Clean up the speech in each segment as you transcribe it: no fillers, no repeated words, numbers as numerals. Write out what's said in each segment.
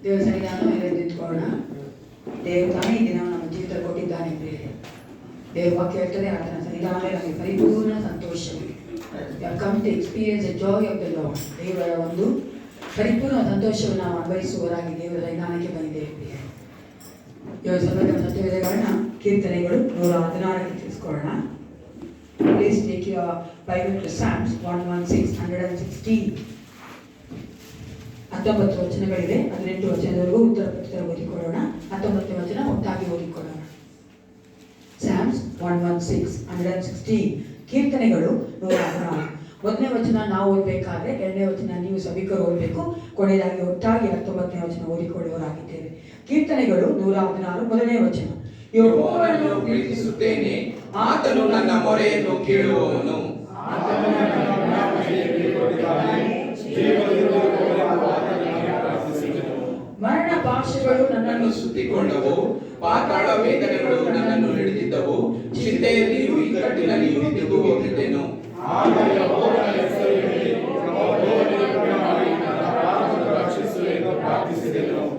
ದೇವರ ಸನ್ನಿಧಾನದಲ್ಲಿ ನಿಂತ್ಕೊಳ್ಳೋಣ. ದೇವರು ತಾನೇ ಈ ದಿನ ನಮ್ಮ ಜೀವಿತ ಕೊಟ್ಟಿದ್ದಾನೆ ಪ್ರಿಯರೇ. ದೇವರ ವಾಕ್ಯ ಹೇಳ್ತದೆ, ಆತನ ಸನ್ನಿಧಾನದಲ್ಲಿ ನಮಗೆ ಪರಿಪೂರ್ಣ ಸಂತೋಷವಿದೆ. Come to experience the joy of the lord. ದೇವರ ಒಂದು ಪರಿಪೂರ್ಣ ಸಂತೋಷವನ್ನು ನಾವು ಅನುಭವಿಸುವವರಾಗಿ ದೇವರ ಸನ್ನಿಧಾನಕ್ಕೆ ಬಂದಿದ್ದೇವೆ ಪ್ರಿಯರೇ. ಇವಾಗ ಸ್ವಲ್ಪ ಸತ್ಯವೇದಗಳನ್ನ ಕೀರ್ತನೆಗಳು 116 ತಿಳಿಸ್ಕೊಳ್ಳೋಣ. Please take your Bible to Psalms 116. 19 ವಚನಗಳಿವೆ. 18 ವಚನದವರೆಗೂ ಉತ್ತರ ಪ್ರತ್ಯುತ್ತರ ಓದಿಕೊಳ್ಳೋಣ. 19 ವಚನ ಒಟ್ಟಾಗಿ ಓದಿಕೊಳ್ಳೋಣ. Psalms 116 ಕೀರ್ತನೆಗಳು 116. 1ನೇ ವಚನ ನಾವು ಓದಬೇಕಾದ್ರೆ 2ನೇ ವಚನ ನೀವು ಸಭಿಕರು ಓದಬೇಕು. ಕೊನೆಯದಾಗಿ ಒಟ್ಟಾಗಿ 19ನೇ ವಚನ ಓದಿಕೊಳ್ಳುವವರಾಗಿದ್ದೇವೆ. ಕೀರ್ತನೆಗಳು 116. 1ನೇ ವಚನ. ಯೆಹೋವನನ್ನು ಪ್ರೀತಿಸುತ್ತೇನೆ, ಆತನು ನನ್ನ ಮೊರೆಯನ್ನು ಕೇಳುವವನು. ಮರಣ ಪಾಶಗಳು ನನ್ನನ್ನು ಸುತ್ತಿಕೊಂಡವು, ಪಾತಾಳ ವೇದನೆಗಳು ನನ್ನನ್ನು ಹಿಡಿದಿದ್ದವು. ಚಿಂತೆಯಲ್ಲಿಯೂ ಇಕ್ಕಟ್ಟಿನಲ್ಲಿಯೂ ಬಿದ್ದು ಹೋಗಿದ್ದೆನು.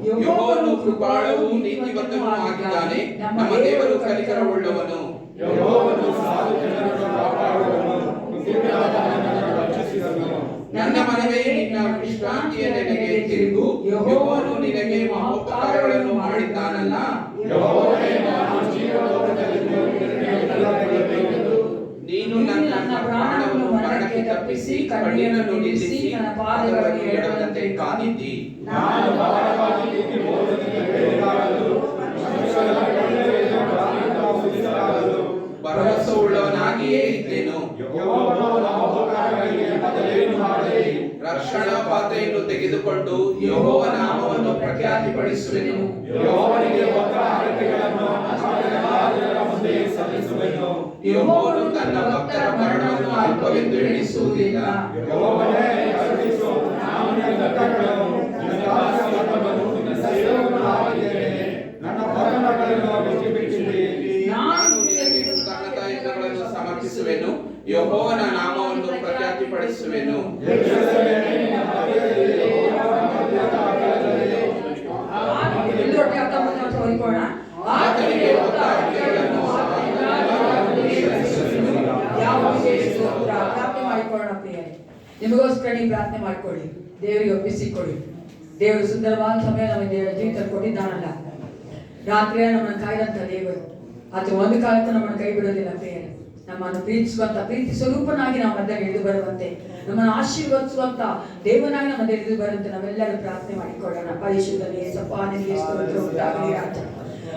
ಯೆಹೋವನು ಕೃಪಾಳವೂ ನೀತಿವಂತನೂ ಆಗಿದ್ದಾನೆ, ನಮ್ಮ ದೇವರು ಕನಿಕರವುಳ್ಳವನು. ನನ್ನ ಮನವೇ ನಿನ್ನ ವಿಶ್ರಾಂತಿಯ ನೆಲೆಗೆ ತಿರುಗು. ಯೆಹೋವನು ನಿನಗೆ ಮಹೋಪಕಾರಗಳನ್ನು ಮಾಡಿದ್ದಾನಲ್ಲ. ನೀನು ನನ್ನ ಪ್ರಾಣವನ್ನು ಮರಣಕ್ಕೆ ತಪ್ಪಿಸಿ ಕಣ್ಣೀರನ್ನು ನಿಲ್ಲಿಸಿ ನನ್ನ ಪಾದಗಳಿಗೆ ಎಡದಂತೆ ಕಾದಿದ್ದಿ. ಭರವಸೆಯುಳ್ಳವನಾಗಿಯೇ ಇದ್ದೇನು. ರಕ್ಷಣಾ ಪಾತ್ರೆಯನ್ನು ತೆಗೆದುಕೊಂಡು ಯೆಹೋವನ ನಾಮವನ್ನು ಪ್ರಖ್ಯಾತಿಪಡಿಸುವೆನು. ಯೆಹೋವನು ತನ್ನ ಭಕ್ತರ ಮರಣವನ್ನು ಅಲ್ಪವೆಂದು ಎಣಿಸುವುದಿಲ್ಲ. ನಾನು ನಿನಗೆ ಕೃತಜ್ಞತಾಯಜ್ಞಗಳನ್ನು ಸಮರ್ಪಿಸುವೆನು, ಯೆಹೋವನ ನಾಮವನ್ನು ಪ್ರಖ್ಯಾತಿಪಡಿಸುವೆನು. ಆತನಿಗೆ ಹೊತ್ತ ಅಡ್ಡಿಗಳನ್ನು ಪ್ರಾರ್ಥನೆ ಮಾಡಿಕೊಳ್ಳೋಣ ಪ್ರಿಯರೇ. ನಿಮಗೋಸ್ಕರ ನೀವು ಪ್ರಾರ್ಥನೆ ಮಾಡಿಕೊಳ್ಳಿ, ದೇವರಿಗೆ ಒಪ್ಪಿಸಿಕೊಳ್ಳಿ. ದೇವರು ಸುಂದರವಾದ ಸಮಯ ನಮ್ಮ ಜೀವಿತ ಕೊಟ್ಟಿದ್ದಾನಲ್ಲ. ರಾತ್ರಿ ನಮ್ಮನ್ನು ಕಾಯ್ದಂತ ದೇವರು ಆತ ಒಂದು ಕಾಲಕ್ಕೂ ನಮ್ಮನ್ನು ಕೈ ಬಿಡೋದಿಲ್ಲ ಪ್ರಿಯರೇ. ನಮ್ಮನ್ನು ಪ್ರೀತಿಸುವಂತ ಪ್ರೀತಿ ಸ್ವರೂಪನಾಗಿ ನಾವು ಮಧ್ಯೆ ಇಳಿದು ಬರುವಂತೆ, ನಮ್ಮನ್ನು ಆಶೀರ್ವದಿಸುವಂತ ದೇವನಾಗಿ ನಮ್ಮ ಮಧ್ಯೆ ಇಳಿದು ಬರುವಂತೆ ನಾವೆಲ್ಲರೂ ಪ್ರಾರ್ಥನೆ ಮಾಡಿಕೊಳ್ಳೋಣ. ಪರಿಶುದ್ಧನೇ ಯೇಸಪ್ಪ, ನಿನಗೆ ಸ್ತೋತ್ರ ಉಂಟಾಗಲಿ ರಾಜ.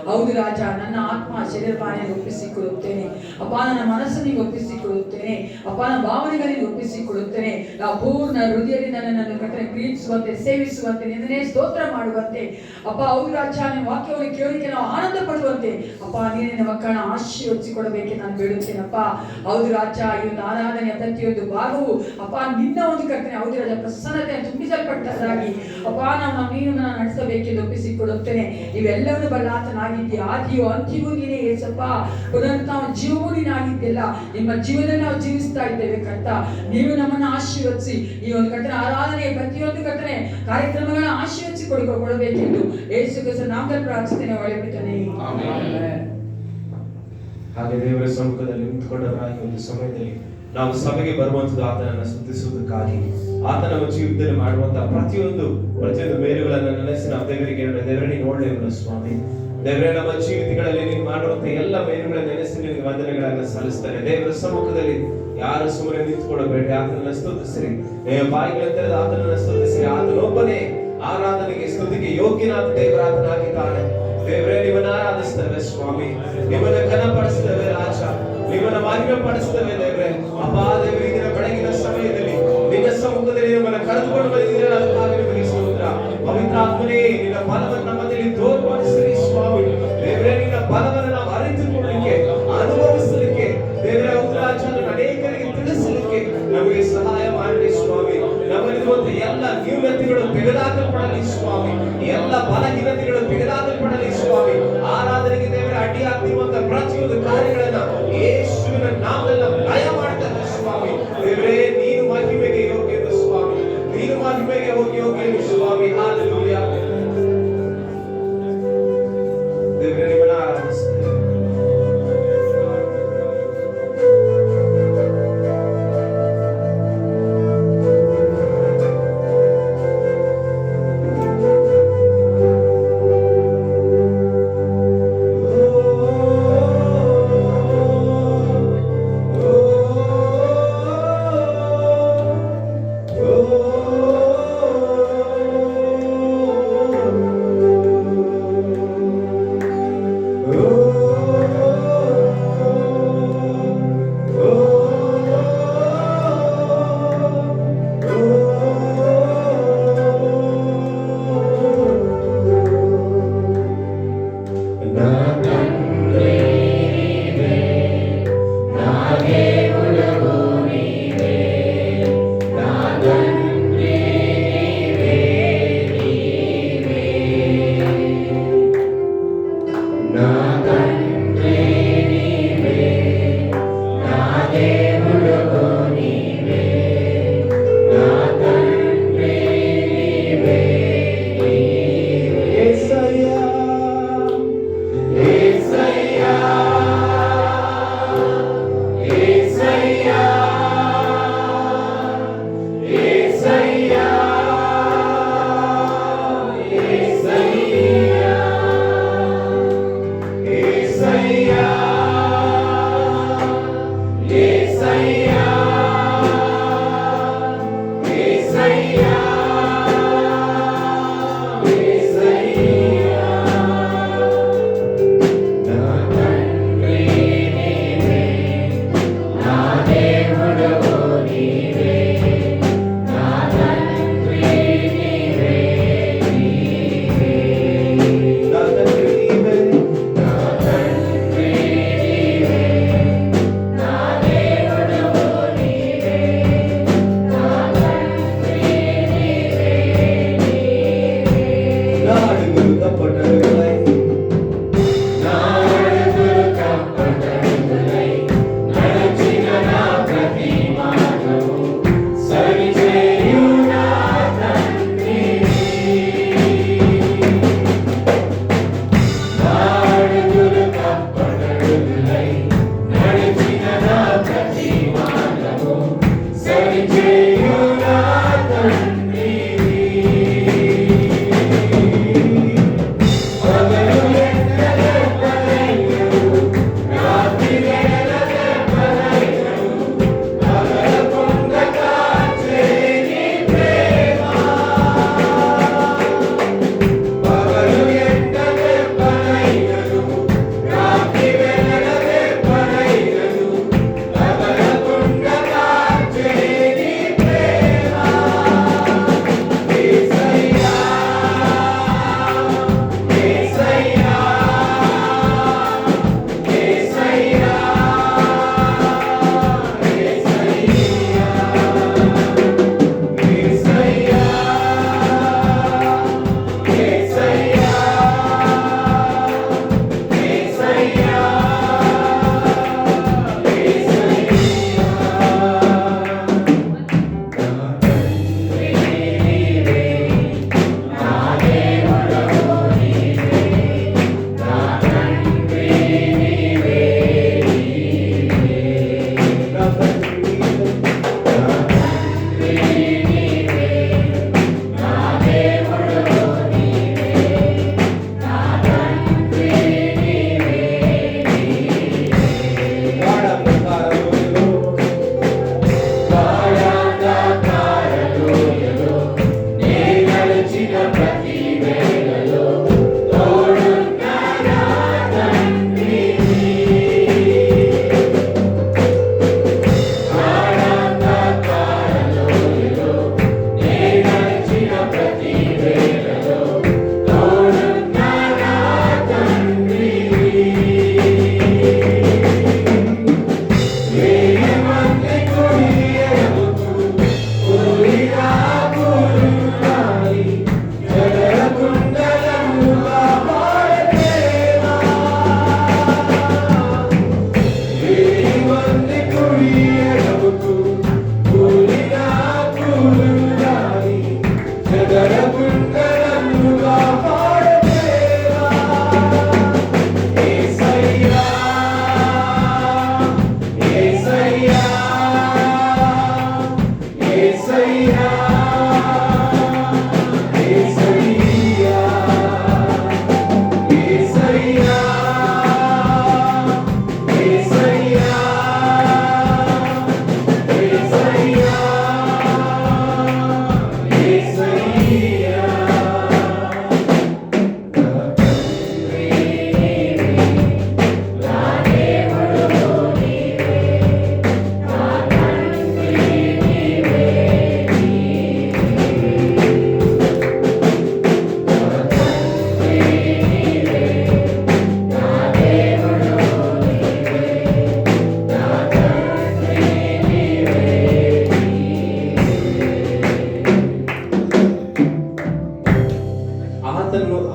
ಹೌದು ರಾಜ, ನನ್ನ ಆತ್ಮ ಶರೀರಪಾನೆಯನ್ನು ಒಪ್ಪಿಸಿಕೊಳ್ಳುತ್ತೇನೆ ಅಪ್ಪ. ನನ್ನ ಮನಸ್ಸನ್ನು ಒಪ್ಪಿಸಿಕೊಳ್ಳುತ್ತೇನೆ ಅಪ್ಪ. ನನ್ನ ಭಾವನೆಗಳಿಗೆ ಒಪ್ಪಿಸಿಕೊಳ್ಳುತ್ತೇನೆ. ನಾವು ಪೂರ್ಣ ಹೃದಯದಿಂದ ನನ್ನನ್ನು ಕಟ್ಟನೆ ಪ್ರೀತಿಸುವಂತೆ, ಸೇವಿಸುವಂತೆ, ನಿನ್ನೇ ಸ್ತೋತ್ರ ಮಾಡುವಂತೆ ಅಪ್ಪ. ಹೌದು ರಾಜ, ನಿಮ್ಮ ವಾಕ್ಯವನ್ನು ಕೇಳಲಿಕ್ಕೆ ನಾವು ಆನಂದ ಪಡುವಂತೆ ಅಪ್ಪ, ನೀನಿನ ಮಕ್ಕಳನ್ನ ಆಶೀರ್ವದಿಸಿಕೊಡಬೇಕೆ ನಾನು ಬೇಡುತ್ತೇನಪ್ಪ. ಹೌದು ರಾಜ, ಈ ಒಂದು ಆರಾಧನೆಯ ಪ್ರತಿಯೊಂದು ಭಾಗವು ಅಪ್ಪ ನಿನ್ನ ಒಂದು ಕರ್ತನೆ ಹೌದು ರಾಜ ಪ್ರಸನ್ನತೆ ತುಂಬಿಸಲ್ಪಟ್ಟದಾಗಿ ಅಪ್ಪ ನೀನು ನನ್ನ ನಡೆಸಬೇಕೆಂದು ಒಪ್ಪಿಸಿಕೊಡುತ್ತೇನೆ. ಇವೆಲ್ಲವನ್ನು ಬಲ್ಲಾತನಾಗಿದ್ದೀಯ. ಆದಿಯೋ ಅಂತ್ಯವೂ ನೀನೇ ಯೇಸಪ್ಪ. ಪುನರುತ್ಥಾನ ಜೀವವೂ ನೀನಾಗಿದ್ದೆಲ್ಲ. ನಿಮ್ಮ ಜೀವನದಲ್ಲಿ ನಾವು ಜೀವಿಸ್ತಾ ಇದ್ದೇವೆ ಕರ್ತ. ನೀವು ನಮ್ಮನ್ನು ಆಶೀರ್ವದಿಸಿ ಈ ಒಂದು ಕರ್ತನೆ ಆರಾಧನೆಯ ಪ್ರತಿಯೊಂದು ಕರ್ತನೆ ಕಾರ್ಯಕ್ರಮಗಳನ್ನ ಆಶೀರ್ವದಿಸಿ ಕೊಡಬೇಕೆಂದು ಯೇಸು ಕ್ರಿಸ್ತನ ನಾಮದಲ್ಲಿ ಪ್ರಾರ್ಥಿಸುತ್ತೇನೆ. ಒಳ್ಳೆ ಬಿಟ್ಟನೆ. ಹಾಗೆ ದೇವರ ಸಮ್ಮುಖದಲ್ಲಿ ನಿಂತುಕೊಂಡವರಾಗಿ ಒಂದು ಸಮಯದಲ್ಲಿ ನಾವು ಸಭೆಗೆ ಬರುವಂತದ್ದು ಆತನನ್ನು ಸ್ತುತಿಸುವುದಕ್ಕಾಗಿ, ಆತನ ಜೀವಿತದಲ್ಲಿ ಮಾಡುವಂತಹ ಪ್ರತಿಯೊಂದು ಮೇಲುಗಳನ್ನು ನೆನೆಸಿ ನಾವು ದೇವರಿಗೆ ದೇವರೇ ನೀನು ಒಳ್ಳೆಯವನು ಸ್ವಾಮಿ. ದೇವರೇ, ನಮ್ಮ ಜೀವಿತಗಳಲ್ಲಿ ನೀನು ಮಾಡುವಂತ ಎಲ್ಲ ಮೇಲುಗಳನ್ನು ನೆನೆಸಿ ನಿನಗೆ ವಂದನೆಗಳನ್ನು ಸಲ್ಲಿಸ್ತಾರೆ. ದೇವರ ಸಮ್ಮುಖದಲ್ಲಿ ಯಾರು ಸುಮ್ಮನೆ ನಿಂತುಕೊಳ್ಳಬೇಡಿ, ಆತನನ್ನು ಸ್ತುತಿಸಿರಿ. ಬಾಯಿಗಳನ್ನು ತೆರೆದು ಆತನನ್ನು ಸ್ತುತಿಸಿರಿ. ಆತನೊಬ್ಬನೇ ಆರಾಧನೆಗೆ ಸ್ತುತಿಗೆ ಯೋಗ್ಯನಾದ ದೇವರಾತನಾಗಿದ್ದಾನೆ. ದೇವರೇ, ನಿಮ್ಮನ್ನ ಆರಾಧಿಸ್ತೇವೆ ಸ್ವಾಮಿ, ನಿಮ್ಮನ್ನ ಘನಪಡಿಸ್ತೇವೆ ರಾಜ, ನಿಮ್ಮನ್ನ ಮಹಿಮೆ ಪಡಿಸ್ತೇವೆ ದೇವರೇ. ಅಪ್ಪ ದೇವರೇ, ಈ ದಿನ ಬೆಳಗಿನ ಸಮಯದಲ್ಲಿ ನಿನ್ನ ಸಮ್ಮುಖದಲ್ಲಿ ನಮ್ಮನ್ನ ಕರೆದುಕೊಂಡು ಬಂದಿದ್ದೀರ, ಅದಕ್ಕಾಗಿ ನಿಮಗೆ ಸ್ತೋತ್ರ. ಪವಿತ್ರ ಆತ್ಮನೇ, ನಿನ್ನ ಬಲವನ್ನು ನಮ್ಮಲ್ಲಿ ತೋರ್ಪಡಿಸಿರಿ ಸ್ವಾಮಿ. ದೇವರೇ, ನಿನ್ನ ಬಲವನ್ನು ನಾವು ಅರಿತುಕೊಳ್ಳಲಿಕ್ಕೆ, ಅನುಭವಿಸಲಿಕ್ಕೆ ದೇವರೇ ರಾಜ ಅನೇಕರಿಗೆ ತಿಳಿಸಲಿಕ್ಕೆ ನಮಗೆ ಸಹಾಯ ಮಾಡಲಿ ಸ್ವಾಮಿ. ನಮ್ಮಲ್ಲಿರುವಂತ ಎಲ್ಲ ನ್ಯೂನತೆಗಳು ತೆಗೆದುಹಾಕಲ್ಪಡಲಿ ಸ್ವಾಮಿ. ಎಲ್ಲ ಬಲಹೀನತೆಗಳು ತೆಗೆದುಹಾಕಲ್ಪಡಲಿ ಸ್ವಾಮಿ. ಆರಾಧನೆಗೆ ದೇವರ ಅಡ್ಡಿಯಾಗ್ತಿರುವಂತ ಪ್ರತಿಯೊಂದು ಕಾರ್ಯಗಳನ್ನ ಯೇಸುವಿನ ನಾಮದಲ್ಲಿ ಲಯ ಮಾಡ್ತಾರೆ ಸ್ವಾಮಿ. ದೇವರೇ, ನೀನು ಮಹಿಮೆಗೆ ಯೋಗ್ಯನು ಸ್ವಾಮಿ, ನೀನು ಮಹಿಮೆಗೆ ಯೋಗ್ಯನು ಸ್ವಾಮಿ. ಹಾಲೆಲೂಯಾ.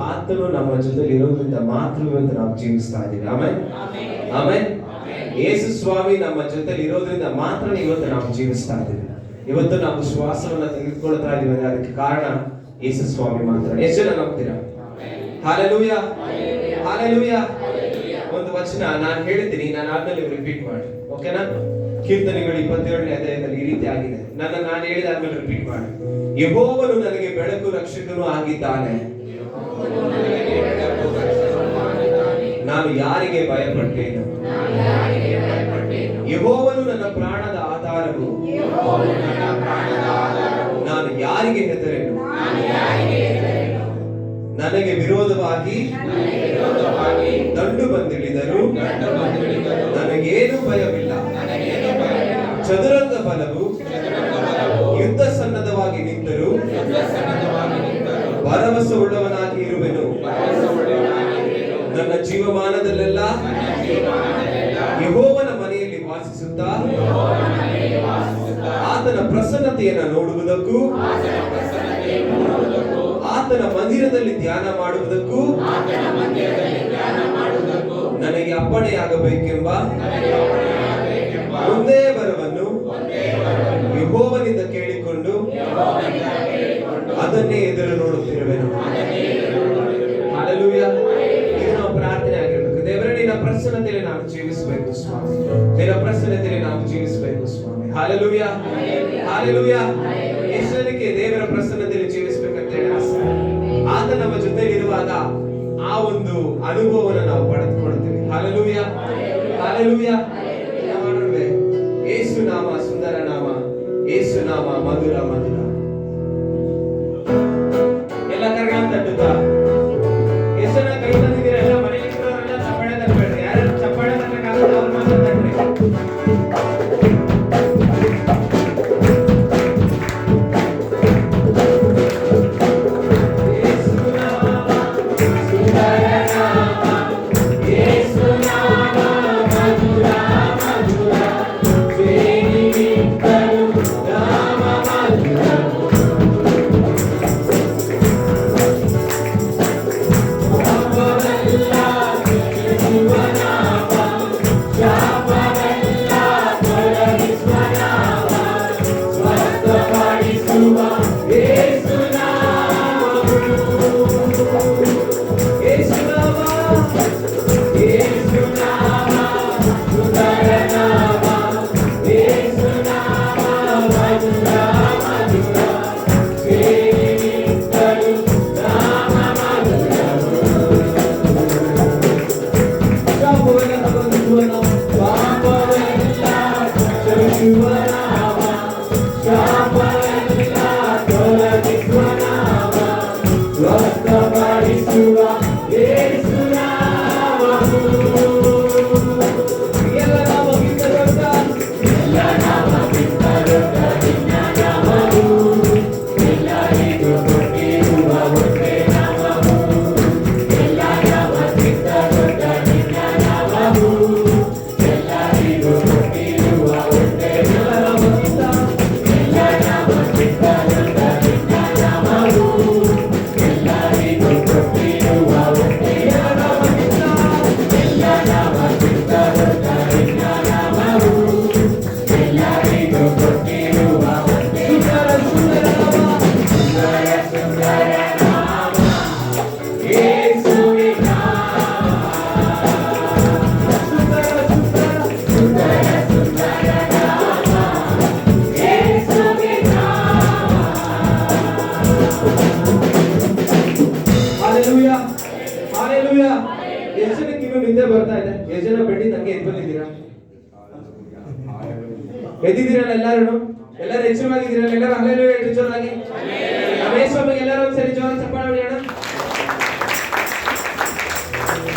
ಆತನು ನಮ್ಮ ಜೊತೆ ಇರೋದ್ರಿಂದ ಮಾತ್ರ ಇವತ್ತು ನಾವು ಜೀವಿಸ್ತಾ ಇದ್ದೀವಿ. Amen, amen. ಯೇಸು ಸ್ವಾಮಿ ನಮ್ಮ ಜೊತೆ ಇರೋದ್ರಿಂದ ಮಾತ್ರ ಇವತ್ತು ನಾವು ಜೀವಿಸ್ತಾ ಇದ್ದೀವಿ. ಇವತ್ತು ನಾವು ಶ್ವಾಸವನ್ನ ತೆಗೆದುಕೊಳ್ತಾ ಇದೀವಿ ಅಂದ್ರೆ ಅದಕ್ಕೆ ಕಾರಣ ಯೇಸು ಸ್ವಾಮಿ ಮಾತ್ರ. ಎಷ್ಟು ಜನ ನಂಬ್ತೀರಾ? Hallelujah, hallelujah. ಒಂದು ವಚನ ನಾನು ಹೇಳ್ತೀನಿ, ನಾನು ಆದ್ಮೇಲೆ ರಿಪೀಟ್ ಮಾಡಿ, ಓಕೆನಾ? ಕೀರ್ತನೆಗಳು 27ನೇ ಅಧ್ಯಾಯದಲ್ಲಿ ಈ ರೀತಿ ಆಗಿದೆ. ನಾನು ಹೇಳಿದಾದ್ಮೇಲೆ ರಿಪೀಟ್ ಮಾಡಿ. ಯೆಹೋವನು ನನಗೆ ಬೆಳಕು ರಕ್ಷಕನು ಆಗಿದ್ದಾನೆ, ನಾನು ಯಾರಿಗೆ ಭಯಪಟ್ಟೇನು? ಯೆಹೋವನು ನನ್ನ ಪ್ರಾಣದ ಆಧಾರವು, ನಾನು ಯಾರಿಗೆ ಹೆದರೆನು? ನನಗೆ ವಿರೋಧವಾಗಿ ದಂಡು ಬಂದಿಳಿದರು, ನನಗೇನು ಭಯವಿಲ್ಲ. ಚದುರಂಗ ಬಲವು ಯುದ್ಧ ಸನ್ನದ್ಧವಾಗಿ ನಿಂತರು, ಭರವಸೆ ಉಳ್ಳವನಾಗಿ ಇರುವೆನು. ನನ್ನ ಜೀವಮಾನದಲ್ಲೆಲ್ಲ ಯೆಹೋವನ ಮನೆಯಲ್ಲಿ ವಾಸಿಸುತ್ತಾ ಆತನ ಪ್ರಸನ್ನತೆಯನ್ನು ನೋಡುವುದಕ್ಕೂ ಆತನ ಮಂದಿರದಲ್ಲಿ ಧ್ಯಾನ ಮಾಡುವುದಕ್ಕೂ ನನಗೆ ಅಪ್ಪಣೆಯಾಗಬೇಕೆಂಬ ಒಂದೇ ವರವನ್ನು ಯೆಹೋವನಿಂದ ಕೇಳಿಕೊಂಡು ಅದನ್ನೇ ಎದುರು ನೋಡುತ್ತಿರುವೆನು. ಹಲ್ಲೆಲೂಯಾ. ಇದು ನಾವು ಪ್ರಾರ್ಥನೆ ಆಗಿರಬೇಕು. ದೇವರೇ, ನಿನ್ನ ಪ್ರಸನ್ನತೆಯಲ್ಲಿ ನಾವು ಜೀವಿಸಬೇಕು ಸ್ವಾಮಿ, ನಿನ್ನ ಪ್ರಸನ್ನತೆಯಲ್ಲಿ ನಾವು ಜೀವಿಸಬೇಕು ಸ್ವಾಮಿ. Hallelujah, hallelujah. ಎಷ್ಟಕ್ಕೆ ದೇವರ ಪ್ರಸನ್ನತೆಯಲ್ಲಿ ಜೀವಿಸಬೇಕಂತ ಹೇಳಿ ಆಸೆ. ಆತ ನಮ್ಮ ಜೊತೆ ಇರುವಾಗ ಆ ಒಂದು ಅನುಭವವನ್ನು ನಾವು ಪಡೆದುಕೊಳ್ತೇವೆ. Hallelujah, hallelujah. ಮಾಡುವೆ ಯೇಸು ನಾಮ ಸುಂದರ ನಾಮ, ಯೇಸು ನಾಮ ಮಧುರ ಮಧುರ. ಎಲ್ಲ ಕರೆಗಳನ್ನು ತಟ್ಟುತ್ತಾ ಎಷ್ಟು ಜನ ಕೈ ತಂದಿದ್ದೀರಾ? ಎಲ್ಲ ಮನೆಯಲ್ಲಿ ಇರೋರೆಲ್ಲ ಚಪ್ಪಾಳೆ ತಟ್ಟಬೇಡ್ರಿ. ಯಾರು ಚಪ್ಪಾಳೆ ತಟ್ಟಕ್ಕಾಗಲ್ಲ ಅವ್ರು ಮಾತ್ರ ತಟ್ರಿ. ಎಷ್ಟು ಜನಕ್ಕೆ ಇನ್ನೂ ನಿದ್ದೆ ಬರ್ತಾ ಇದೆ? ಎಷ್ಟು ಜನ ಬೆಡ್ಡಿ ತಂಗೆ ಎದ್ದು ಬಂದಿದ್ದೀರಾ? ಎದ್ದಿದ್ದೀರಲ್ಲ ಎಲ್ಲರೂ? ಎಲ್ಲರೂ ಹೆಚ್ಚವಾಗಿದ್ದೀರಲ್ಲ? ಎಲ್ಲರೂ ಹಲ್ಲೆಲೂಯಾ ಹೇಳಿ ಜೋರಾಗಿ. ಸ್ವಾಮಿಗೆ ಎಲ್ಲರೂ ಒಂದ್ಸರಿ ಜೋರಾಗಿ ಚಪ್ಪಾಳೆ ಹೊಡೆಯೋಣ.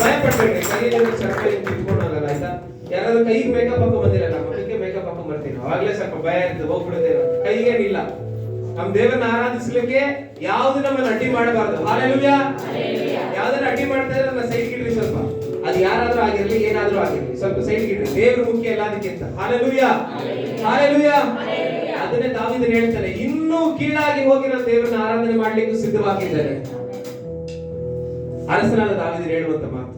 ಭಯ ಪಡ್ಬೇಡ್ರಿ, ಕೈಯಲ್ಲಿ ಚಪ್ಪಾಳೆ ತಿಳ್ಕೊಂಡಾಗಲ್ಲ, ಆಯ್ತಾ? ಯಾರಾದ್ರೂ ಕೈಗೆ ಮೇಕಪ್ ಹಾಕೋ ಬಂದಿರಲ್ಲ, ಮಕ್ಕಳಿಗೆ ಮೇಕಪ್ ಹಾಕೋ ಬರ್ತೀನಿ, ಅವಾಗ್ಲೇ ಸ್ವಲ್ಪ ಭಯ ಇರ್ತದೆ, ಹೋಗ್ಬಿಡುತ್ತೇನೋ. ಕೈಗೇನಿಲ್ಲ, ನಮ್ಮ ದೇವರನ್ನ ಆರಾಧಿಸ್ಲಿಕ್ಕೆ ಯಾವ್ದು ನಮ್ಮನ್ನ ಅಡ್ಡಿ ಮಾಡಬಾರದು. ಹಲ್ಲೆಲೂಯಾ. ಯಾವ್ದನ್ನ ಅಡ್ಡಿ ಮಾಡ್ತಾ ಇದ್ರೆ ನನ್ನ ಸೈಡ್ ಗಿಡ್ರಿ ಸ್ವಲ್ಪ. ಅದು ಯಾರಾದ್ರೂ ಆಗಿರ್ಲಿ, ಏನಾದ್ರೂ ಆಗಿರ್ಲಿ, ಸ್ವಲ್ಪ ಸೈಡ್ ಗಿಡ್ರಿ. ದೇವ್ರ ಮುಖ್ಯ ಎಲ್ಲ ಅದಕ್ಕಿಂತ. Hallelujah, hallelujah. ಅದನ್ನೇ ದಾವೀದನು ಹೇಳ್ತಾನೆ, ಇನ್ನೂ ಕೀಳಾಗಿ ಹೋಗಿ ನಾನು ದೇವರನ್ನ ಆರಾಧನೆ ಮಾಡ್ಲಿಕ್ಕೂ ಸಿದ್ಧವಾಗಿದ್ದೇನೆ. ಅರಸನಾದ ದಾವೀದನು ಹೇಳುವಂತ ಮಾತು.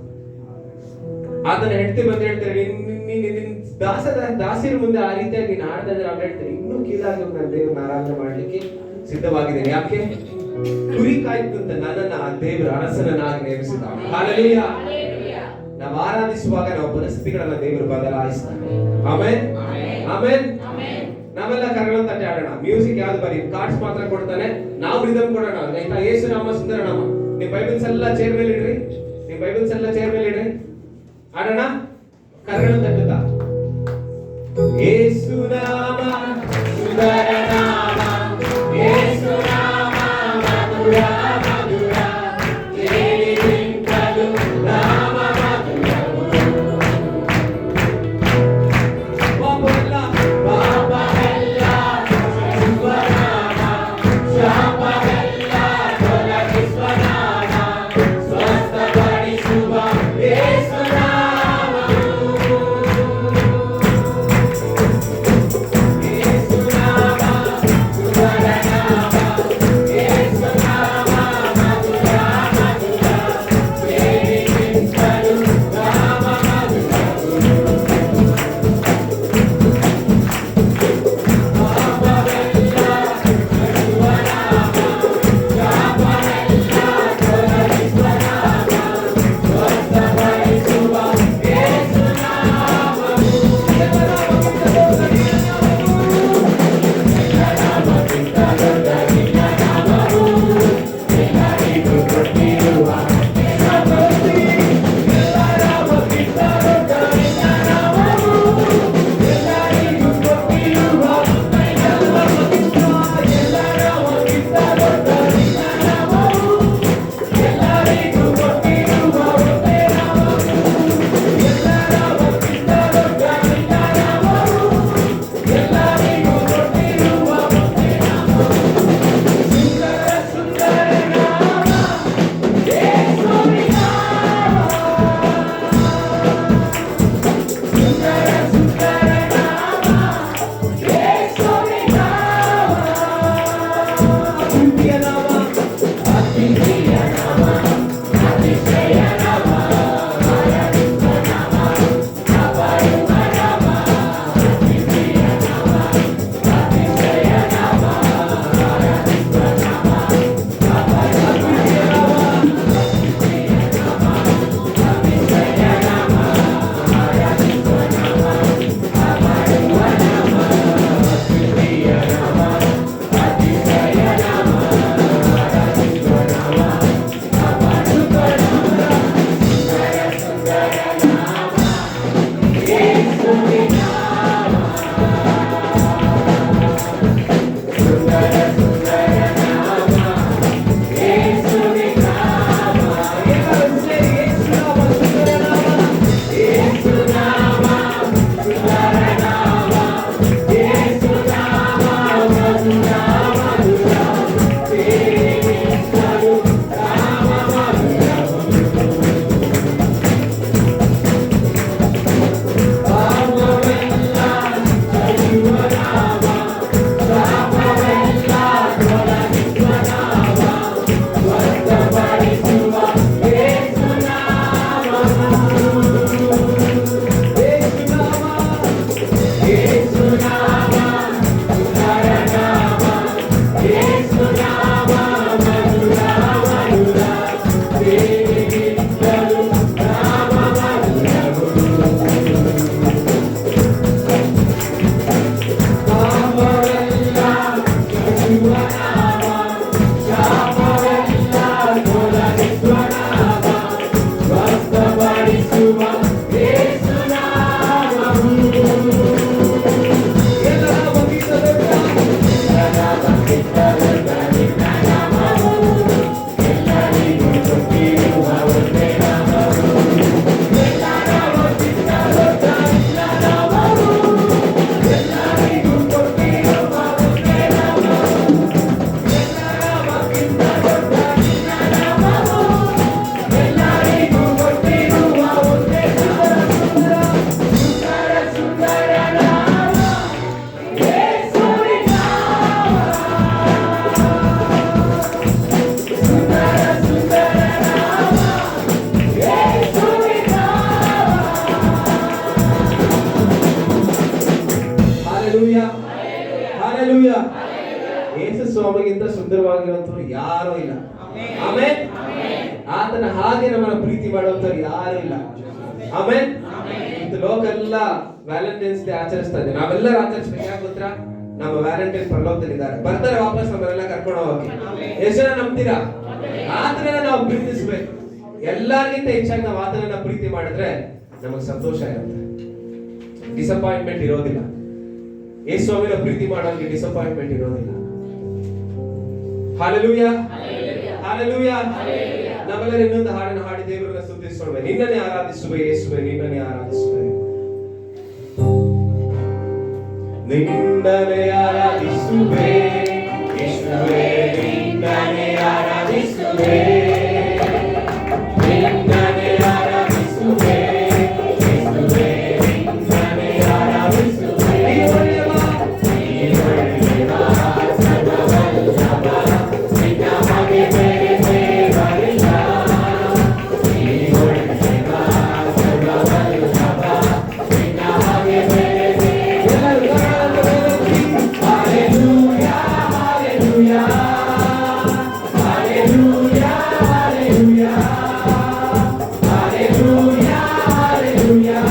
ಆತನ ಹೆಂಡತಿ ಬಂದು ಹೇಳ್ತಾರೆ, ನಿನ್ ದಾಸಿರ ಮುಂದೆ ಆ ರೀತಿಯಾಗಿ ನೀನು ಆಡ್ತಾ ಇದ್ರೆ ಅವ್ನು ಹೇಳ್ತಾರೆ, ಇನ್ನೂ ಕೀಳಾಗಿ ನನ್ನ ದೇವ್ರನ್ನ ಆರಾಧನೆ ಮಾಡ್ಲಿಕ್ಕೆ ಸಿದ್ಧವಾಗಿದ್ದೇನೆ. ಯಾಕೆ? ಕುರಿ ಕಾಯ್ತಂತ ನನ್ನನ್ನ ಆ ದೇವರ ಅರಸನನ್ನಾಗಿ ನೇಮಿಸಿದ. ಹಾಲೆಲೂಯಾ. ನಾವು ಆರಾಧಿಸುವಾಗ ನಾವು ಪರಿಸ್ಥಿತಿಗಳನ್ನ ದೇವರು ಬದಲಾಯಿಸ್ತಾನೆ. Amen, amen. ನಾವೆಲ್ಲ ಕರಗಳ ತಟ್ಟೆ ಆಡೋಣ. ಮ್ಯೂಸಿಕ್ ಯಾವ್ದು ಬರೀ ಕಾರ್ಡ್ಸ್ ಮಾತ್ರ ಕೊಡ್ತಾನೆ, ನಾವು ರಿದಮ್ ಕೊಡೋಣ. ಆಯ್ತಾ? ಯೇಸು ನಾಮ ಸುಂದರ ನಾಮ. ನಿಮ್ ಬೈಬಲ್ಸ್ ಎಲ್ಲ ಚೇರ್ ಮೇಲೆ ಇಡ್ರಿ, ನಿಮ್ ಬೈಬಲ್ಸ್ ಎಲ್ಲ ಚೇರ್ ಮೇಲೆ ಇಡ್ರಿ. ಆಡೋಣ ಕರಗಳ ತಟ್ಟುತ್ತಾ. ಯೇಸು ನಾಮ ಸುಂದರ ನಾಮ, ಯೇಸು ನಾಮ ಮಧುರ ಮಧುರ, ಕೇಳಿ ನಿಂತಲು ನಾಮ ಮಧುರವು. ಪಾಪವೆಲ್ಲ ಪಾಪವೆಲ್ಲ ಶುಭ ನಾಮ, ಶಾಪವೆಲ್ಲ ತೊಲಗಿಸುವ ನಾಮ, ಸ್ವಸ್ಥಪಡಿಸುವ ಸಮಾನವಾಗಿರುವಂತವ್ರು ಯಾರೂ ಇಲ್ಲ. ಆಮೆನ್. ಆತನ ಹಾಗೆ ನಮ್ಮನ್ನ ಪ್ರೀತಿ ಮಾಡುವಂತವ್ರು ಯಾರು ಇಲ್ಲ. ಆಮೆನ್. ಇದು ಲೋಕ ಎಲ್ಲ ವ್ಯಾಲೆಂಟೈನ್ಸ್ ಡೇ ಆಚರಿಸ್ತಾ ಇದೆ, ನಾವೆಲ್ಲರೂ ಆಚರಿಸ್ಬೇಕು. ಯಾಕೆ ಗೊತ್ತಾ? ನಮ್ಮ ವ್ಯಾಲೆಂಟೈನ್ ಪರಲೋಕದಲ್ಲಿದ್ದಾರೆ, ಬರ್ತಾರೆ ವಾಪಸ್ ನಮ್ಮನ್ನೆಲ್ಲ ಕರ್ಕೊಂಡು ಹೋಗಕ್ಕೆ. ಎಷ್ಟು ಜನ ನಂಬ್ತೀರಾ? ಆತನನ್ನ ನಾವು ಪ್ರೀತಿಸ್ಬೇಕು. ಎಲ್ಲರಿಗಿಂತ ಹೆಚ್ಚಾಗಿ ನಾವು ಆತನನ್ನ ಪ್ರೀತಿ ಮಾಡಿದ್ರೆ ನಮಗೆ ಸಂತೋಷ ಇರುತ್ತೆ, ಡಿಸಪಾಯಿಂಟ್ಮೆಂಟ್ ಇರೋದಿಲ್ಲ. ಯೇಸು ಸ್ವಾಮಿನ ಪ್ರೀತಿ ಮಾಡೋರಿಗೆ ಡಿಸಪಾಯಿಂಟ್ಮೆಂಟ್ ಇರೋದಿಲ್ಲ. Hallelujah, hallelujah. ನಾವೆಲ್ಲರೂ ಇನ್ನೊಂದು ಹಾಡನ್ನು ಹಾಡಿ ದೇವರನ್ನ ಸ್ತುತಿಸೋಣ. ನಿನ್ನನ್ನೇ ಆರಾಧಿಸುವೆ ಯೇಸುವೆ, ನಿನ್ನನ್ನೇ ಆರಾಧಿಸುವೆ, ನಿನ್ನನ್ನೇ ಆರಾಧಿಸುವೆ ಯೇಸುವೆ, ನಿನ್ನನ್ನೇ ಆರಾಧಿಸುವೆ, ನಿನ್ನನ್ನೇ ಆರಾಧಿಸುವೆ ಯೇಸುವೆ, ನಿನ್ನನ್ನೇ ಆರಾಧಿಸುವೆ. ನಿನ್ನ ಹಾಗೆ ಬೇರೆ ದೇವರಿಲ್ಲ, ನಿನ್ನ ಹಾಗೆ ಬೇರೆ ದೇವರಿಲ್ಲ. Hallelujah, hallelujah, hallelujah, hallelujah, hallelujah,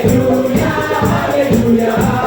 hallelujah, hallelujah, hallelujah.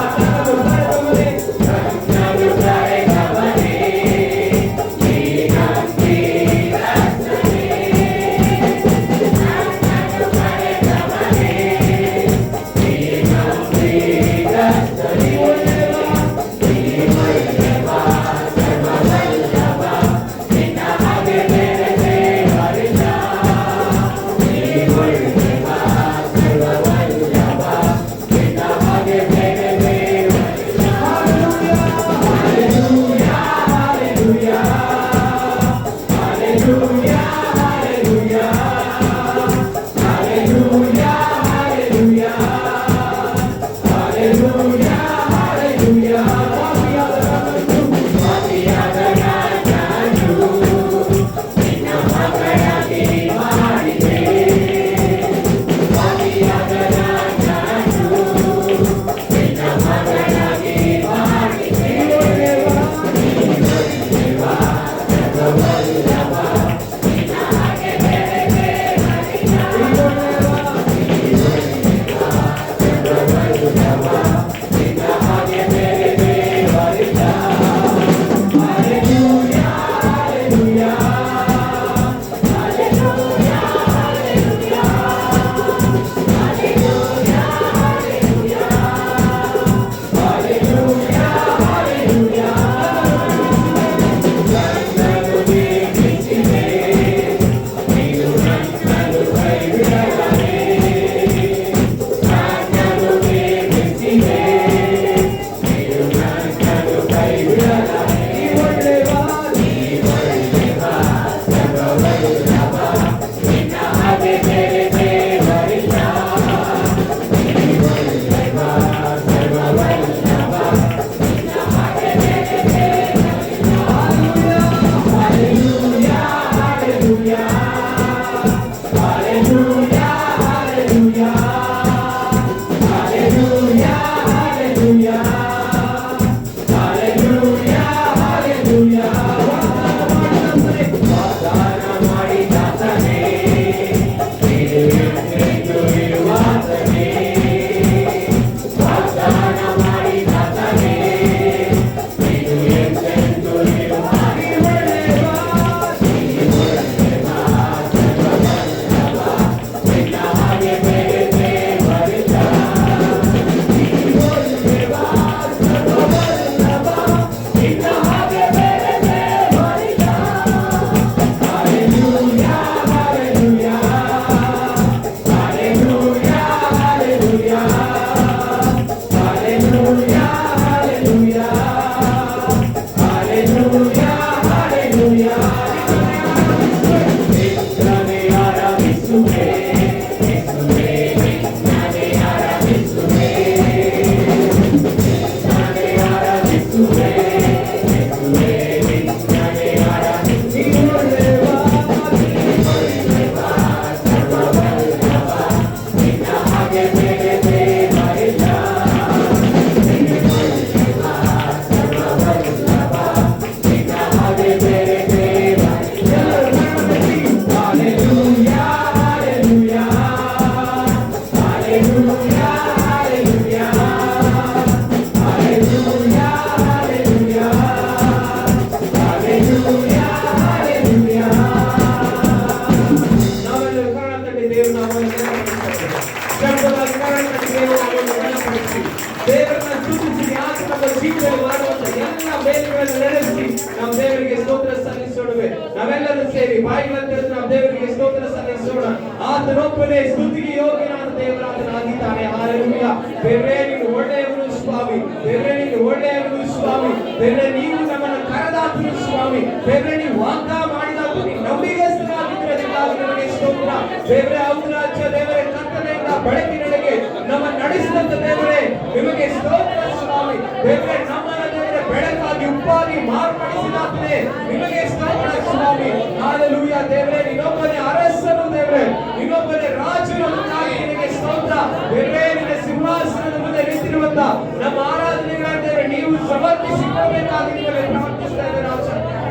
ಆರಾಧಿಸೋಣ. ಆತನೊಬ್ಬನೇ ಸ್ತುತಿಗೆ ಯೋಗ್ಯನಾದ ದೇವರಾಗಿದ್ದಾನೆ. ಹಾಲೆಲೂಯ. ದೇವರೇ ನೀನು ಒಳ್ಳೆಯವನು ಸ್ವಾಮಿ. ದೇವರೇ ನೀನು ಒಳ್ಳೆಯವನು ಸ್ವಾಮಿ. ದೇವರೇ ನೀವು ನಮ್ಮನ್ನು ಕರೆದಾತನು ಸ್ವಾಮಿ. ದೇವರೇ ನೀವು ವಾಗ್ದಾನ ಮಾಡಿದಾತನು. ನೀವು ನಂಬಿಗಸ್ತರಾಗಿದ್ದಕ್ಕಾಗಿ ನಿಮಗೆ ಸ್ತೋತ್ರ. ದೇವರೇ ಹೌದು ರಾಜ್ಯ. ದೇವರೇ ಕತ್ತಲೆಯಿಂದ ಬೆಳಕಿನೆಡೆಗೆ ನಮ್ಮ ನಡೆಸಿದಂತ ದೇವರೇ ನಿಮಗೆ ಸ್ತೋತ್ರ ಸ್ವಾಮಿ. ದೇವರೇ ನಮ್ಮನ್ನ ದೇವರೇ ಬೆಳಕಾಗಿ ಉಪ್ಪಾಗಿ ಮಾರ್ಪಡಿಸಿದಾತನೇ ನಿಮಗೆ ಸ್ತೋತ್ರ ಸ್ವಾಮಿ. ಹಾಲೆಲೂಯ. ದೇವರೇ ನೀನೊಬ್ಬನೇ ಅರಸನು. ದೇವರೇ ನೀನೊಬ್ಬನೇ ರಾಜನು. ಅದಕ್ಕಾಗಿ ನಿನಗೆ ಸ್ತೋತ್ರ. ದೇವರೇ ನಿನ್ನ ಸಿಂಹಾಸನದ ಮುಂದೆ ನಿಂತಿರುವಂತ ನಮ್ಮ ಆರಾಧನೆಗಳನ್ನು ದೇವರೇ ನೀವು ಸಮರ್ಪಿಸಿಕೊಳ್ಳಬೇಕಾಗಿ ನಿಮಗೆ ಪ್ರಾರ್ಥಿಸ್ತಾ ಇದ್ದೇವೆ ರಾಜ.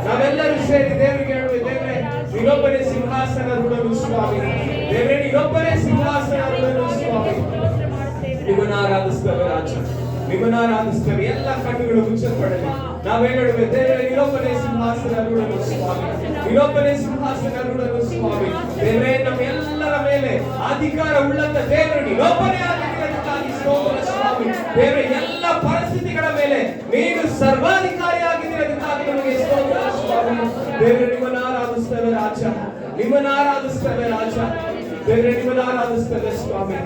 ನಾವೆಲ್ಲರೂ ಸೇರಿ ದೇವರಿಗೆ ಹೇಳುವೆ, ದೇವರೇ ನೀನೊಬ್ಬನೇ ಸಿಂಹಾಸನರುಡನು ಸ್ವಾಮಿ. ದೇವರೇ ನೀನೊಬ್ಬನೇ ಸಿಂಹಾಸನರುಡನು ಸ್ವಾಮಿ. ನಿಮ್ಮನ್ನ ಆರಾಧಿಸ್ತೇವೆ ರಾಜ, ನಿಮ್ಮನ್ನ ಆರಾಧಿಸ್ತೇವೆ. ಎಲ್ಲ ಕಣ್ಣುಗಳು ಮುಚ್ಚಲ್ಪಡಲಿ. ನಾವೇನು ಹೇಳುವೆ, ದೇವರೇ ನೀನೊಬ್ಬನೇ ಸಿಂಹಾಸನರುಡನು ಸ್ವಾಮಿ. ನೀನೊಬ್ಬನೇ ಸಿಂಹಾಸನರುಡನು ಸ್ವಾಮಿ. ದೇವರೇ ನಮ್ಮೆಲ್ಲರ ಮೇಲೆ ಅಧಿಕಾರ ಉಳ್ಳಂತ ದೇವರು ನೀನೊಬ್ಬನೇ ಆಗಿದ್ದಕ್ಕಾಗಿ ಸ್ತೋತ್ರ ಸ್ವಾಮಿ. ದೇವರೇ ಎಲ್ಲ ಪರಿಸ್ಥಿತಿಗಳ ಮೇಲೆ ನೀನು ಸರ್ವಾಧಿಕಾರಿಯಾಗಿದ್ದಕ್ಕಾಗಿ ನಮಗೆ ಸ್ತೋತ್ರ ಸ್ವಾಮಿ. ದೇವರೇ ನಿಮ್ಮನ್ನ ಆರಾಧಿಸ್ತೇವೆ ರಾಜ, ನಿಮ್ಮನ್ನ ಆರಾಧಿಸ್ತೇವೆ ರಾಜ. ದೇವರೇ ನಿಮ್ಮನ್ನ ಆರಾಧಿಸ್ತೇವೆ ಸ್ವಾಮಿ.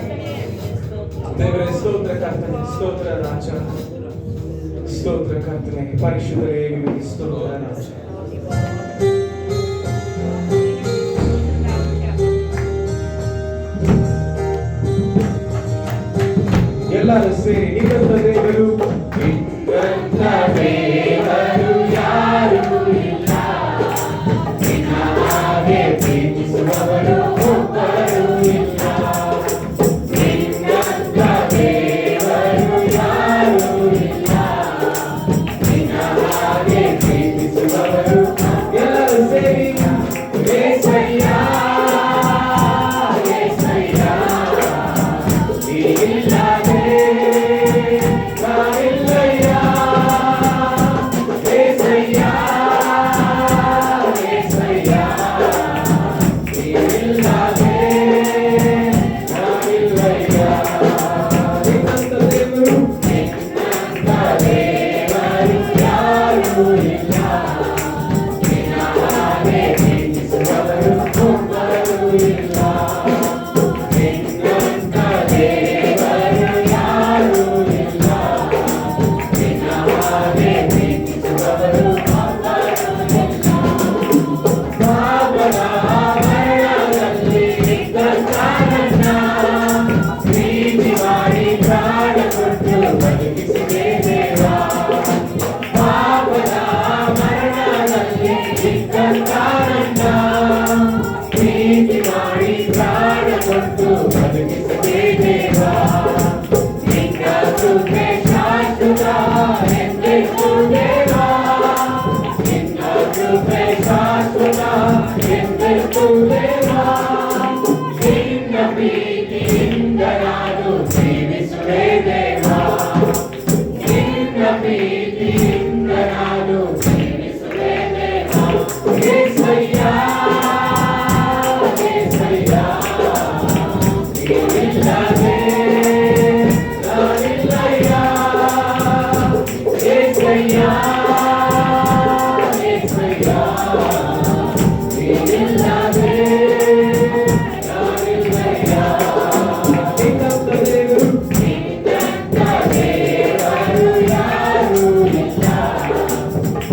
ದೇವರೇ ಸ್ತೋತ್ರ ಕರ್ತನೆ, ಸ್ತೋತ್ರ ರಾಜ, ಸ್ತೋತ್ರ ಕರ್ತನೆ. ಪರಿಶುದ್ಧರೇ ನಿಮಗೆ ಸ್ತೋತ್ರ ರಾಜ. ಎಲ್ಲರೂ ಸೇರಿ ನಿಮ್ಮಂತ ದೇವರು ನಿಮ್ಮಂತ ದೇವರು ಯಾರೂ ಇಲ್ಲ, ನಿನ್ನ ಹಾಗೆ ಪ್ರೀತಿಸುವವರು ಒಬ್ಬರೂ ಇಲ್ಲ. ನಿನ್ನಂತ ದೇವರು ಯಾರೂ ಇಲ್ಲ, ನಿನ್ನ ಹಾಗೆ ಪ್ರೀತಿಸುವವರು. ಎಲ್ಲರೂ ಸೇರಿ ಏಸಯ್ಯ ಏಸಯ್ಯ ನೀನಿಲ್ಲದೆ ನಾನಿಲ್ಲಯ್ಯ. ಏಸಯ್ಯ ಏಸಯ್ಯ ನೀನಿಲ್ಲದೆ ನಾನಿಲ್ಲಯ್ಯ. ನಿನ್ನಂತ ದೇವರು ಯಾರೂ ಇಲ್ಲ, ನಿನ್ನ ಹಾಗೆ ಪ್ರೀತಿಸುವವರು ಒಬ್ಬರೂ ಇಲ್ಲ. ನಿನ್ನಂತ ದೇವರು ಯಾರೂ ಇಲ್ಲ, ನಿನ್ನ ಹಾಗೆ ಪ್ರೀತಿಸುವವರು ಒಬ್ಬರೂ ಇಲ್ಲ. ಪಾಪದ ಮರಣದಲ್ಲಿ ನಿಂತಂತಾನನ್ನ ಪ್ರೀತಿ ಮಾಡಿ ಪ್ರಾಣ ಕೊಟ್ಟು ಬದುಕಿಸಿದೆ ದೇವ. ಪಾಪದ ಮರಣದಲ್ಲಿ ನಿಂತಂತಾನನ್ನ ಪ್ರೀತಿ ಮಾಡಿ ಪ್ರಾಣ ಕೊಟ್ಟು ಬದುಕಿಸಿದೆ ದೇವ. ನಿನ್ನ ಕೃಪೆ ಶಾಶ್ವತ ಎಂದೆಂದೂ ದೇವ. ನಿನ್ನ ಕೃಪೆ ಶಾಶ್ವತ ಎಂದೆಂದೂ ದೇವ. ನಿನ್ನ ಪ್ರೀತಿಯಿಂದ ನಾನು ಜೀವಿಸುವೆ ದೇವ. ನಿನ್ನ ಪ್ರೀತಿಯಿಂದ ನಾನು ಜೀವಿಸುವೆ ದೇವ. ಏಸಯ್ಯ ಏಸಯ್ಯ ನೀನಿಲ್ಲದೆ ನಾನಿಲ್ಲಯ್ಯ. ಏಸಯ್ಯ ಏಸಯ್ಯ ನೀನಿಲ್ಲದೆ ನಾನಿಲ್ಲಯ್ಯ. ನಿನ್ನಂತ ದೇವರು ಯಾರೂ ಇಲ್ಲ,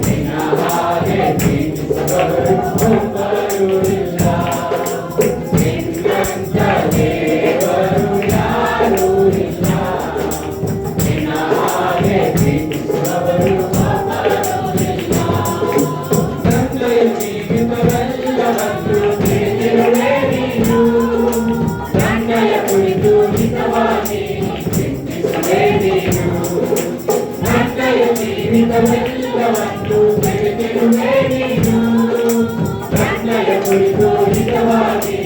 ನಿನ್ನ ಹಾಗೆ ಪ್ರೀತಿಸುವವರು ಒಬ್ಬರೂ ಇಲ್ಲ. ನಿನ್ನಂತ ದೇವರು ಯಾರೂ ಇಲ್ಲ, ನಿನ್ನ ಹಾಗೆ ಪ್ರೀತಿಸುವವರು ಒಬ್ಬರೂ ಇಲ್ಲ. ನನ್ನಯ ಜೀವಿತವೆಲ್ಲವನ್ನು ತಿಳಿದಿರುವೆ ನೀನು, ನನ್ನಯ ಕುರಿತು ಹಿತವಾಗಿ ಚಿಂತಿಸುವೆ ನೀನು. ನನ್ನಯ ಜೀವಿತವೆಲ್ಲವನ್ನು ತಿಳಿದಿರುವೆ ನೀನು, ನನ್ನಯ ಕುರಿತು ಹಿತವಾಗಿ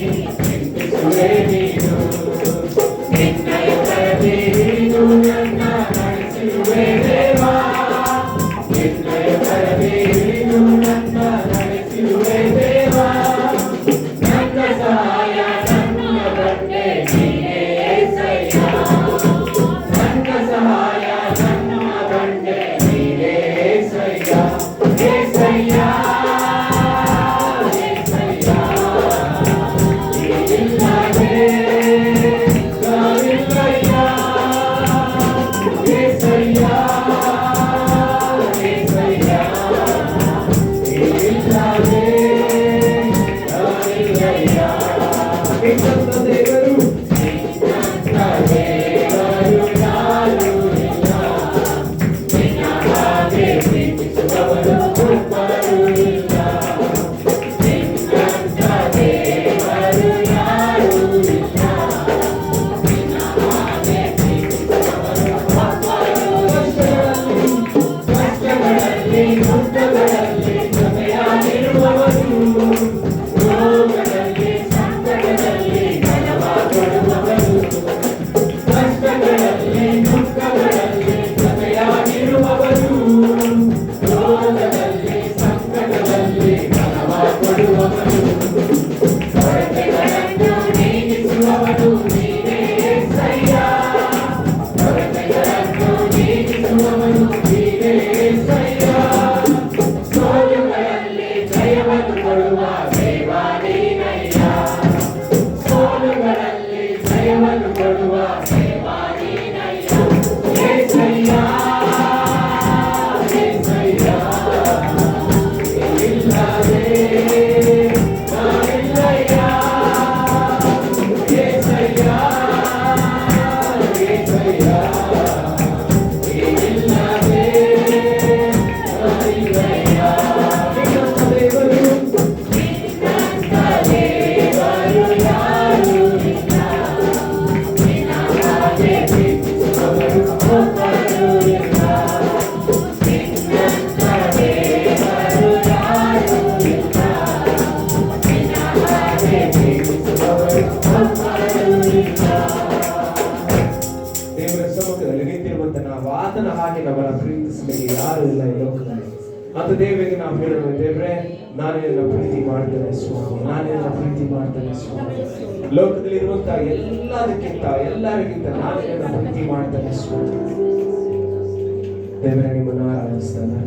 ಚಿಂತಿಸುವೆ ನೀನು. ನಿನ್ನಯ ಕರವೇ ಹಿಡಿದು ನನ್ನ ನಡೆಸಿರುವೆ ದೇವ. ನಿನ್ನಯ ಕರವೇ ಹಿಡಿದು ನನ್ನ ನಡೆಸಿರುವೆ ದೇವ. ನನ್ನ ಸಹಾಯ ನನ್ನ ಬಂಡೆ ನೀನೇ ಏಸಯ್ಯ. ನನ್ನ ಸಹಾಯ ನನ್ನ ಬಂಡೆ ನೀನೇ ಏಸಯ್ಯ. ಏಸಯ್ಯ ಏಸಯ್ಯ ನಿನ್ನಂತ ದೇವರು ದೇವರ ಸಮ್ಮುಖದಲ್ಲಿ ನಿಂತಿರುವಂತ ನಾವು ಆತನ ಹಾಗೆ ನಮ್ಮನ್ನ ಪ್ರೀತಿಸಲಿಕ್ಕೆ ಯಾರು ಇಲ್ಲ ಈ ಲೋಕದಲ್ಲಿ. ಅಂತ ದೇವರಿಗೆ ನಾವು ಹೇಳೋಣ, ದೇವರೇ ನಾನು ನಿನ್ನ ಪ್ರೀತಿ ಮಾಡ್ತೇನೆ ಸ್ವಾಮಿ, ನಾನು ನಿನ್ನ ಪ್ರೀತಿ ಮಾಡ್ತೇನೆ ಸ್ವಾಮಿ. ಲೋಕದಲ್ಲಿ ಇರುವಂತಹ ಎಲ್ಲರಿಗಿಂತ ನಾನು ನಿನ್ನ ಪ್ರೀತಿ ಮಾಡ್ತೇನೆ ಸ್ವಾಮಿ. ದೇವರೇ ನಿಮ್ಮನ್ನು ಆರಾಧಿಸ್ತಾನೆ.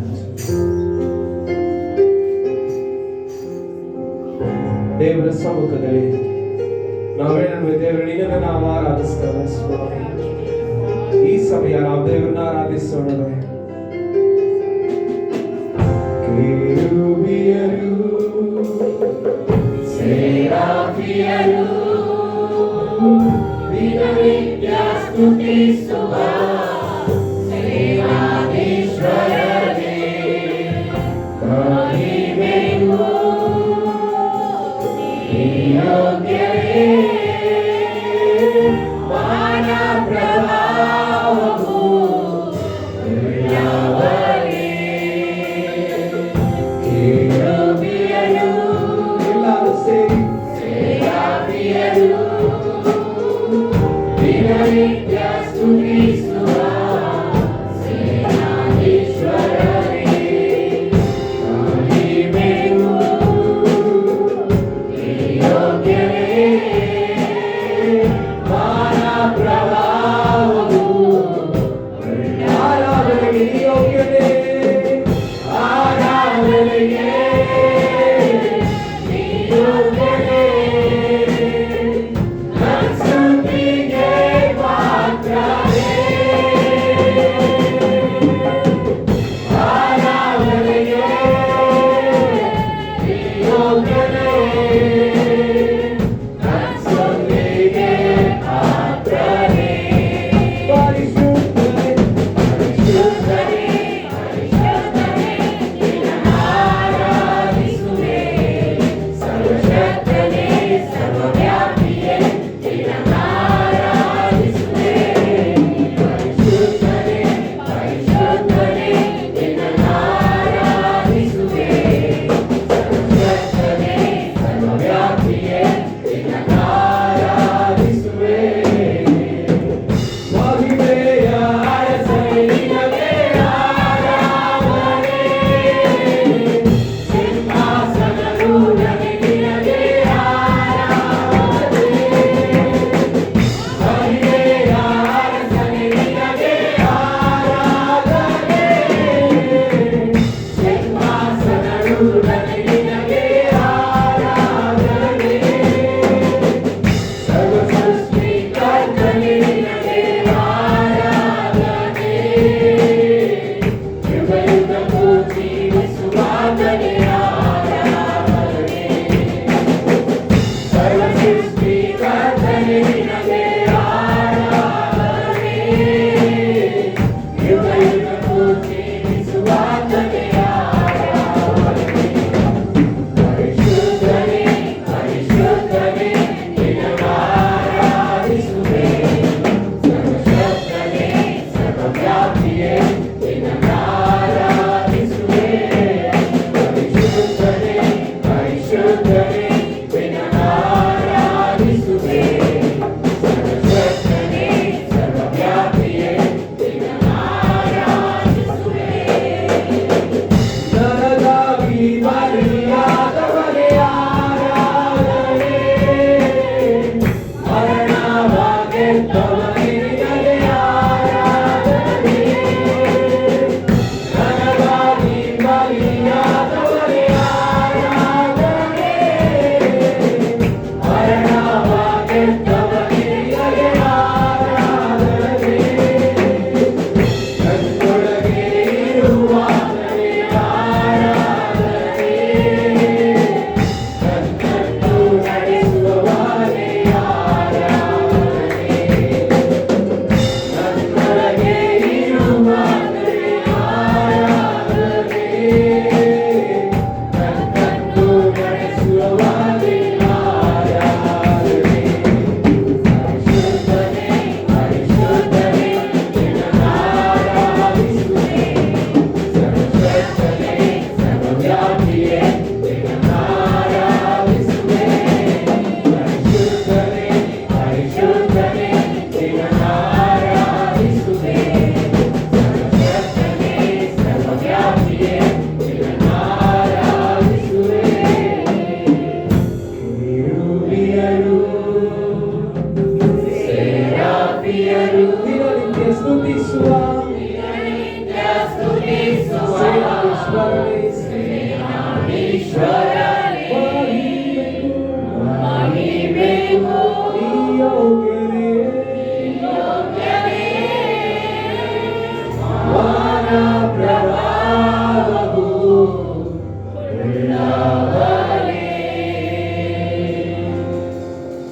ದೇವರ ಸಮ್ಮುಖದಲ್ಲಿ ನಾವು ಹೇಳೋಣ, ದೇವರೇ ನಿನ್ನನ್ನು ನಾವು ಆರಾಧಿಸ್ತೇವೆ ಸ್ವಾಮಿ. ಈ ಸಮಯ ನಾವು ದೇವರನ್ನ ಆರಾಧಿಸೋಣ. ಕೆರೂಬಿಯರು ಸೆರಾಫಿಯರು ದಿನನಿತ್ಯ ಸ್ತುತಿಸುವ ಸೇನಾಧೀಶ್ವರನೇ, ಮಹಿಮೆಯು ಯೋಗ್ಯನೇ, ಮಾನ ಪ್ರಭಾವವು ಉಳ್ಳವನೇ. ಕೆರೂಬಿಯರು ಎಲ್ಲರೂ ಸೇರಿ ಸೆರಾಫಿಯರು ದಿನನಿತ್ಯ ಸ್ತುತಿಸುವ ಸೇನಾಧೀಶ್ವರನೇ, ಮಹಿಮೆಯು ಯೋಗ್ಯನೇ, ಮಾನ ಪ್ರಭಾವವು ಆರಾಧನೆಗೆ ಯೋಗ್ಯನೇ, ಆರಾಧನೆಗೆ ಯೋಗ್ಯನೇ, ಸ್ತುತಿಗೆ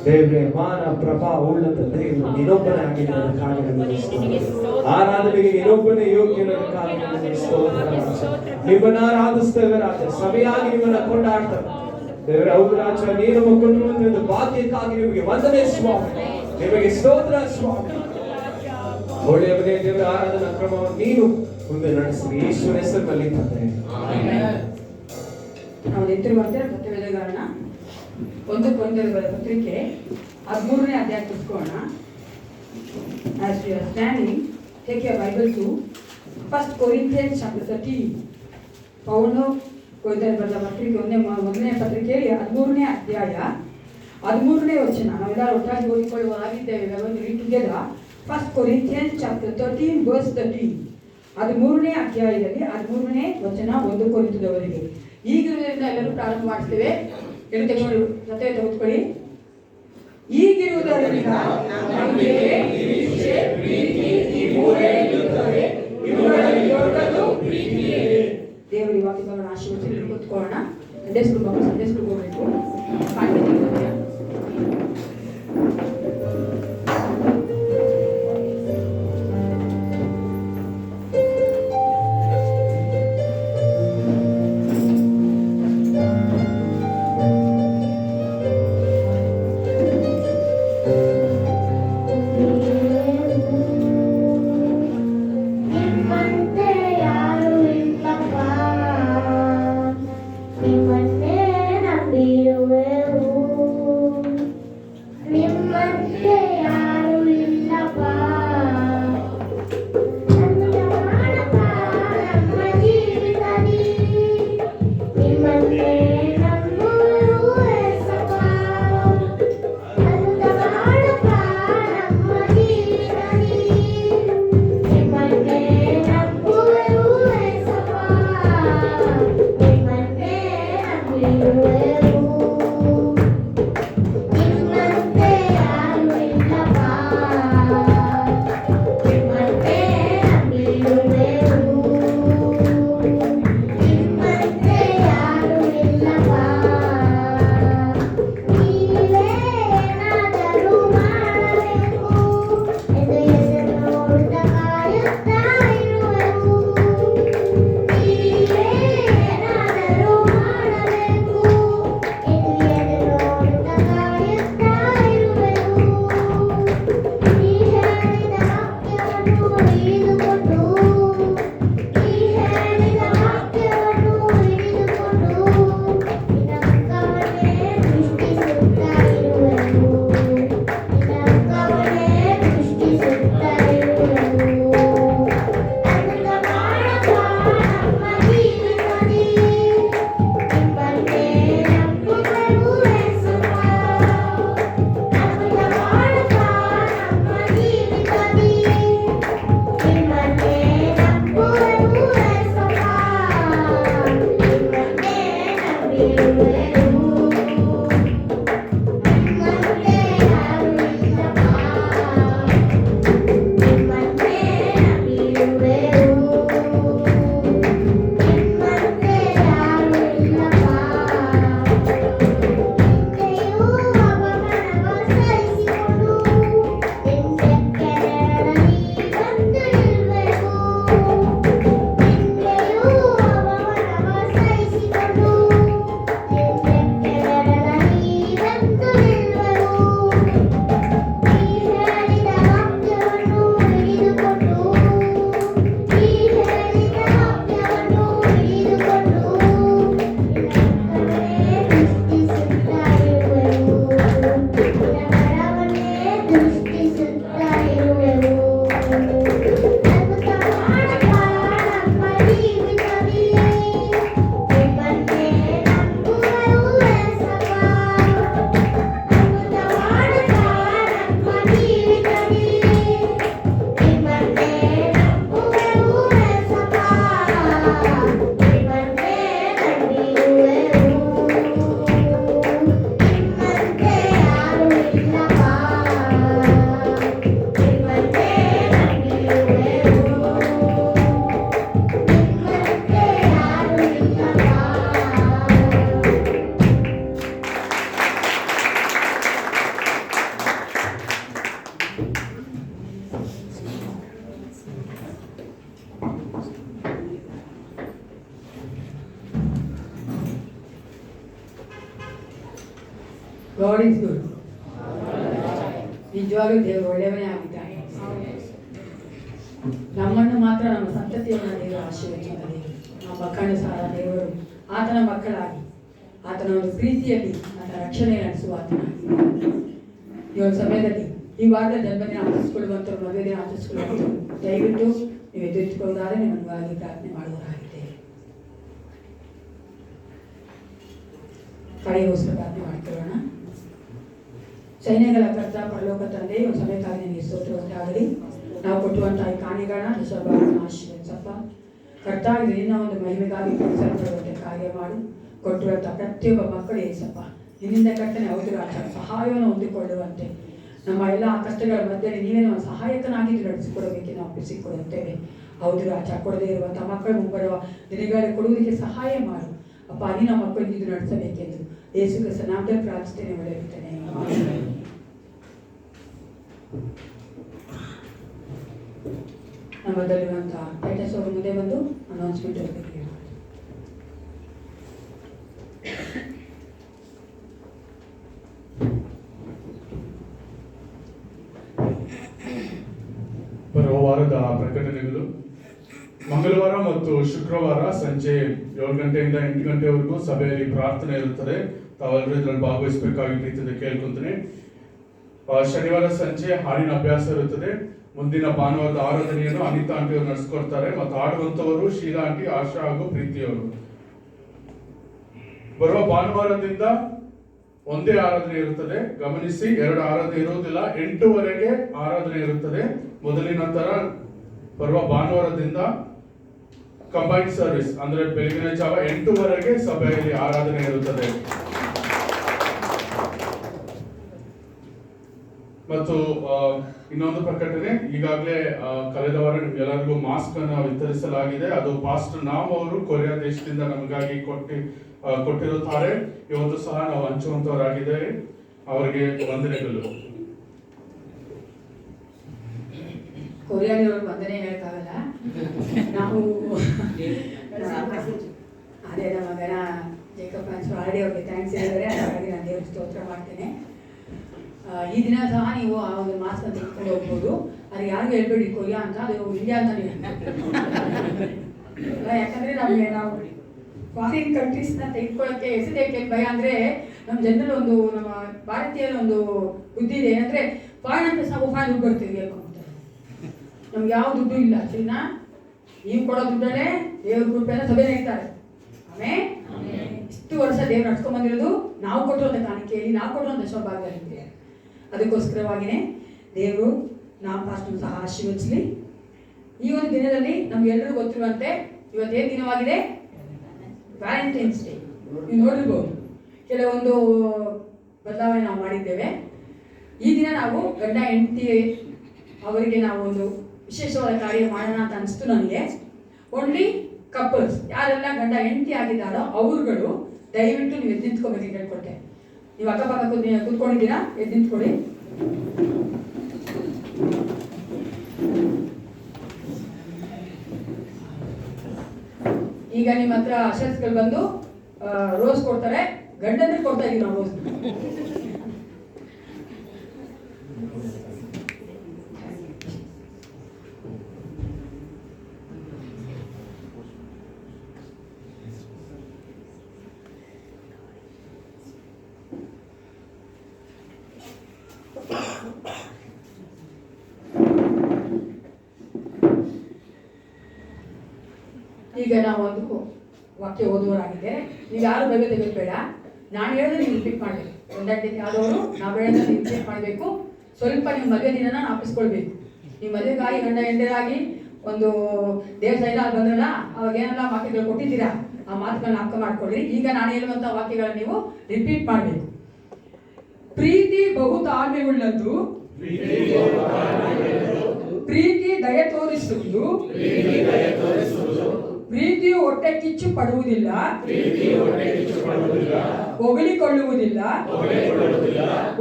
ದೇವರೇ ಮಾನ ಪ್ರಭಾವ ಉಳ್ಳಂತ ದೇವರು ನೀನೊಬ್ಬನೇ ಆಗಿರುವುದಕ್ಕಾಗಿ ನಿಮಗೆ ಸ್ತೋತ್ರ. ಆರಾಧನೆಗೆ ನೀನೊಬ್ಬನೇ ಯೋಗ್ಯನಾದಕ್ಕಾಗಿ ನಿಮಗೆ ಸ್ತೋತ್ರ. ನಿಮ್ಮನ್ನ ಆರಾಧಿಸ್ತೇವೆ ರಾಜ, ಸಭೆಯಾಗಿ ನಿಮ್ಮನ್ನ ಕೊಂಡಾಡ್ತೇವೆ ದೇವರೇ. ಹೌದು ರಾಜ, ನೀನು ನಮಗೆ ಕೊಟ್ಟಿರುವಂತಹ ಒಂದು ಭಾಗ್ಯಕ್ಕಾಗಿ ನಿಮಗೆ ವಂದನೆ ಸ್ವಾಮಿ, ನಿಮಗೆ ಸ್ತೋತ್ರ ಸ್ವಾಮಿ. ಒಳ್ಳೆಯವನೇ ದೇವರ, ಆರಾಧನಾ ಕ್ರಮವನ್ನು ನೀನು ಮುಂದೆ ನಡೆಸಿ ಯೇಸುವಿನ ಹೆಸರಿನಲ್ಲಿ ತಂದೆ. ನಾವು ನಿಂತಿರುವಂತೆ ಸತ್ಯವೇದಗಾರನ 1 ಕೊರಿಂಥೀಯರ ಪತ್ರಿಕೆ 13ನೇ ಅಧ್ಯಾಯ ಪುಸ್ತಕೋಣ. As we are standing, take your Bible to 1 Corinthians chapter 13. ಪೌಲನು ಕೊರಿಂಥೀಯರ ಬರೆದ ಪತ್ರಿಕೆ 1ನೇ ಪತ್ರಿಕೆಯಲ್ಲಿ 13ನೇ ಅಧ್ಯಾಯ 13ನೇ ವಚನ. ನಾವೆಲ್ಲರೂ ಒಟ್ಟಾಗಿ ಓದಿಕೊಳ್ಳುವರಾಗಿದ್ದೇವೆ. read together. 1 Corinthians chapter 13 verse 13. 13ನೇ ಅಧ್ಯಾಯದಲ್ಲಿ 13ನೇ ವಚನ 1 ಕೊರಿಂಥದವರೆಗೆ. ಈಗಿರುವುದರಿಂದ ಎಲ್ಲರೂ ಪ್ರಾರಂಭ ಮಾಡ್ತೇವೆ. ಏನು ತೆಗೆದುಕೊಳ್ಳಿ, ಜೊತೆ ತೆಗೆದುಕೊಳ್ಳಿ. ಈಗಿರುವುದರಿಂದ ನಮಗೆ ನಿರೀಕ್ಷೆ, ಪ್ರೀತಿ ಈ ಮೂರೇ ಇರುತ್ತವೆ. ಇವುಗಳಲ್ಲಿ ದೊಡ್ಡದು ಪ್ರೀತಿಯೇ. ದೇವರ ವಾಕ್ಯಗಳನ್ನು ಆಶೀರ್ವದಿಸಿ ಕೂತ್ಕೊಳ್ಳೋಣ. ಸಂಡೇ ಸ್ಕೂಲ್ ಹೋಗಬೇಕು. ನಿಮ್ಮನ್ನೇ ನಂಬಿರುವೆವು. God is good. ನಿಜವಾಗ್ಲೂ ದೇವರು ಒಳ್ಳೆಯವನೇ ಆಗಿದ್ದಾನೆ. ನಮ್ಮನ್ನು ಮಾತ್ರ ನಮ್ಮ ಸಂತತಿಯನ್ನು ದೇವರು ಆಶೀರ್ವದಿಸುತ್ತದೆ. ನಮ್ಮ ಮಕ್ಕಳನ್ನು ಸಹ ದೇವರು ಆತನ ಮಕ್ಕಳಾಗಿ ಆತನ ಒಂದು ಪ್ರೀತಿಯಲ್ಲಿ ಆತನ ರಕ್ಷಣೆ ನಡೆಸುವ ಆತನಾಗಿ ಈ ಒಂದು ಸಮಯದಲ್ಲಿ ಈ ವಾರದ ಜನ್ಮದಿನ ಆಚರಿಸಿಕೊಳ್ಳುವಂಥವ್ರು, ಮದುವೆ ದಿನ ಆಚರಿಸಿಕೊಳ್ಳುವಂಥವ್ರು ದಯವಿಟ್ಟು ನೀವು ಎದುರಿಸಿಕೊಳ್ಳುವುದಾದ್ರೆ ನಿಮಗಾಗಿ ಪ್ರಾರ್ಥನೆ ಮಾಡುವುದಾಗಿದ್ದೇವೆ. ಕಡೆಗೋಸ್ಕರ ಪ್ರಾರ್ಥನೆ ಮಾಡ್ಕೊಳ್ಳೋಣ. ಸೈನ್ಯಗಳ ಕರ್ತ ಪರಲೋಕ ತಂದೆ, ಒಂದು ಸಮಯಕ್ಕಾಗಿ ನಿಮಗೆ ಸ್ತೋತ್ರವಂತಾಗಲಿ. ನಾವು ಕೊಟ್ಟುವಂತಹ ಈ ಕಾಣಿಗಳನ್ನ ನಿಸರ್ಗವನ್ನು ಆಶೀರ್ವದಿಸಪ್ಪ ಕರ್ತ. ಇದು ನಿನ್ನ ಒಂದು ಮಹಿಮೆಗಾಗಿ ಪರಿಸರಪಡುವಂತೆ ಕಾರ್ಯ ಮಾಡು. ಕೊಟ್ಟಿರುವಂತಹ ಪ್ರತಿಯೊಬ್ಬ ಮಕ್ಕಳು ಏಸಪ್ಪ ನಿನ್ನಿಂದ ಕರ್ತನೆ ಹೌದು ರಾಜ ಸಹಾಯವನ್ನು ಹೊಂದಿಕೊಳ್ಳುವಂತೆ ನಮ್ಮ ಎಲ್ಲ ಕಷ್ಟಗಳ ಮಧ್ಯದಲ್ಲಿ ನೀವೇ ನಮ್ಮ ಸಹಾಯಕನಾಗಿ ನಡೆಸಿಕೊಡಬೇಕೆ ನಾವು ಒಪ್ಪಿಸಿಕೊಡುತ್ತೇವೆ. ಹೌದು ರಾಜ, ಕೊಡದೇ ಇರುವಂತಹ ಮಕ್ಕಳು ಮುಂಬರುವ ದಿನಗಳಲ್ಲಿ ಕೊಡುವುದಕ್ಕೆ ಸಹಾಯ ಮಾಡು ಅಪ್ಪ. ನೀನು ನಮ್ಮ ಮಕ್ಕಳಿಗೆ ಇದು ನಡೆಸಬೇಕೆಂದು ಯೇಸು ಕ್ರಿಸ್ತನ ನಾಮದಲ್ಲಿ ಪ್ರಾರ್ಥಿಸ್ತೇನೆ, ಒಳ್ಳೆಯುತ್ತೇನೆ. ನಮ್ಮದಲ್ಲಿರುವಂತಹ ಟೈಟಸ್ ಅವರು ಮುಂದೆ ಬಂದು ಅನೌನ್ಸ್ಮೆಂಟ್ ಹೇಳಬೇಕು. ಬರುವ ವಾರದ ಪ್ರಕಟಣೆಗಳು ಮಂಗಳವಾರ ಮತ್ತು ಶುಕ್ರವಾರ ಸಂಜೆ 7 ಗಂಟೆಯಿಂದ 8 ಗಂಟೆವರೆಗೂ ಸಭೆಯಲ್ಲಿ ಪ್ರಾರ್ಥನೆ ಇರುತ್ತದೆ. ತಾವೆಲ್ಲರೂ ಇದರಲ್ಲಿ ಭಾಗವಹಿಸಬೇಕಾಗಿ ಪ್ರೀತಿಯಿಂದ ಕೇಳ್ಕೊಂತೀನಿ. ಶನಿವಾರ ಸಂಜೆ ಹಾಡಿನ ಅಭ್ಯಾಸ ಇರುತ್ತದೆ. ಮುಂದಿನ ಭಾನುವಾರದ ಆರಾಧನೆಯನ್ನು ಅನಿತಾ ಆಂಟಿಯವರು ನಡೆಸ್ಕೊಡ್ತಾರೆ ಮತ್ತು ಆಡುವಂತವರು ಶೀಲಾ ಆಂಟಿ, ಆಶಾ ಹಾಗೂ ಪ್ರೀತಿಯವರು. ಬರುವ ಭಾನುವಾರದಿಂದ ಒಂದೇ ಆರಾಧನೆ ಇರುತ್ತದೆ. ಗಮನಿಸಿ, 2 ಆರಾಧನೆ ಇರುವುದಿಲ್ಲ. 8:00ವರೆಗೆ ಆರಾಧನೆ ಇರುತ್ತದೆ. ಮೊದಲಿನ ತರ ಬರುವ ಭಾನುವಾರದಿಂದ ಕಂಬೈನ್ಡ್ ಸರ್ವಿಸ್ ಅಂದ್ರೆ ಬೆಳಗಿನ ಜಾವ 8:00ವರೆಗೆ ಸಭೆಯಲ್ಲಿ ಆರಾಧನೆ ಇರುತ್ತದೆ. ಮತ್ತು ಇನ್ನೊಂದು ಪ್ರಕಟಣೆ, ಈಗಾಗಲೇ ಕಳೆದ ವಾರ ನಿಮ್ಗೆಲ್ಲರಿಗೂ ಮಾಸ್ಕ್ ಅನ್ನು ವಿತರಿಸಲಾಗಿದೆ. ಅದು ಪಾಸ್ಟರ್ ನಾಮ್ ಅವರು ಕೊರಿಯಾ ದೇಶದಿಂದ ನಮಗಾಗಿ ಕೊಟ್ಟಿರುತ್ತಾರೆ. ಇವತ್ತು ಸಹ ನಾವು ಹಂಚುವಂತವರಾಗಿದ್ದೇವೆ. ಅವರಿಗೆ ವಂದನೆಗಳು. ಕೊರಿಯಾದವ್ರಿಗೆ ವಂದನೆ ಹೇಳಕ್ಕಾಗಲ್ಲ. ನಾವು ಅದೇ ನಮ್ಮ ಮಗನ ಜೇಕಬ್ ಆಲ್ರೆಡಿ ಅವ್ರಿಗೆ ಥ್ಯಾಂಕ್ಸ್ ಹೇಳಿದರೆ, ಹಾಗಾಗಿ ನಾನು ದೇವ್ರಿಗೆ ಸ್ತೋತ್ರ ಮಾಡ್ತೇನೆ. ಈ ದಿನ ಸಹ ನೀವು ಆ ಒಂದು ಮಾಸ್ಕ್ ಅಂತ ಇಟ್ಕೊಂಡು ಹೋಗ್ಬೋದು. ಅದು ಯಾರಿಗೂ ಹೇಳ್ಬೇಡಿ ಕೊರಿಯಾ ಅಂತ, ಅದು ಇಂಡಿಯಾ ಅಂತ ನೀವು ಯಾಕಂದ್ರೆ ನಾವು ಫಾರಿನ್ ಕಂಟ್ರೀಸ್ನ ತೆಗೆದುಕೊಳ್ಳೋಕ್ಕೆ ಹೆಸರೇಕೆ ಭಯ ಅಂದರೆ ನಮ್ಮ ಜನರಲ್ಲಿ ಒಂದು, ನಮ್ಮ ಭಾರತೀಯರ ಒಂದು ಬುದ್ಧಿ ಇದೆ. ಏನಂದರೆ ಫಾರಿನ್ ಅಂತ ನಾವು ಫಾರಿನ್ ದುಡ್ಡು ಬರ್ತೀವಿ ಹೇಳ್ಕೊಂತಾರೆ. ನಮ್ಗೆ ಯಾವ ದುಡ್ಡು ಇಲ್ಲ ಸರಿನಾ. ನೀವು ಕೊಡೋ ದುಡ್ಡಲ್ಲೇ ದೇವ್ರ ಕೃಪೆನ ಸಭೆ ಇರ್ತಾರೆ. ಆಮೇಲೆ ಇಷ್ಟು ವರ್ಷ ದೇವ್ರು ನಡ್ಸ್ಕೊಂಡ್ ಬಂದಿರೋದು ನಾವು ಕೊಟ್ಟಿರುವಂಥ ಕಾಣಿಕೆಯಲ್ಲಿ, ನಾವು ಕೊಟ್ಟಿರುವಂಥ ಸೌಭಾಗ್ಯಗಳಿದೆ. ಅದಕ್ಕೋಸ್ಕರವಾಗಿಯೇ ದೇವರು ನಾವು ಪಾಸ್ಟರ್ ಸಹ ಆಶೀರ್ವದಿಸಲಿ. ಈ ಒಂದು ದಿನದಲ್ಲಿ ನಮ್ಗೆಲ್ಲರಿಗೂ ಗೊತ್ತಿರುವಂತೆ ಇವತ್ತೇನು ದಿನವಾಗಿದೆ? Valentine's day. ನೀವು ನೋಡಿರ್ಬೋದು ಕೆಲವೊಂದು ಬದಲಾವಣೆ ನಾವು ಮಾಡಿದ್ದೇವೆ. ಈ ದಿನ ನಾವು ಗಂಡ ಹೆಂಡತಿ ಅವರಿಗೆ ನಾವು ಒಂದು ವಿಶೇಷವಾದ ಕಾರ್ಯ ಮಾಡೋಣ ಅಂತ ಅನಿಸ್ತು ನನಗೆ. ಓನ್ಲಿ ಕಪಲ್ಸ್ ಯಾರೆಲ್ಲ ಗಂಡ ಹೆಂಡತಿ ಆಗಿದ್ದಾರೋ ಅವರುಗಳು ದಯವಿಟ್ಟು ನೀವು ಎದ್ದು ನಿಂತ್ಕೋಬೇಕು ಹೇಳ್ಕೊಟ್ಟೆ. ನೀವು ಅಕ್ಕಪಕ್ಕ ಕೂತ್ಕೊಂಡಿದ್ದೀರಾ? ಎದ್ದು ನಿಂತ್ಕೊಳ್ಳಿ. ಈಗ ನಿಮ್ಮ ಹತ್ರ ಅಶಸ್ಗಳು ಬಂದು ರೋಸ್ ಕೊಡ್ತಾರೆ. ಗಂಡಂದ್ರೆ ಕೊಡ್ತಾ ಇದೀವಿ ನಾವು ರೋಸ್. ಈಗ ನಾವೊಂದು ವಾಕ್ಯ ಓದುವರಾಗಿದೆ. ನೀವು ಯಾರು ಬಗ್ಗೆ ತೆಗೆದುಬೇಡ. ನಾನು ಹೇಳಿದ್ರೆ ನೀವು ರಿಪೀಟ್ ಮಾಡಬೇಕು. ಒಂದಕ್ಕೆ ಆದವರು ನಾವು ಹೇಳಿದ್ರೆ ನೀವು ರಿಪೀಟ್ ಮಾಡಬೇಕು. ಸ್ವಲ್ಪ ನಿಮ್ಮ ಮದುವೆ ದಿನನ ನಾಪಿಸ್ಕೊಳ್ಬೇಕು. ನಿಮ್ಮ ಮದುವೆಗಾಗಿ ಗಂಡ ಹೆಂಡರಾಗಿ ಒಂದು ದೇವಸ್ಥಾನ ಬಂದ್ರಲ್ಲ, ಅವಾಗ ಏನೆಲ್ಲ ವಾಕ್ಯಗಳು ಕೊಟ್ಟಿದ್ದೀರಾ ಆ ಮಾತುಗಳನ್ನ ಅರ್ಥ ಮಾಡ್ಕೊಳ್ಳಿ. ಈಗ ನಾನು ಹೇಳುವಂಥ ವಾಕ್ಯಗಳನ್ನ ನೀವು ರಿಪೀಟ್ ಮಾಡಬೇಕು. ಪ್ರೀತಿ ಬಹು ತಾಳ್ಮೆಯುಳ್ಳದ್ದು, ಪ್ರೀತಿ ದಯ ತೋರಿಸುವುದು, ಪ್ರೀತಿಯು ಹೊಟ್ಟೆ ಕಿಚ್ಚು ಪಡುವುದಿಲ್ಲ, ಹೊಗಳಿಕೊಳ್ಳುವುದಿಲ್ಲ,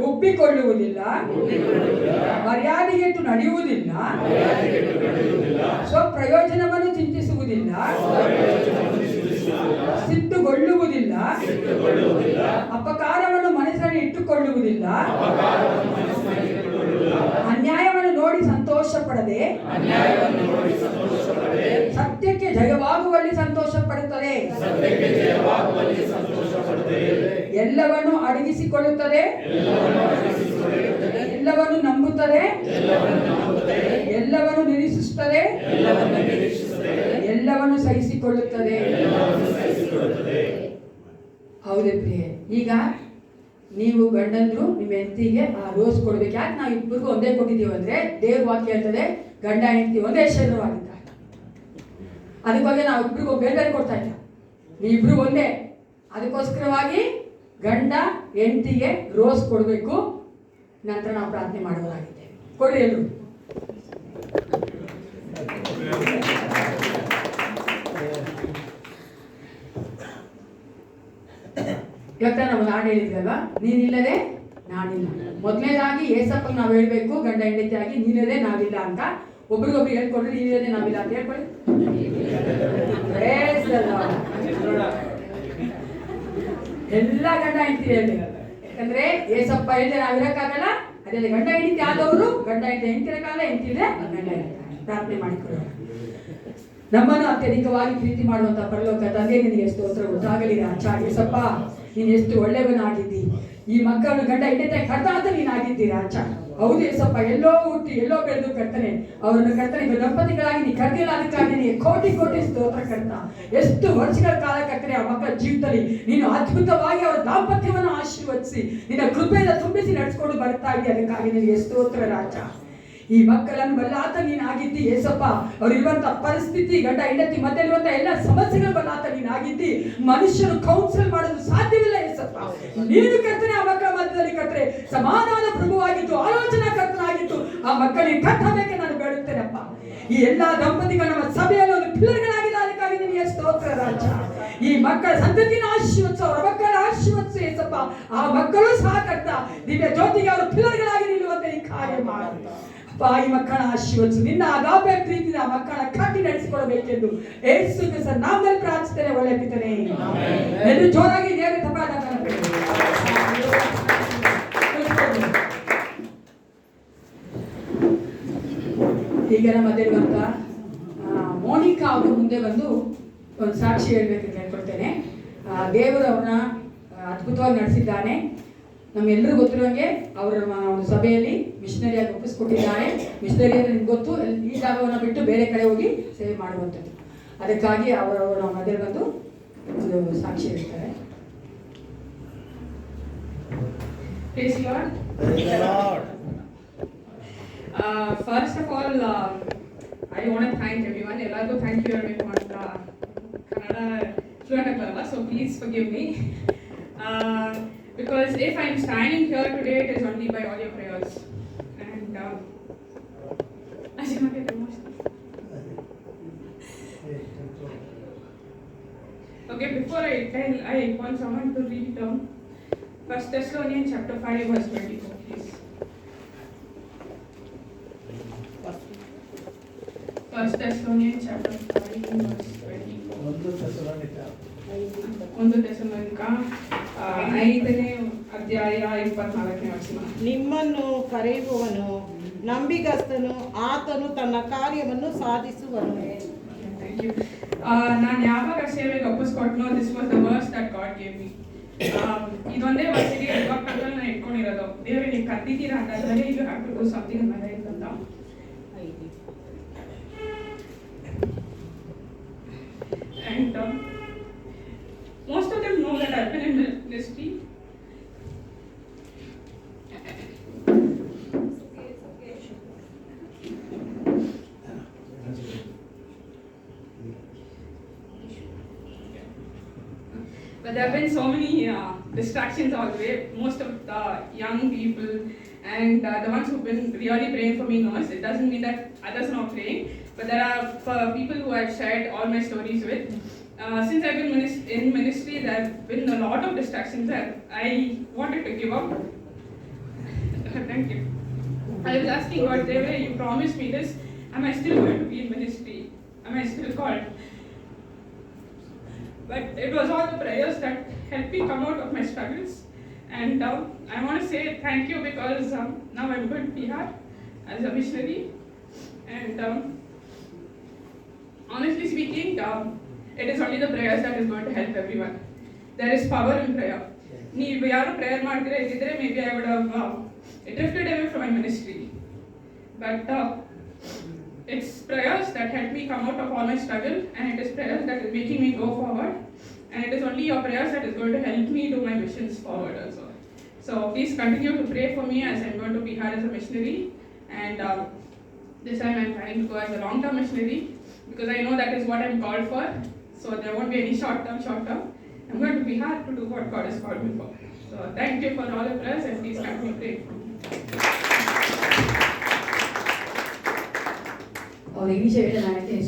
ಉಬ್ಬಿಕೊಳ್ಳುವುದಿಲ್ಲ, ಮರ್ಯಾದೆಗೆಟ್ಟು ನಡೆಯುವುದಿಲ್ಲ, ಸ್ವಪ್ರಯೋಜನವನ್ನು ಚಿಂತಿಸುವುದಿಲ್ಲ, ಸಿಟ್ಟುಗೊಳ್ಳುವುದಿಲ್ಲ, ಅಪಕಾರವನ್ನು ಮನಸ್ಸಲ್ಲಿ ಇಟ್ಟುಕೊಳ್ಳುವುದಿಲ್ಲ, ಇಟ್ಟುಕೊಳ್ಳುವುದಿಲ್ಲ, ಅನ್ಯಾಯವನ್ನು ನೋಡಿ ಸಂತೋಷ ಪಡದೆ ಸತ್ಯಕ್ಕೆ ಜಯವಾಗುವಲ್ಲಿ ಸಂತೋಷ ಪಡುತ್ತದೆ, ಎಲ್ಲವನ್ನು ಅಡಗಿಸಿಕೊಳ್ಳುತ್ತದೆ, ಎಲ್ಲವನ್ನು ನಂಬುತ್ತದೆ, ಎಲ್ಲವನ್ನು ನಿರೀಕ್ಷಿಸುತ್ತದೆ, ಎಲ್ಲವನ್ನು ಸಹಿಸಿಕೊಳ್ಳುತ್ತದೆ. ಹೌದೇ ಪ್ರಿಯೆ? ಈಗ ನೀವು ಗಂಡಂದ್ರು ನಿಮ್ಮ ಹೆಂಡತಿಗೆ ಆ ರೋಸ್ ಕೊಡ್ಬೇಕು. ಯಾಕೆ ನಾವು ಇಬ್ಬರಿಗೂ ಒಂದೇ ಕೊಟ್ಟಿದ್ದೀವಿ ಅಂದ್ರೆ ದೇವ್ರ ವಾಕ್ಯ ಹೇಳ್ತದೆ ಗಂಡ ಹೆಂಡತಿ ಒಂದೇ ಶರೀರವಾಗಿದ್ದಾರೆ. ಅದಕ್ಕಾಗಿ ನಾವು ಇಬ್ಬರಿಗೂ ಬೇರೆ ಬೇರೆ ಕೊಡ್ತಾ ಇಲ್ಲ, ನೀವಿಬ್ರು ಒಂದೇ. ಅದಕ್ಕೋಸ್ಕರವಾಗಿ ಗಂಡ ಹೆಂಡತಿಗೆ ರೋಸ್ ಕೊಡಬೇಕು. ನಂತರ ನಾವು ಪ್ರಾರ್ಥನೆ ಮಾಡುವುದಾಗಿದ್ದೇವೆ. ಕೊಡ್ರಿ ಎಲ್ಲರೂ. ಇವತ್ತ ನಾವು ನಾಡು ಹೇಳಿದ್ರಲ್ವಾ, ನೀನಿಲ್ಲದೆ ನಾನಿಲ್ಲ. ಮೊದಲನೇದಾಗಿ ಏಸಪ್ಪ ನಾವು ಹೇಳ್ಬೇಕು, ಗಂಡ ಹೆಂಡತಿ ಆಗಿ ನೀನಿಲ್ಲದೆ ನಾವಿಲ್ಲ ಅಂತ. ಒಬ್ರಿಗೊಬ್ರು ಹೇಳ್ಕೊಡ್ರಿ, ನೀನಿಲ್ಲದೆ ನಾವಿಲ್ಲ ಅಂತ ಹೇಳ್ಕೊಳ್ಳಿ. ಎಲ್ಲ ಗಂಡ ಹೆಂಡತಿ ಹೇಳಿ, ಯಾಕಂದ್ರೆ ಏಸಪ್ಪ ಹೇಳಿದ್ರೆ ನಾವಿರಕ್ಕಾಗಲ್ಲ. ಅದೇ ಗಂಡ ಹೆಂಡತಿ ಆದವರು ಗಂಡ ಹೆಂಡತಿ ಹೆಂಡತಿರಕ್ಕಾಗಲ್ಲ, ಹೆಂಡತಿದ್ರೆ ಗಂಡ ಹೆಂಡತಿ. ಪ್ರಾರ್ಥನೆ ಮಾಡಿಕೊಡೋಣ. ನಮ್ಮನ್ನು ಅತ್ಯಧಿಕವಾಗಿ ಪ್ರೀತಿ ಮಾಡುವಂತ ಪರಲೋಕ ತಂದೆ, ನಿನಗೆ ಸ್ತೋತ್ರ ಗೊತ್ತಾಗಲಿ ರಾಜ. ಏಸಪ್ಪ, ನೀನು ಎಷ್ಟು ಒಳ್ಳೆಯವನಾಗಿದ್ದಿ. ಈ ಮಕ್ಕಳನ್ನು ಗಂಡ ಹೆಂಡತಿ ಕರ್ತ ಅಂತ ನೀನಾಗಿದ್ದಿ ರಾಜ. ಹೌದು ಏಸಪ್ಪ, ಎಲ್ಲೋ ಹುಟ್ಟಿ ಎಲ್ಲೋ ಬೆಳೆದು ಕರ್ತನೆ ಅವರನ್ನು ಕರ್ತನೆ ದಂಪತಿಗಳಾಗಿ ನೀ ಕರೆದಿಲ್ಲ. ಅದಕ್ಕಾಗಿ ನೀ ಕೋಟಿ ಕೋಟಿ ಸ್ತೋತ್ರ ಕರ್ತ. ಎಷ್ಟು ವರ್ಷಗಳ ಕಾಲ ಕರ್ತನೆ ಆ ಮಕ್ಕಳ ಜೀವಿತದಲ್ಲಿ ನೀನು ಅದ್ಭುತವಾಗಿ ಅವರ ದಾಂಪತ್ಯವನ್ನು ಆಶೀರ್ವದಿಸಿ ನಿನ್ನ ಕೃಪೆಯಿಂದ ತುಂಬಿಸಿ ನಡೆಸ್ಕೊಂಡು ಬರ್ತಾ ಇದ್ದಿ. ಅದಕ್ಕಾಗಿ ನಿನಗೆ ಸ್ತೋತ್ರ ರಾಜ. ಈ ಮಕ್ಕಳನ್ನು ಬಲ್ಲಾತ ನೀನಾಗಿದ್ದಿ ಏಸಪ್ಪ. ಅವ್ರು ಇರುವಂತ ಪರಿಸ್ಥಿತಿ, ಗಂಡ ಹೆಂಡತಿ ಮಧ್ಯೆ ಇರುವಂತ ಎಲ್ಲ ಸಮಸ್ಯೆಗಳು ಬಲ್ಲಾತ ನೀನಾಗಿದ್ದಿ. ಮನುಷ್ಯರು ಕೌನ್ಸಿಲ್ ಮಾಡೋದು ಸಾಧ್ಯವಿಲ್ಲ ಏಸಪ್ಪ. ನೀನು ಕರ್ತನೆ ಆ ಮಕ್ಕಳ ಮಧ್ಯದಲ್ಲಿ ಕರ್ತನೆ ಸಮಾಧಾನ ಪ್ರಭುವಾಗಿತ್ತು, ಆಲೋಚನಾ ಕರ್ತನಾಗಿತ್ತು. ಆ ಮಕ್ಕಳಿಗೆ ಕಟ್ಟಬೇಕೆ ನಾನು ಬೇಡುತ್ತೇನಪ್ಪ. ಈ ಎಲ್ಲಾ ದಂಪತಿಗಳು ನಮ್ಮ ಸಭೆಯಲ್ಲಿ ಒಂದು ಪಿಲ್ಲರ್ಗಳಾಗಿದೆ. ಅದಕ್ಕಾಗಿ ನಿನಗೆ ಸ್ತೋತ್ರ ರಾಜ. ಈ ಮಕ್ಕಳ ಸಂತತಿನ ಆಶೀರ್ವದಿಸು, ಅವರ ಮಕ್ಕಳ ಆಶೀರ್ವದಿಸು ಏಸಪ್ಪ. ಆ ಮಕ್ಕಳು ಸಹ ಕರ್ತ ದಿವ್ಯ ಜ್ಯೋತಿಗೆ ಅವರು ಪಿಲ್ಲರ್ಗಳಾಗಿ ನಿಲ್ಲುವಂತೆ ಈ ಕಾರ್ಯ ಮಾಡು. ಈ ಮಕ್ಕಳ ಆಶೀರ್ವದಿಸು. ನಿನ್ನ ಅಗಾಪೆ ಪ್ರೀತಿನ ಮಕ್ಕಳ ಕಟ್ಟಿ ನಡೆಸಿಕೊಡಬೇಕೆಂದು ಯೇಸು ಕ್ರಿಸ್ತನ ನಾಮದಲ್ಲಿ ಪ್ರಾರ್ಥಿಸುತ್ತೇನೆ. ಒಳ್ಳೆ ಪಿತನೇ, ಎಲ್ಲರೂ ಜೋರಾಗಿ ದೇವರ ತಪಾದ ಈಗ ನಮ್ಮ ಮಧ್ಯೆ ಇರುವಂತ ಮೋನಿಕಾ ಅವರು ಮುಂದೆ ಬಂದು ಒಂದು ಸಾಕ್ಷಿ ಹೇಳ್ಬೇಕು ಕೇಳ್ಕೊಳ್ತೇನೆ. ದೇವರು ಅವ್ರನ್ನ ಅದ್ಭುತವಾಗಿ ನಡೆಸಿದ್ದಾನೆ. ನಮ್ಮೆಲ್ಲರಿಗೂ ಗೊತ್ತಿರುವಂಗೆ ಅವರ ಒಂದು ಸಭೆಯಲ್ಲಿ ಮಿಷನರಿಯಾಗಿ ಒಪ್ಪಿಸ್ಕೊಟ್ಟಿದ್ದಾರೆ. ಮಿಷನರಿ ಅಂದ್ರೆ ನಿಮ್ಗೆ ಗೊತ್ತು, ಈ ಜಾಗವನ್ನು ಬಿಟ್ಟು ಬೇರೆ ಕಡೆ ಹೋಗಿ ಸೇವೆ ಮಾಡುವಂಥದ್ದು. ಅದಕ್ಕಾಗಿ ಅವರು ನಮ್ಮ ಮಧ್ಯೆ ಬಂದು ಒಂದು ಸಾಕ್ಷಿ ಹೇಳ್ತಾರೆ. Praise God. Praise the Lord. First of all, I want to thank everyone. Ellargu thank you ಹೇಳ್ಬೇಕು ಅಂತ ಕನ್ನಡ ಫ್ಲೂಯೆಂಟ್ ಆಗಲ್ಲ, so please forgive me. Because if I'm standing here today, it is only by all your prayers. And I should not get emotional. Okay, before I tell, I want someone to read down 1 Thessalonians chapter 5 verse 24, please. 1 Thessalonians chapter 5 verse 24. 1 Thessalonica 5ನೇ ಅಧ್ಯಾಯ 24ನೇ ವಚನ. ನಿಮ್ಮನ್ನು ಕರೆಯುವವನು ನಂಬಿಗಸ್ತನು, ಆತನು ತನ್ನ ಕಾರ್ಯವನ್ನು ಸಾಧಿಸುವನು. Thank you. ನಾನು ಯಾವಾಗ ಸೇವೆಗೆ ಒಪ್ಪಿಸ್ಕೊಟ್ನೋ, this was the verse that God gave me. ಇದೊಂದೇ ವರ್ಷಕ್ಕೆ ಇವಾಗ ನಾನು ಇಟ್ಕೊಂಡಿರೋದು. ದೇವರೇ ನೀವು ಕರ್ದಿದ್ದೀರಾ ಅಂತಂದ್ರೆ you have to do something in my life ಅಂತ. And most of them know that I've been in ministry. But there have been so many distractions all the way. Most of the young people and the ones who've been really praying for me knows. It doesn't mean that others are not praying, but there are people who I've shared all my stories with. Since I've been in ministry, there have been a lot of distractions that I wanted to give up. Thank you. I was asking God, Devi, you promised me this. Am I still going to be in ministry? Am I still called? But it was all the prayers that helped me come out of my struggles. And I want to say thank you because now I'm going to Bihar as a missionary. And honestly speaking, it is only the prayers that is going to help everyone. There is power in prayer. ನೀವು ಯಾರು prayer ಮಾಡ್ತೀರಾ ಇದ್ದಿದ್ರೆ may be I would have drifted away from my ministry. But it's prayers that help me come out of all my struggle, and it is prayers that is making me go forward, and it is only your prayers that is going to help me do my missions forward also. So please continue to pray for me as I'm going to Bihar as a missionary, and this time I'm planning to go as a long-term missionary because I know that is what I'm called for. So there won't be any short-term. I'm going to Bihar to do what God has called me for. So thank you for all the prayers, and please continue praying for me. ಅವ್ರ ಈ ವಿಷಯ ನಾನು ಹೇಳ್ತೀನಿ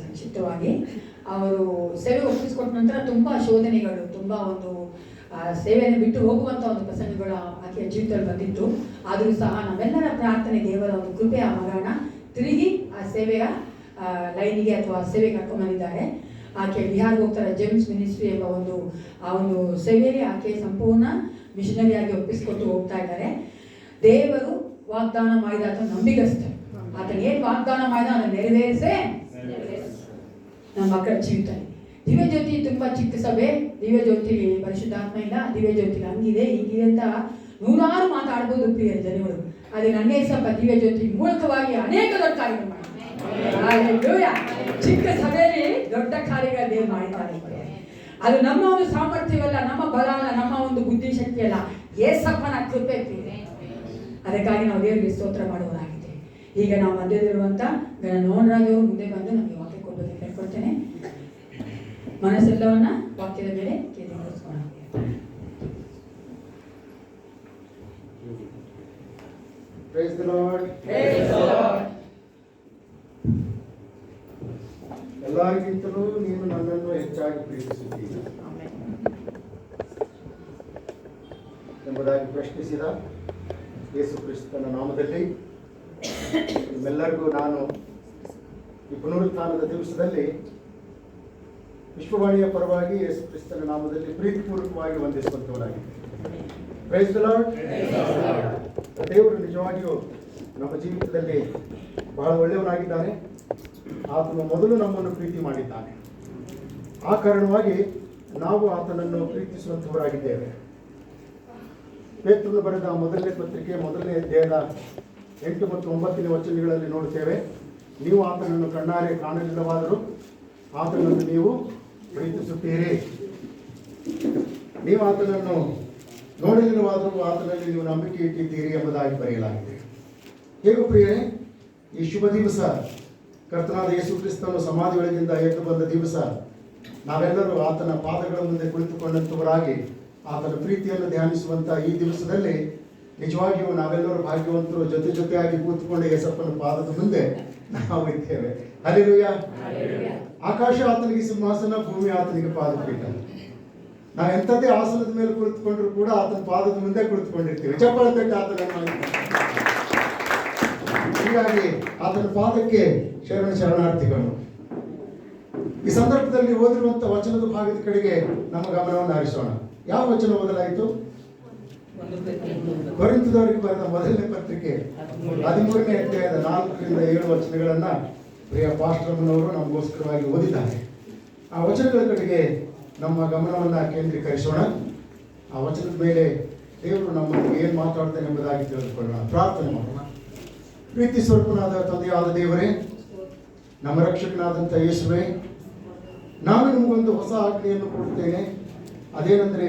ಸಂಕ್ಷಿಪ್ತವಾಗಿ. ಅವರು ಸೇವೆ ಒಪ್ಪಿಸಿಕೊಟ್ಟ ನಂತರ ತುಂಬ ಶೋಧನೆಗಳು, ತುಂಬ ಒಂದು ಸೇವೆಯನ್ನು ಬಿಟ್ಟು ಹೋಗುವಂಥ ಒಂದು ಪ್ರಸಂಗಗಳು ಆಕೆಯ ಜೀವಿತದಲ್ಲಿ ಬಂದಿತ್ತು. ಆದರೂ ಸಹ ನಮ್ಮೆಲ್ಲರ ಪ್ರಾರ್ಥನೆ, ದೇವರ ಒಂದು ಕೃಪೆ ಆ ಮಗನ ತಿರುಗಿ ಆ ಸೇವೆಯ ಲೈನಿಗೆ ಅಥವಾ ಸೇವೆಗೆ ಕರ್ಕೊಂಡ್ಬಂದಿದ್ದಾರೆ. ಆಕೆ ಬಿಹಾರ್ಗೆ ಹೋಗ್ತಾರೆ. ಜೇಮ್ಸ್ ಮಿನಿಸ್ಟ್ರಿ ಎಂಬ ಆ ಒಂದು ಸೇವೆಯಲ್ಲಿ ಆಕೆ ಸಂಪೂರ್ಣ ಮಿಷನರಿಯಾಗಿ ಒಪ್ಪಿಸಿಕೊಟ್ಟು ಹೋಗ್ತಾ ಇದ್ದಾರೆ. ದೇವರು ವಾಗ್ದಾನ ಮಾಡಿದ ಅಥವಾ ನಂಬಿಗಸ್ತ, ಆತನ ಏನು ವಾಗ್ದಾನ ಮಾಡಿದ ಅದನ್ನು ನೆರವೇರಿಸೇ ನಮ್ಮ ಮಕ್ಕಳ ಜೀವಿತ. ದಿವ್ಯ ಜ್ಯೋತಿ ತುಂಬ ಚಿಕ್ಕ ಸಭೆ. ದಿವ್ಯ ಜ್ಯೋತಿಲಿ ಪರಿಶುದ್ಧಾತ್ಮ ಇಲ್ಲ, ದಿವ್ಯ ಜ್ಯೋತಿಲಿ ಹಂಗಿದೆ ಹೀಗಿದೆ ಅಂತ ನೂರಾರು ಮಾತಾಡ್ಬೋದು ಪ್ರಿಯ ಜನಗಳು. ಅದೇ ನನ್ನ ಸ್ವಲ್ಪ ದಿವ್ಯ ಜ್ಯೋತಿ ಮೂಲಕವಾಗಿ ಅನೇಕ ದೊಡ್ಡ ಕಾರ್ಯಗಳು ಮಾಡಿದ್ದಾರೆ. ಚಿಕ್ಕ ಸಭೆಯಲ್ಲಿ ದೊಡ್ಡ ಕಾರ್ಯಗಳು ದೇವರು ಮಾಡಿದ್ದಾರೆ. ಅದು ನಮ್ಮ ಒಂದು ಸಾಮರ್ಥ್ಯವಲ್ಲ, ನಮ್ಮ ಬಲ ಅಲ್ಲ, ನಮ್ಮ ಒಂದು ಬುದ್ಧಿಶಕ್ತಿ ಅಲ್ಲ, ಏಸಪ್ಪನ ಕೃಪೆ ಪ್ರಿಯ. ಅದಕ್ಕಾಗಿ ನಾವು ದೇವರಿಗೆ ಸ್ತೋತ್ರ ಮಾಡುವುದಾಗಿದೆ. ಈಗ ನಾವು ಮಧ್ಯದಲ್ಲಿರುವಂಥ ನೋಣರಾಜ್ ಅವರು ಮುಂದೆ ಬಂದು ನಮಗೆ ವಾಕ್ಯ ಕೊಡೋದಕ್ಕೆ ಕೇಳ್ಕೊಳ್ತೇನೆ. ಮನಸ್ಸೆಲ್ಲವನ್ನ ವಾಕ್ಯದ ಮೇಲೆ ಕೇಂದ್ರೀಕರಿಸೋಣ. Praise the Lord. ಎಲ್ಲರಿಗಿಂತಲೂ ನೀನು ನನ್ನನ್ನು ಹೆಚ್ಚಾಗಿ ಪ್ರೀತಿಸುತ್ತೀಯ ಎಂಬುದಾಗಿ ಪ್ರಶ್ನಿಸಿದ ಯೇಸು ಕ್ರಿಸ್ತನ ನಾಮದಲ್ಲಿ ನಿಮ್ಮೆಲ್ಲರಿಗೂ ನಾನು ಈ ಪುನರುತ್ಥಾನದ ದಿವಸದಲ್ಲಿ ವಿಶ್ವವಾಣಿಯ ಪರವಾಗಿ ಯೇಸು ಕ್ರಿಸ್ತನ ನಾಮದಲ್ಲಿ ಪ್ರೀತಿಪೂರ್ವಕವಾಗಿ ವಂದಿಸುವಂತವರಾಗಿದೆ. Praise the lord. ದೇವರು ನಿಜವಾಗಿಯೂ ನಮ್ಮ ಜೀವಿತದಲ್ಲಿ ಬಹಳ ಒಳ್ಳೆಯವನಾಗಿದ್ದಾನೆ. ಆತನು ಮೊದಲು ನಮ್ಮನ್ನು ಪ್ರೀತಿ ಮಾಡಿದ್ದಾನೆ. ಆ ಕಾರಣವಾಗಿ ನಾವು ಆತನನ್ನು ಪ್ರೀತಿಸುವಂತವರಾಗಿದ್ದೇವೆ. ಪೇತ್ರನು ಬರೆದ ಮೊದಲನೇ ಪತ್ರಿಕೆ 1ನೇ ಅಧ್ಯಾಯದ 8 ಮತ್ತು 9ನೇ ವಚನಗಳಲ್ಲಿ ನೋಡುತ್ತೇವೆ. ನೀವು ಆತನನ್ನು ಕಣ್ಣಾರೆ ಕಾಣಲಿಲ್ಲವಾದರೂ ಆತನನ್ನು ನೀವು ಪ್ರೀತಿಸುತ್ತೀರಿ. ನೀವು ಆತನನ್ನು ನೋಡಲಿಲ್ಲವಾದರೂ ಆತನಲ್ಲಿ ನೀವು ನಂಬಿಕೆ ಇಟ್ಟಿದ್ದೀರಿ ಎಂಬುದಾಗಿ ಬರೆಯಲಾಗಿದೆ. ಹೇಗೂ ಪ್ರಿಯರೇ, ಈ ಶುಭ ದಿವಸ ಕರ್ತನಾದ ಯೇಸು ಕ್ರಿಸ್ತನು ಸಮಾಧಿ ಒಳಗಿಂದ ಎದ್ದು ಬಂದ ದಿವಸ ನಾವೆಲ್ಲರೂ ಆತನ ಪಾದಗಳ ಮುಂದೆ ಕುಳಿತುಕೊಂಡಂತವರಾಗಿ ಆತನ ಪ್ರೀತಿಯನ್ನು ಧ್ಯಾನಿಸುವಂಥ ಈ ದಿವಸದಲ್ಲಿ ನಿಜವಾಗಿಯೂ ನಾವೆಲ್ಲರೂ ಭಾಗ್ಯವಂತರು. ಜೊತೆಯಾಗಿ ಕೂತ್ಕೊಂಡು ಯೇಸಪ್ಪನ ಪಾದದ ಮುಂದೆ ನಾವು ಇದ್ದೇವೆ. ಹಲ್ಲೆಲೂಯಾ. ಆಕಾಶ ಆತನಿಗೆ ಸಿಂಹಾಸನ, ಭೂಮಿ ಆತನಿಗೆ ಪಾದಪೀಠ. ನಾವು ಎಂಥದ್ದೇ ಆಸನದ ಮೇಲೆ ಕುಳಿತುಕೊಂಡ್ರು ಕೂಡ ಆತನ ಪಾದದ ಮುಂದೆ ಕುಳಿತುಕೊಂಡಿರ್ತೀವಿ. ಚಪ್ಪಾಳೆ ತಟ್ಟಿ ಆತನನ್ನು. ಹೀಗಾಗಿ ಆತನ ಪಾದಕ್ಕೆ ಶರಣಾರ್ಥಿಗಳು. ಈ ಸಂದರ್ಭದಲ್ಲಿ ಓದಿರುವಂಥ ವಚನದ ಭಾಗದ ಕಡೆಗೆ ನಮ್ಮ ಗಮನವನ್ನು ಹರಿಸೋಣ. ಯಾವ ವಚನ ಓದಲಾಯಿತು? ಕೊರಿಂಥದವರಿಗೆ ಬರೆದ ಮೊದಲನೇ ಪತ್ರಿಕೆ 13ನೇ ಅಧ್ಯಾಯದ 4ರಿಂದ 7 ವಚನಗಳನ್ನ ಪ್ರಿಯ ಪಾಸ್ಟರ್ಮನವರು ನಮಗೋಸ್ಕರವಾಗಿ ಓದಿದ್ದಾರೆ. ಆ ವಚನಗಳ ಕಡೆಗೆ ನಮ್ಮ ಗಮನವನ್ನು ಕೇಂದ್ರೀಕರಿಸೋಣ. ಆ ವಚನದ ಮೇಲೆ ದೇವರು ನಮ್ಮನ್ನು ಏನು ಮಾತಾಡ್ತಾನೆ ಎಂಬುದಾಗಿ ತಿಳಿದುಕೊಳ್ಳೋಣ. ಪ್ರಾರ್ಥನೆ ಮಾಡೋಣ. ಪ್ರೀತಿ ಸ್ವರೂಪನಾದ ತಂದೆಯಾದ ದೇವರೇ, ನಮ್ಮ ರಕ್ಷಕನಾದಂಥ ಯೇಸುವೇ, ನಾನು ನಿಮಗೊಂದು ಹೊಸ ಆಜ್ಞೆಯನ್ನು ಕೊಡುತ್ತೇನೆ. ಅದೇನೆಂದರೆ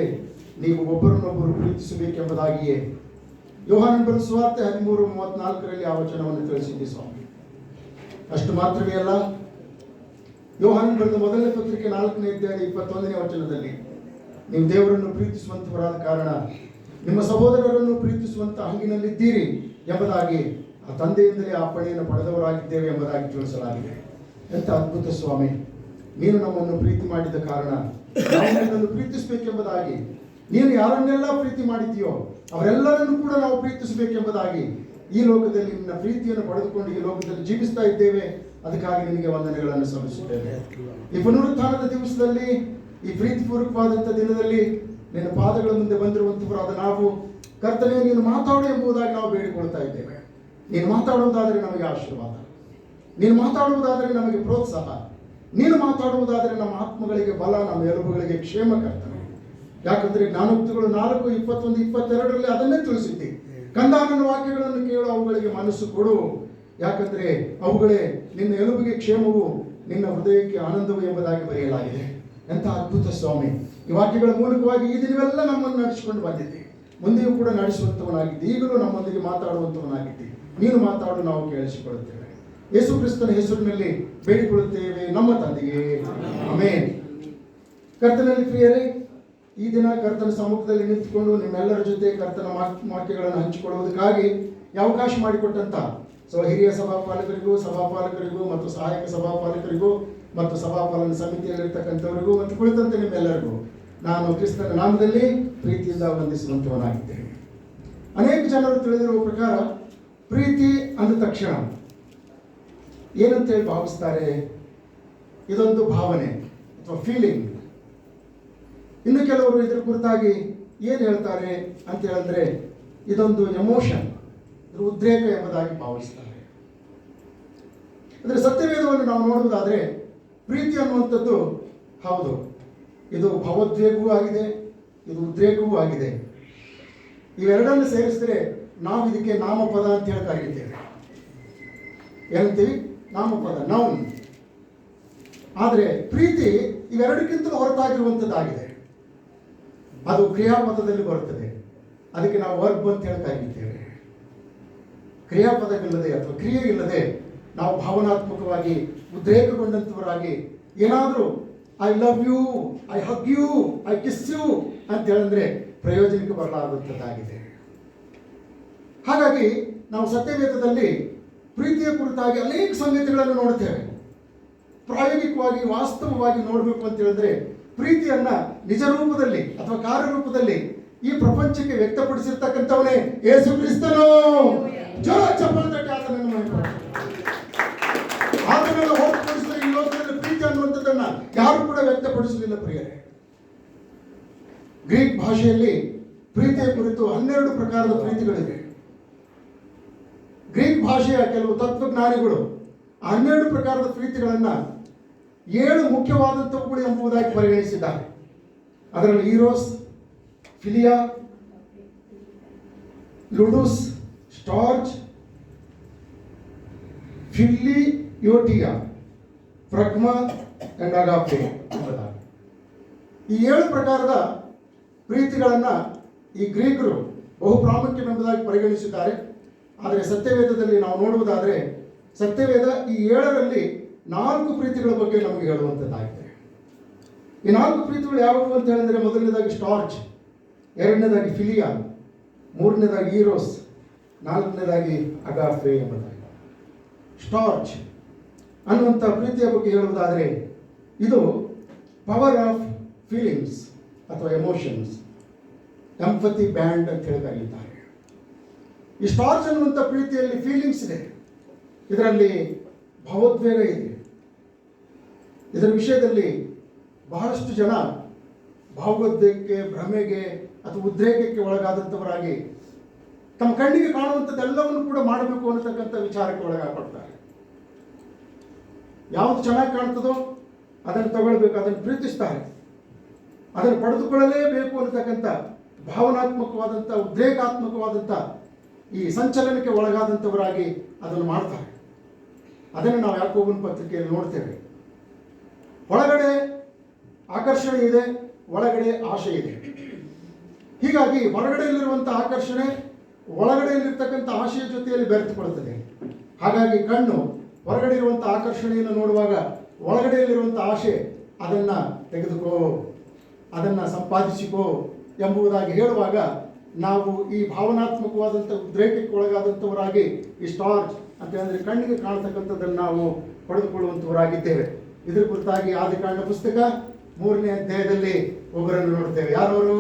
ನೀವು ಒಬ್ಬರನ್ನೊಬ್ಬರು ಪ್ರೀತಿಸಬೇಕೆಂಬುದಾಗಿಯೇ ಯೋಹಾನನ ಬರೆದ ಸುವಾರ್ತೆ 13:34ರಲ್ಲಿ ಆ ವಚನವನ್ನು ತಿಳಿಸಿದ್ದೆ ಸ್ವಾಮಿ. ಅಷ್ಟು ಮಾತ್ರವೇ ಅಲ್ಲ, ಯೋಹಾನನ ಬರೆದ ಮೊದಲನೇ ಪತ್ರಿಕೆ 4ನೇ ಅಧ್ಯಾಯದ 21ನೇ ವಚನದಲ್ಲಿ ನೀವು ದೇವರನ್ನು ಪ್ರೀತಿಸುವಂತವರಾದ ಕಾರಣ ನಿಮ್ಮ ಸಹೋದರರನ್ನು ಪ್ರೀತಿಸುವಂತ ಹಂಗಿನಲ್ಲಿದ್ದೀರಿ ಎಂಬುದಾಗಿ ಆ ತಂದೆಯಿಂದಲೇ ಆ ಪಣೆಯನ್ನು ಪಡೆದವರಾಗಿದ್ದೇವೆ ಎಂಬುದಾಗಿ ತಿಳಿಸಲಾಗಿದೆ. ಎಂಥ ಅದ್ಭುತ ಸ್ವಾಮಿ. ನೀನು ನಮ್ಮನ್ನು ಪ್ರೀತಿ ಮಾಡಿದ ಕಾರಣ ನಾವು ನಿನ್ನನ್ನು ಪ್ರೀತಿಸಬೇಕೆಂಬುದಾಗಿ, ನೀನು ಯಾರನ್ನೆಲ್ಲ ಪ್ರೀತಿ ಮಾಡಿದ್ದೀಯೋ ಅವರೆಲ್ಲರನ್ನು ಕೂಡ ನಾವು ಪ್ರೀತಿಸಬೇಕೆಂಬುದಾಗಿ ಈ ಲೋಕದಲ್ಲಿ ನಿನ್ನ ಪ್ರೀತಿಯನ್ನು ಪಡೆದುಕೊಂಡು ಈ ಲೋಕದಲ್ಲಿ ಜೀವಿಸ್ತಾ ಇದ್ದೇವೆ. ಅದಕ್ಕಾಗಿ ನಿನಗೆ ವಂದನೆಗಳನ್ನು ಸಲ್ಲಿಸುತ್ತೇವೆ. ಈ ಪುನರುತ್ಥಾನದ ದಿವಸದಲ್ಲಿ, ಈ ಪ್ರೀತಿಪೂರ್ವಕವಾದಂಥ ದಿನದಲ್ಲಿ ನಿನ್ನ ಪಾದಗಳ ಮುಂದೆ ಬಂದಿರುವಂಥವರಾದ ನಾವು ಕರ್ತನೇ ನೀನು ಮಾತಾಡು ಎಂಬುದಾಗಿ ನಾವು ಬೇಡಿಕೊಳ್ತಾ ಇದ್ದೇವೆ. ನೀನು ಮಾತಾಡುವುದಾದರೆ ನಮಗೆ ಆಶೀರ್ವಾದ, ನೀನು ಮಾತಾಡುವುದಾದರೆ ನಮಗೆ ಪ್ರೋತ್ಸಾಹ, ನೀನು ಮಾತಾಡುವುದಾದರೆ ನಮ್ಮ ಆತ್ಮಗಳಿಗೆ ಬಲ, ನಮ್ಮ ಎಲುಬುಗಳಿಗೆ ಕ್ಷೇಮ ಕರ್ತನೆ. ಯಾಕಂದ್ರೆ ಜ್ಞಾನೋಕ್ತಿಗಳು 4:21-22 ಅದನ್ನೇ ತಿಳಿಸಿದ್ದೆ. ಕಂದಾನನ ವಾಕ್ಯಗಳನ್ನು ಕೇಳು, ಅವುಗಳಿಗೆ ಮನಸ್ಸು ಕೊಡು, ಯಾಕಂದ್ರೆ ಅವುಗಳೇ ನಿನ್ನ ಎಲುಬಿಗೆ ಕ್ಷೇಮವು, ನಿನ್ನ ಹೃದಯಕ್ಕೆ ಆನಂದವು ಎಂಬುದಾಗಿ ಬರೆಯಲಾಗಿದೆ. ಎಂಥ ಅದ್ಭುತ ಸ್ವಾಮಿ! ಈ ವಾಕ್ಯಗಳ ಮೂಲಕವಾಗಿ ಈ ದಿನವೆಲ್ಲ ನಮ್ಮನ್ನು ನಡೆಸಿಕೊಂಡು ಬಂದಿದ್ದೆ, ಮುಂದೆಯೂ ಕೂಡ ನಡೆಸುವಂಥವನಾಗಿದ್ದೆ, ಈಗಲೂ ನಮ್ಮೊಂದಿಗೆ ಮಾತಾಡುವಂಥವನಾಗಿದ್ದೆ. ನೀನು ಮಾತಾಡು, ನಾವು ಕೇಳಿಸಿಕೊಳ್ಳುತ್ತೇವೆ. ಯೇಸು ಕ್ರಿಸ್ತನ ಹೆಸರಿನಲ್ಲಿ ಬೇಡಿಕೊಳ್ಳುತ್ತೇವೆ ನಮ್ಮ ತಂದೆಯೇ, ಆಮೆನ್. ಕರ್ತನಲ್ಲಿ ಪ್ರಿಯರೇ, ಈ ದಿನ ಕರ್ತನ ಸಮ್ಮುಖದಲ್ಲಿ ನಿಂತುಕೊಂಡು ನಿಮ್ಮೆಲ್ಲರ ಜೊತೆ ಕರ್ತನ ವಾಕ್ಯಗಳನ್ನು ಹಂಚಿಕೊಳ್ಳುವುದಕ್ಕಾಗಿ ಅವಕಾಶ ಮಾಡಿಕೊಟ್ಟಂತ ಹಿರಿಯ ಸಭಾಪಾಲಕರಿಗೂ, ಸಭಾಪಾಲಕರಿಗೂ ಮತ್ತು ಸಹಾಯಕ ಸಭಾಪಾಲಕರಿಗೂ ಮತ್ತು ಸಭಾಪಾಲನ ಸಮಿತಿಯಲ್ಲಿರ್ತಕ್ಕಂಥವರಿಗೂ ಮತ್ತು ಕುಳಿತಂತೆ ನಿಮ್ಮೆಲ್ಲರಿಗೂ ನಾನು ಕ್ರಿಸ್ತನ ನಾಮದಲ್ಲಿ ಪ್ರೀತಿಯಿಂದ ವಂದಿಸುವಂತವನಾಗಿದ್ದೇನೆ. ಅನೇಕ ಜನರು ತಿಳಿದಿರುವ ಪ್ರಕಾರ ಪ್ರೀತಿ ಅಂದ ತಕ್ಷಣ ಏನಂತೇಳಿ ಭಾವಿಸ್ತಾರೆ? ಇದೊಂದು ಭಾವನೆ ಅಥವಾ ಫೀಲಿಂಗ್. ಇನ್ನು ಕೆಲವರು ಇದರ ಕುರಿತಾಗಿ ಏನು ಹೇಳ್ತಾರೆ ಅಂತ ಹೇಳಿದ್ರೆ ಇದೊಂದು ಎಮೋಷನ್, ಉದ್ರೇಕ ಎಂಬುದಾಗಿ ಭಾವಿಸ್ತಾರೆ. ಅಂದರೆ ಸತ್ಯವೇದವನ್ನು ನಾವು ನೋಡುವುದಾದರೆ ಪ್ರೀತಿ ಅನ್ನುವಂಥದ್ದು ಹೌದು, ಇದು ಭಾವೋದ್ವೇಗವೂ ಆಗಿದೆ, ಇದು ಉದ್ರೇಕವೂ ಆಗಿದೆ. ಇವೆರಡನ್ನು ಸೇರಿಸಿದ್ರೆ ನಾವು ಇದಕ್ಕೆ ನಾಮಪದ ಅಂತ ಹೇಳಿ ಕರೀತೇವೆ. ಏನಂತೀವಿ? ನಾಮಪದ, ನೌನ್. ಆದರೆ ಪ್ರೀತಿ ಇವೆರಡಕ್ಕಿಂತಲೂ ಹೊರತಾಗಿರುವಂಥದ್ದಾಗಿದೆ. ಅದು ಕ್ರಿಯಾಪದದಲ್ಲಿ ಬರುತ್ತದೆ, ಅದಕ್ಕೆ ನಾವು ವರ್ಬ್ ಅಂತ ಹೇಳಿ ಕರೀತೇವೆ. ಕ್ರಿಯಾಪದವಿಲ್ಲದೆ ಅಥವಾ ಕ್ರಿಯೆ ಇಲ್ಲದೆ ನಾವು ಭಾವನಾತ್ಮಕವಾಗಿ ಉದ್ರೇಕಗೊಂಡಂಥವರಾಗಿ ಏನಾದರೂ I love you, I hug you, I kiss you ಅಂತ ಹೇಳಿದ್ರೆ ಪ್ರಯೋಜನಕ್ಕೆ ಬರಲಾಗುವಂಥದ್ದಾಗಿದೆ. ಹಾಗಾಗಿ ನಾವು ಸತ್ಯವೇದದಲ್ಲಿ ಪ್ರೀತಿಯ ಕುರಿತಾಗಿ ಅನೇಕ ಸಂಗತಿಗಳನ್ನು ನೋಡ್ತೇವೆ. ಪ್ರಾಯೋಗಿಕವಾಗಿ ವಾಸ್ತವವಾಗಿ ನೋಡಬೇಕು ಅಂತ ಹೇಳಿದ್ರೆ ಪ್ರೀತಿಯನ್ನ ನಿಜ ರೂಪದಲ್ಲಿ ಅಥವಾ ಕಾರ್ಯರೂಪದಲ್ಲಿ ಈ ಪ್ರಪಂಚಕ್ಕೆ ವ್ಯಕ್ತಪಡಿಸಿರ್ತಕ್ಕಂಥವನೇ ಯೇಸು ಕ್ರಿಸ್ತನು. ಜೋರ ಚಪ್ಪಲಿ ತಟ್ಟಿ ಆತನನ್ನು ಮಹಿಮೆಪಡಿಸಿ. ಆತನನ್ನು ಹೊರತುಪಡಿಸಿದ ಈ ಲೋಕದಲ್ಲಿ ಪ್ರೀತಿ ಅನ್ನುವಂಥದ್ದನ್ನ ಯಾರು ಕೂಡ ವ್ಯಕ್ತಪಡಿಸಲಿಲ್ಲ ಪ್ರಿಯರೇ. ಗ್ರೀಕ್ ಭಾಷೆಯಲ್ಲಿ ಪ್ರೀತಿಯ ಕುರಿತು 12 ಪ್ರಕಾರದ ಪ್ರೀತಿಗಳಿವೆ. ಗ್ರೀಕ್ ಭಾಷೆಯ ಕೆಲವು ತತ್ವಜ್ಞಾನಿಗಳು 12 ಪ್ರಕಾರದ ಪ್ರೀತಿಗಳನ್ನ 7 ಮುಖ್ಯವಾದಂಥವುಗಳು ಎಂಬುದಾಗಿ ಪರಿಗಣಿಸಿದ್ದಾರೆ. ಅದರಲ್ಲಿ ಈರೋಸ್, ಫಿಲಿಯಾ, ಲುಡುಸ್, ಸ್ಟಾರ್ಜ್, ಫಿಲಿಯೋಟಿಯಾ, ಪ್ರಗ್ಮಾ ಅಂಡ್ ಅಗಾಪೆ ಎಂಬುದಾಗಿ ಈ 7 ಪ್ರಕಾರದ ಪ್ರೀತಿಗಳನ್ನು ಈ ಗ್ರೀಕರು ಬಹು ಪ್ರಾಮುಖ್ಯವೆಂಬುದಾಗಿ ಪರಿಗಣಿಸಿದ್ದಾರೆ. ಆದರೆ ಸತ್ಯವೇದದಲ್ಲಿ ನಾವು ನೋಡುವುದಾದರೆ ಸತ್ಯವೇದ ಈ 7ರಲ್ಲಿ 4 ಪ್ರೀತಿಗಳ ಬಗ್ಗೆ ನಮಗೆ ಹೇಳುವಂಥದ್ದಾಗಿದೆ. ಈ 4 ಪ್ರೀತಿಗಳು ಯಾವುವು ಅಂತ ಹೇಳಿದ್ರೆ ಮೊದಲನೇದಾಗಿ ಸ್ಟಾರ್ಚ್, ಎರಡನೇದಾಗಿ ಫಿಲಿಯಾ, ಮೂರನೇದಾಗಿ ಈರೋಸ್, 4ನೇದಾಗಿ ಅಗಾಫೆ ಎಂಬುದಾಗಿ. ಸ್ಟಾರ್ಚ್ ಅನ್ನುವಂಥ ಪ್ರೀತಿಯ ಬಗ್ಗೆ ಹೇಳುವುದಾದರೆ ಇದು ಪವರ್ ಆಫ್ ಫೀಲಿಂಗ್ಸ್ ಅಥವಾ ಎಮೋಷನ್ಸ್, ಎಂಪತಿ ಬ್ಯಾಂಡ್ ಅಂತ ಹೇಳಿ ಕರೆಯುತ್ತಾರೆ. ಈ ಸ್ಟಾರ್ಚ್ ಅನ್ನುವಂಥ ಪ್ರೀತಿಯಲ್ಲಿ ಫೀಲಿಂಗ್ಸ್ ಇದೆ, ಇದರಲ್ಲಿ ಭಾವೋದ್ವೇಗ ಇದೆ. ಇದರ ವಿಷಯದಲ್ಲಿ ಬಹಳಷ್ಟು ಜನ ಭಾವೋದ್ವೇಗಕ್ಕೆ, ಭ್ರಮೆಗೆ ಅಥವಾ ಉದ್ರೇಕಕ್ಕೆ ಒಳಗಾದಂಥವರಾಗಿ ತಮ್ಮ ಕಣ್ಣಿಗೆ ಕಾಣುವಂಥದ್ದೆಲ್ಲವನ್ನು ಕೂಡ ಮಾಡಬೇಕು ಅನ್ನತಕ್ಕಂಥ ವಿಚಾರಕ್ಕೆ ಒಳಗಾಗ್ಬಿಡ್ತಾರೆ. ಯಾವುದು ಚೆನ್ನಾಗಿ ಕಾಣ್ತದೋ ಅದನ್ನು ತಗೊಳ್ಬೇಕು, ಅದನ್ನು ಪ್ರೀತಿಸ್ತಾರೆ, ಅದನ್ನು ಪಡೆದುಕೊಳ್ಳಲೇಬೇಕು ಅನ್ನತಕ್ಕಂಥ ಭಾವನಾತ್ಮಕವಾದಂಥ ಉದ್ರೇಕಾತ್ಮಕವಾದಂಥ ಈ ಸಂಚಲನಕ್ಕೆ ಒಳಗಾದಂಥವರಾಗಿ ಅದನ್ನು ಮಾಡ್ತಾರೆ. ಅದನ್ನು ನಾವು ಯಾಕೋಬನ ಪತ್ರಿಕೆಯಲ್ಲಿ ನೋಡ್ತೇವೆ. ಒಳಗಡೆ ಆಕರ್ಷಣೆ ಇದೆ, ಒಳಗಡೆ ಆಶೆ ಇದೆ. ಹೀಗಾಗಿ ಹೊರಗಡೆಯಲ್ಲಿರುವಂಥ ಆಕರ್ಷಣೆ ಒಳಗಡೆಯಲ್ಲಿರ್ತಕ್ಕಂಥ ಆಶೆಯ ಜೊತೆಯಲ್ಲಿ ಬೆರೆತುಕೊಳ್ಳುತ್ತದೆ. ಹಾಗಾಗಿ ಕಣ್ಣು ಹೊರಗಡೆ ಇರುವಂಥ ಆಕರ್ಷಣೆಯನ್ನು ನೋಡುವಾಗ ಒಳಗಡೆಯಲ್ಲಿರುವಂಥ ಆಶೆ ಅದನ್ನು ತೆಗೆದುಕೋ, ಅದನ್ನು ಸಂಪಾದಿಸಿಕೋ ಎಂಬುದಾಗಿ ಹೇಳುವಾಗ ನಾವು ಈ ಭಾವನಾತ್ಮಕವಾದಂಥ ಉದ್ರೇಕಕ್ಕೆ ಒಳಗಾದಂಥವರಾಗಿ ಈ ಸ್ಟಾರ್ಚ್ ಅಂತ ಹೇಳಿದ್ರೆ ಕಣ್ಣಿಗೆ ಕಾಣತಕ್ಕಂಥದ್ದನ್ನು ನಾವು ಪಡೆದುಕೊಳ್ಳುವಂಥವರಾಗಿದ್ದೇವೆ. ಇದರ ಕುರಿತಾಗಿ ಆದಿಕಾಂಡ ಪುಸ್ತಕ 3ನೇ ಅಧ್ಯಾಯದಲ್ಲಿ ಒಬ್ಬರನ್ನು ನೋಡ್ತೇವೆ. ಯಾರವರು?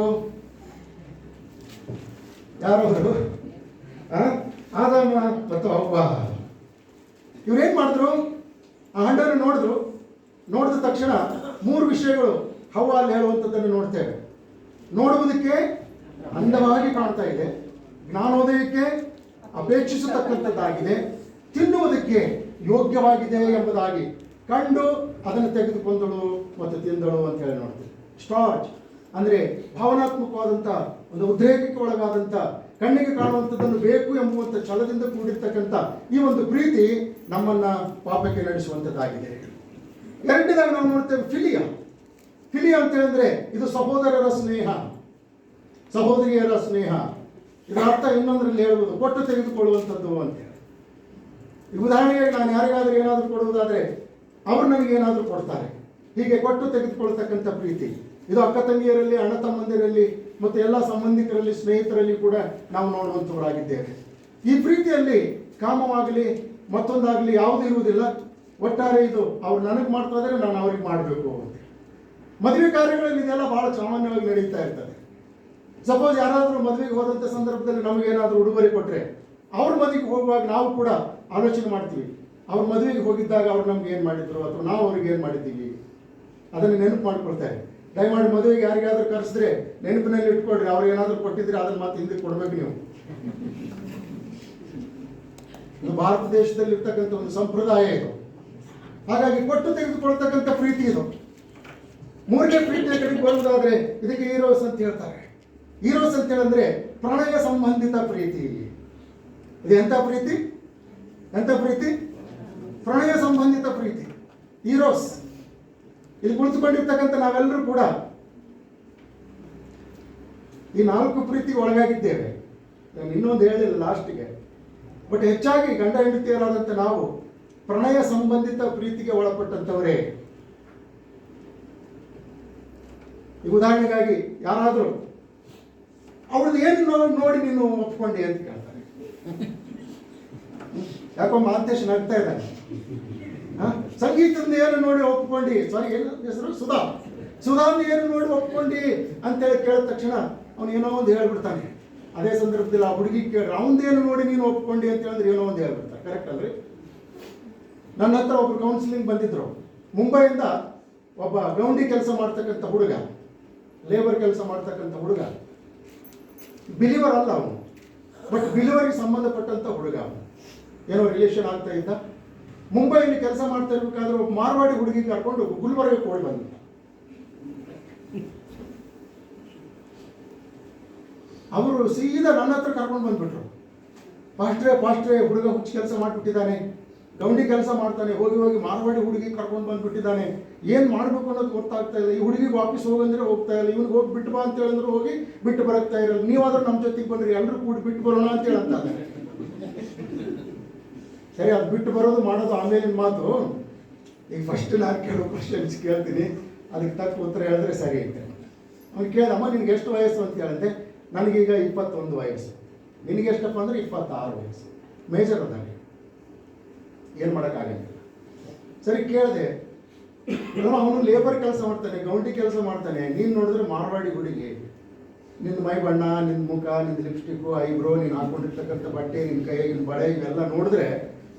ಆದಾಮ ಮತ್ತು ಹವ್ವ. ಇವ್ರೇನ್ ಮಾಡಿದ್ರು? ಆ ಹಣ್ಣನ್ನು ನೋಡಿದ ತಕ್ಷಣ 3 ವಿಷಯಗಳು ಹವ್ವ ಅಲ್ಲಿ ಹೇಳುವಂಥದ್ದನ್ನು ನೋಡ್ತೇವೆ. ನೋಡುವುದಕ್ಕೆ ಅಂದವಾಗಿ ಕಾಣ್ತಾ ಇದೆ, ಜ್ಞಾನೋದಯಕ್ಕೆ ಅಪೇಕ್ಷಿಸತಕ್ಕಂಥದ್ದಾಗಿದೆ, ತಿನ್ನುವುದಕ್ಕೆ ಯೋಗ್ಯವಾಗಿದೆ ಎಂಬುದಾಗಿ ಕಂಡು ಅದನ್ನು ತೆಗೆದುಕೊಂಡಳು ಮತ್ತು ತಿಂದಳು ಅಂತ ಹೇಳಿ ನೋಡ್ತೀವಿ. ಸ್ಟಾರ್ಚ್ ಅಂದರೆ ಭಾವನಾತ್ಮಕವಾದಂಥ ಒಂದು ಉದ್ರೇಕಕ್ಕೆ ಒಳಗಾದಂಥ, ಕಣ್ಣಿಗೆ ಕಾಣುವಂಥದ್ದನ್ನು ಬೇಕು ಎಂಬುವಂಥ ಛಲದಿಂದ ಕೂಡಿರ್ತಕ್ಕಂಥ ಈ ಒಂದು ಪ್ರೀತಿ ನಮ್ಮನ್ನ ಪಾಪಕ್ಕೆ ನಡೆಸುವಂಥದ್ದಾಗಿದೆ. ಎರಡನೇದಾಗಿ ನಾವು ನೋಡ್ತೇವೆ ಫಿಲಿಯಾ. ಫಿಲಿಯಾ ಅಂತ ಹೇಳಿದ್ರೆ ಇದು ಸಹೋದರರ ಸ್ನೇಹ, ಸಹೋದರಿಯರ ಸ್ನೇಹ. ಇದರ ಅರ್ಥ ಇನ್ನೊಂದರಲ್ಲಿ ಹೇಳ್ಬೋದು, ಕೊಟ್ಟು ತೆಗೆದುಕೊಳ್ಳುವಂಥದ್ದು ಅಂತೇಳಿ. ಈ ಉದಾಹರಣೆಗೆ ನಾನು ಯಾರಿಗಾದ್ರೂ ಏನಾದರೂ ಕೊಡುವುದಾದರೆ ಅವರು ನನಗೆ ಏನಾದರೂ ಕೊಡ್ತಾರೆ. ಹೀಗೆ ಕೊಟ್ಟು ತೆಗೆದುಕೊಳ್ತಕ್ಕಂಥ ಪ್ರೀತಿ ಇದು ಅಕ್ಕ ತಂಗಿಯರಲ್ಲಿ, ಅಣ್ಣ ತಮ್ಮಂದಿರಲ್ಲಿ ಮತ್ತು ಎಲ್ಲ ಸಂಬಂಧಿಕರಲ್ಲಿ, ಸ್ನೇಹಿತರಲ್ಲಿ ಕೂಡ ನಾವು ನೋಡುವಂಥವರಾಗಿದ್ದೇವೆ. ಈ ಪ್ರೀತಿಯಲ್ಲಿ ಕಾಮವಾಗಲಿ ಮತ್ತೊಂದಾಗಲಿ ಯಾವುದೂ ಇರುವುದಿಲ್ಲ. ಒಟ್ಟಾರೆ ಇದು ಅವ್ರು ನನಗೆ ಮಾಡ್ತಾ ಇದ್ದಾರೆ, ನಾನು ಅವ್ರಿಗೆ ಮಾಡಬೇಕು ಅಂತ. ಮದುವೆ ಕಾರ್ಯಗಳಲ್ಲಿ ಇದೆಲ್ಲ ಬಹಳ ಸಾಮಾನ್ಯವಾಗಿ ನಡೀತಾ ಇರ್ತದೆ. ಸಪೋಸ್ ಯಾರಾದರೂ ಮದುವೆಗೆ ಹೋದಂಥ ಸಂದರ್ಭದಲ್ಲಿ ನಮಗೇನಾದರೂ ಉಡುಗೊರೆ ಕೊಟ್ಟರೆ ಅವ್ರ ಮದುವೆಗೆ ಹೋಗುವಾಗ ನಾವು ಕೂಡ ಆಲೋಚನೆ ಮಾಡ್ತೀವಿ, ಅವ್ರ ಮದುವೆಗೆ ಹೋಗಿದ್ದಾಗ ಅವ್ರು ನಮ್ಗೆ ಏನು ಮಾಡಿದ್ರು ಅಥವಾ ನಾವು ಅವ್ರಿಗೆ ಏನು ಮಾಡಿದ್ದೀವಿ ಅದನ್ನು ನೆನಪು ಮಾಡ್ಕೊಳ್ತಾರೆ. ದಯಮಾಡಿ ಮದುವೆಗೆ ಯಾರಿಗಾದ್ರೂ ಕರೆಸಿದ್ರೆ ನೆನಪಿನಲ್ಲಿ ಇಟ್ಕೊಳ್ರಿ, ಅವ್ರು ಏನಾದರೂ ಕೊಟ್ಟಿದ್ರೆ ಅದನ್ನು ಮತ್ತೆ ಹಿಂದೆ ಕೊಡ್ಬೇಕು ನೀವು. ಇದು ಭಾರತ ದೇಶದಲ್ಲಿ ಇರ್ತಕ್ಕಂಥ ಒಂದು ಸಂಪ್ರದಾಯ ಇದು. ಹಾಗಾಗಿ ಕೊಟ್ಟು ತೆಗೆದುಕೊಳ್ತಕ್ಕಂಥ ಪ್ರೀತಿ ಇದು. ಮೂರನೇ ಪ್ರೀತಿಯ ಕಡೆಗೆ ಬರುವುದಾದ್ರೆ ಇದಕ್ಕೆ ಈರೋಸ್ ಅಂತ ಹೇಳ್ತಾರೆ. ಈರೋಸ್ ಅಂತ ಹೇಳಿದ್ರೆ ಪ್ರಣಯ ಸಂಬಂಧಿತ ಪ್ರೀತಿ. ಇದು ಎಂಥ ಪ್ರೀತಿ? ಎಂಥ ಪ್ರೀತಿ? ಪ್ರಣಯ ಸಂಬಂಧಿತ ಪ್ರೀತಿ, ಈರೋಸ್. ಇಲ್ಲಿ ಕುಳಿತುಕೊಂಡಿರ್ತಕ್ಕಂಥ ನಾವೆಲ್ಲರೂ ಕೂಡ ಈ 4 ಪ್ರೀತಿಗೆ ಒಳಗಾಗಿದ್ದೇವೆ. ನಾನು ಇನ್ನೊಂದು ಹೇಳಿಲ್ಲ ಲಾಸ್ಟಿಗೆ, ಬಟ್ ಹೆಚ್ಚಾಗಿ ಗಂಡ ಹೆಂಡತಿಯರಾದಂಥ ನಾವು ಪ್ರಣಯ ಸಂಬಂಧಿತ ಪ್ರೀತಿಗೆ ಒಳಪಟ್ಟಂಥವರೇ. ಈ ಉದಾಹರಣೆಗಾಗಿ ಯಾರಾದರೂ ಅವಳದ್ದು ಏನು ನೋಡಿ ನೀನು ಒಪ್ಕೊಂಡಿ ಅಂತ ಕೇಳ್ತಾರೆ. ಯಾಕೋ ಮಾಂತೇಶ್ ನಗ್ತಾ ಇದ್ದಾನೆ. ಸಂಗೀತದ ಏನು ನೋಡಿ ಒಪ್ಕೊಂಡಿ, ಸಾರಿ ಏನು ಹೆಸರು, ಸುಧಾನ್ ಏನು ನೋಡಿ ಒಪ್ಕೊಂಡಿ ಅಂತೇಳಿ ಕೇಳಿದ ತಕ್ಷಣ ಅವನು ಏನೋ ಒಂದು ಹೇಳ್ಬಿಡ್ತಾನೆ. ಅದೇ ಸಂದರ್ಭದಲ್ಲಿ ಆ ಹುಡುಗಿ ಕೇಳಿ ಅವನದೇನು ನೋಡಿ ನೀನು ಒಪ್ಕೊಂಡಿ ಅಂತ ಹೇಳಿದ್ರೆ ಏನೋ ಒಂದು ಹೇಳ್ಬಿಡ್ತಾರೆ. ಕರೆಕ್ಟ್ ಅಲ್ರಿ? ನನ್ನ ಹತ್ರ ಒಬ್ರು ಕೌನ್ಸಿಲಿಂಗ್ ಬಂದಿದ್ರು. ಮುಂಬೈಯಿಂದ ಒಬ್ಬ ಗೌಂಡಿ ಕೆಲಸ ಮಾಡ್ತಕ್ಕಂಥ ಹುಡುಗ, ಲೇಬರ್ ಕೆಲಸ ಮಾಡ್ತಕ್ಕಂಥ ಹುಡುಗ, ಬಿಲಿವರ್ ಅಲ್ಲ ಅವನು, ಬಟ್ ಬಿಲಿವರಿಗೆ ಸಂಬಂಧಪಟ್ಟಂಥ ಹುಡುಗ. ಏನೋ ರಿಲೇಷನ್ ಆಗ್ತಾ ಇದ್ದ. ಮುಂಬೈಯಲ್ಲಿ ಕೆಲಸ ಮಾಡ್ತಾ ಇರ್ಬೇಕಾದ್ರೆ ಒಬ್ಬ ಮಾರ್ವಾಡಿ ಹುಡುಗಿ ಕರ್ಕೊಂಡು ಗುಲ್ಬರ್ಗಕ್ಕೆ ಓಡಿ ಬಂದ. ಅವರು ಸೀದಾ ನನ್ನ ಹತ್ರ ಕರ್ಕೊಂಡು ಬಂದ್ಬಿಟ್ರು. ಪಾಸ್ಟ್ರೇ ಹುಡುಗ ಹುಚ್ಚು ಕೆಲಸ ಮಾಡಿಬಿಟ್ಟಿದ್ದಾನೆ, ಗೌಂಡಿ ಕೆಲಸ ಮಾಡ್ತಾನೆ, ಹೋಗಿ ಮಾರ್ವಾಡಿ ಹುಡುಗಿ ಕರ್ಕೊಂಡು ಬಂದ್ಬಿಟ್ಟಿದ್ದಾನೆ, ಏನು ಮಾಡಬೇಕು ಅನ್ನೋದು ಗೊತ್ತಾಗ್ತಾ ಇಲ್ಲ. ಈ ಹುಡುಗಿಗೆ ವಾಪಸ್ ಹೋಗಂದ್ರೆ ಹೋಗ್ತಾ ಇಲ್ಲ, ಇವ್ನಿಗೆ ಹೋಗಿ ಬಿಟ್ಟು ಬಾ ಅಂತ ಹೇಳಿದ್ರು ಹೋಗಿ ಬಿಟ್ಟು ಬರಕ್ತಾ ಇರಲ್ಲ. ನೀವಾದ್ರೂ ನಮ್ಮ ಜೊತೆಗೆ ಬಂದ್ರಿ, ಎಲ್ಲರೂ ಕೂಡಿ ಬಿಟ್ಟು ಬರೋಣ ಅಂತ ಹೇಳಂತ. ಸರಿ, ಅದು ಬಿಟ್ಟು ಬರೋದು ಮಾಡೋದು ಆಮೇಲಿನ ಮಾತು. ಈಗ ಫಸ್ಟ್ ನಾನು ಕೇಳೋ ಕ್ವಶನ್ಸ್ ಕೇಳ್ತೀನಿ, ಅದಕ್ಕೆ ತಕ್ಕ ಉತ್ತರ ಹೇಳಿದ್ರೆ ಸರಿ ಐತೆ. ಅವ್ನು ಕೇಳಮ್ಮ ನಿನ್ಗೆ ಎಷ್ಟು ವಯಸ್ಸು ಅಂತ ಹೇಳಿದೆ. ನನಗೀಗ 21 ವಯಸ್ಸು. ನಿನಗೆಷ್ಟಪ್ಪ ಅಂದರೆ 26 ವಯಸ್ಸು. ಮೇಜರ್ ಅದಾಗ ಏನು ಮಾಡೋಕ್ಕಾಗಲ್ಲ. ಸರಿ ಕೇಳಿದೆ, ಅವನು ಲೇಬರ್ ಕೆಲಸ ಮಾಡ್ತಾನೆ, ಗೌಂಡಿ ಕೆಲಸ ಮಾಡ್ತಾನೆ, ನೀನು ನೋಡಿದ್ರೆ ಮಾರ್ವಾಡಿ ಹುಡುಗಿ, ನಿನ್ನ ಮೈ ಬಣ್ಣ, ನಿನ್ನ ಮುಖ, ನಿನ್ನ ಲಿಪ್ಸ್ಟಿಕ್ಕು, ಐಬ್ರೋ, ನೀನು ಹಾಕೊಂಡಿರ್ತಕ್ಕಂಥ ಬಟ್ಟೆ, ನಿನ್ನ ಕೈ, ನಿನ್ನ ಬಳೆ ಇವೆಲ್ಲ ನೋಡಿದ್ರೆ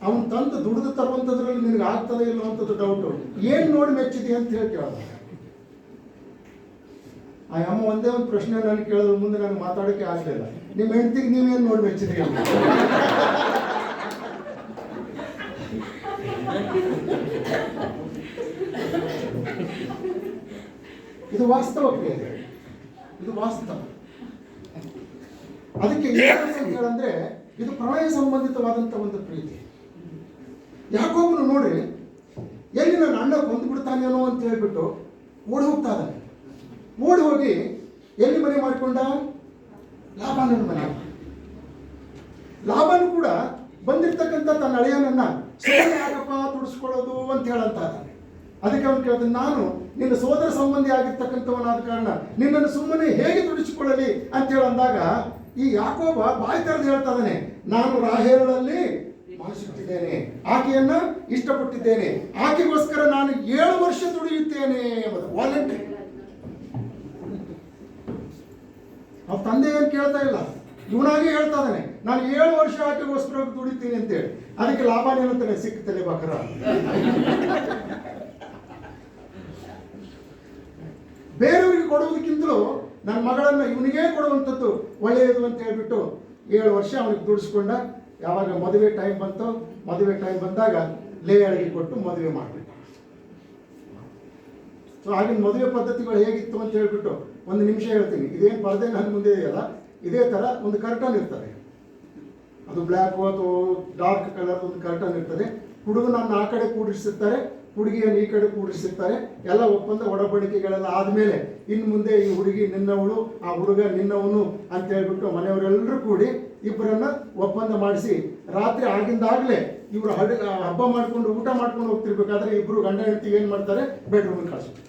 ಅವನು ತಂದು ದುಡಿದು ತರುವಂಥದ್ರಲ್ಲಿ ನಿನಗೆ ಆಗ್ತದೆ ಇಲ್ಲ ಅಂತದ್ದು ಡೌಟು. ಏನು ನೋಡಿ ಮೆಚ್ಚಿದೆ ಅಂತ ಹೇಳಿ ಕೇಳ್ದ. ಆ ಅಮ್ಮ ಒಂದೇ ಒಂದು ಪ್ರಶ್ನೆ ನನಗೆ ಕೇಳಿದ್ರು, ಮುಂದೆ ನನಗೆ ಮಾತಾಡೋಕ್ಕೆ ಆಗಲಿಲ್ಲ. ನಿಮ್ಮ ಹೆಂಡತಿಗೆ ನೀವೇನು ನೋಡಿ ಮೆಚ್ಚಿದೆ ಅಂತ. ಇದು ವಾಸ್ತವ ಕ್ರಿಯೆ, ಇದು ವಾಸ್ತವ. ಅದಕ್ಕೆ ಏನಂದ್ರೆ ಇದು ಪ್ರಣಯ ಸಂಬಂಧಿತವಾದಂಥ ಒಂದು ಪ್ರೀತಿ. ಯಾಕೋಬನು ನೋಡ್ರಿ, ಎಲ್ಲಿ ನನ್ನ ಅಣ್ಣ ಕೊಂದುಬಿಡ್ತಾನೇನೋ ಅಂತ ಹೇಳ್ಬಿಟ್ಟು ಓಡಿ ಹೋಗ್ತಾ ಇದ್ದಾನೆ. ಓಡಿ ಹೋಗಿ ಎಲ್ಲಿ ಮನೆ ಮಾಡಿಕೊಂಡ? ಲಾಬಾನನ ಮನೆ. ಲಾಬಾನು ಕೂಡ ಬಂದಿರ್ತಕ್ಕಂಥ ತನ್ನ ಅಳಿಯನನ್ನ ಸುಮ್ಮನೆ ಯಾಕಪ್ಪ ತುಡಿಸ್ಕೊಳ್ಳೋದು ಅಂತ ಹೇಳಂತ ಇದ್ದಾನೆ. ಅದಕ್ಕೆ ಅವನು ಕೇಳ್ತಾನೆ, ನಾನು ನಿನ್ನ ಸೋದರ ಸಂಬಂಧಿ ಆಗಿರ್ತಕ್ಕಂಥವನಾದ ಕಾರಣ ನಿನ್ನನ್ನು ಸುಮ್ಮನೆ ಹೇಗೆ ತುಡಿಸಿಕೊಳ್ಳಲಿ ಅಂತ ಹೇಳಂದಾಗ ಈ ಯಾಕೋಬ ಬಾಯಿ ತೆರೆದು ಹೇಳ್ತಾ ಇದ್ದಾನೆ, ನಾನು ರಾಹೇಲಳಲ್ಲಿ ಮನಸ್ಸಿಟ್ಟಿದ್ದೇನೆ, ಆಕೆಯನ್ನ ಇಷ್ಟಪಟ್ಟಿದ್ದೇನೆ, ಆಕೆಗೋಸ್ಕರ ನಾನು 7 ವರ್ಷ ದುಡಿಯುತ್ತೇನೆ ಎಂಬುದು ವಾಲಂಟ್ರಿ. ಅವ್ರ ತಂದೆ ಏನು ಕೇಳ್ತಾ ಇಲ್ಲ, ಇವನಾಗೆ ಹೇಳ್ತಾ ಇದ್ದಾನೆ, ನಾನು 7 ವರ್ಷ ಆಕೆಗೋಸ್ಕರ ದುಡಿತೀನಿ ಅಂತೇಳಿ. ಅದಕ್ಕೆ ಲಾಭ ಏನಂತಾನೆ, ಸಿಕ್ತಲೆ ಬಕರ. ಬೇರೆಯವರಿಗೆ ಕೊಡುವುದಕ್ಕಿಂತಲೂ ನನ್ನ ಮಗಳನ್ನು ಇವನಿಗೇ ಕೊಡುವಂಥದ್ದು ಒಳ್ಳೆಯದು ಅಂತ ಹೇಳ್ಬಿಟ್ಟು 7 ವರ್ಷ ಅವನಿಗೆ ದುಡಿಸ್ಕೊಂಡ. ಯಾವಾಗ ಮದುವೆ ಟೈಮ್ ಬಂತೋ, ಮದುವೆ ಟೈಮ್ ಬಂದಾಗ ಲೇಯರ್ಗೆ ಕೊಟ್ಟು ಮದುವೆ ಮಾಡಿಬಿಟ್ಟ. ಸೊ ಆಗಿನ ಮದುವೆ ಪದ್ಧತಿಗಳು ಹೇಗಿತ್ತು ಅಂತ ಹೇಳ್ಬಿಟ್ಟು ಒಂದು ನಿಮಿಷ ಹೇಳ್ತೀನಿ. ಇದೇನು ಪರದೆ ನನ್ನ ಮುಂದೆ ಇದೆಯಲ್ಲ, ಇದೇ ಥರ ಒಂದು ಕರ್ಟನ್ ಇರ್ತದೆ. ಅದು ಬ್ಲ್ಯಾಕು ಅಥವಾ ಡಾರ್ಕ್ ಕಲರ್ ಒಂದು ಕರ್ಟನ್ ಇರ್ತದೆ. ಹುಡುಗನನ್ನು ಆ ಕಡೆ ಕೂಡಿಸಿರ್ತಾರೆ, ಹುಡುಗಿಯನ್ನು ಈ ಕಡೆ ಕೂಡಿಸಿರ್ತಾರೆ. ಎಲ್ಲ ಒಪ್ಪಂದ ಒಡಂಬಡಿಕೆಗಳೆಲ್ಲ ಆದಮೇಲೆ ಇನ್ನು ಮುಂದೆ ಈ ಹುಡುಗಿ ನಿನ್ನವಳು, ಆ ಹುಡುಗ ನಿನ್ನವನು ಅಂತ ಹೇಳ್ಬಿಟ್ಟು ಮನೆಯವರೆಲ್ಲರೂ ಕೂಡಿ ಇಬ್ಬರನ್ನ ಒಪ್ಪಂದ ಮಾಡಿಸಿ ರಾತ್ರಿ ಆಗಿಂದಾಗಲೇ ಇವರು ಹಬ್ಬ ಮಾಡ್ಕೊಂಡು ಊಟ ಮಾಡ್ಕೊಂಡು ಹೋಗ್ತಿರ್ಬೇಕಾದ್ರೆ ಇಬ್ಬರು ಗಂಡ ಹೆಂಡತಿ ಏನು ಮಾಡ್ತಾರೆ, ಬೆಡ್ರೂಮಿಗೆ ಕಳಿಸ್ತಾರೆ.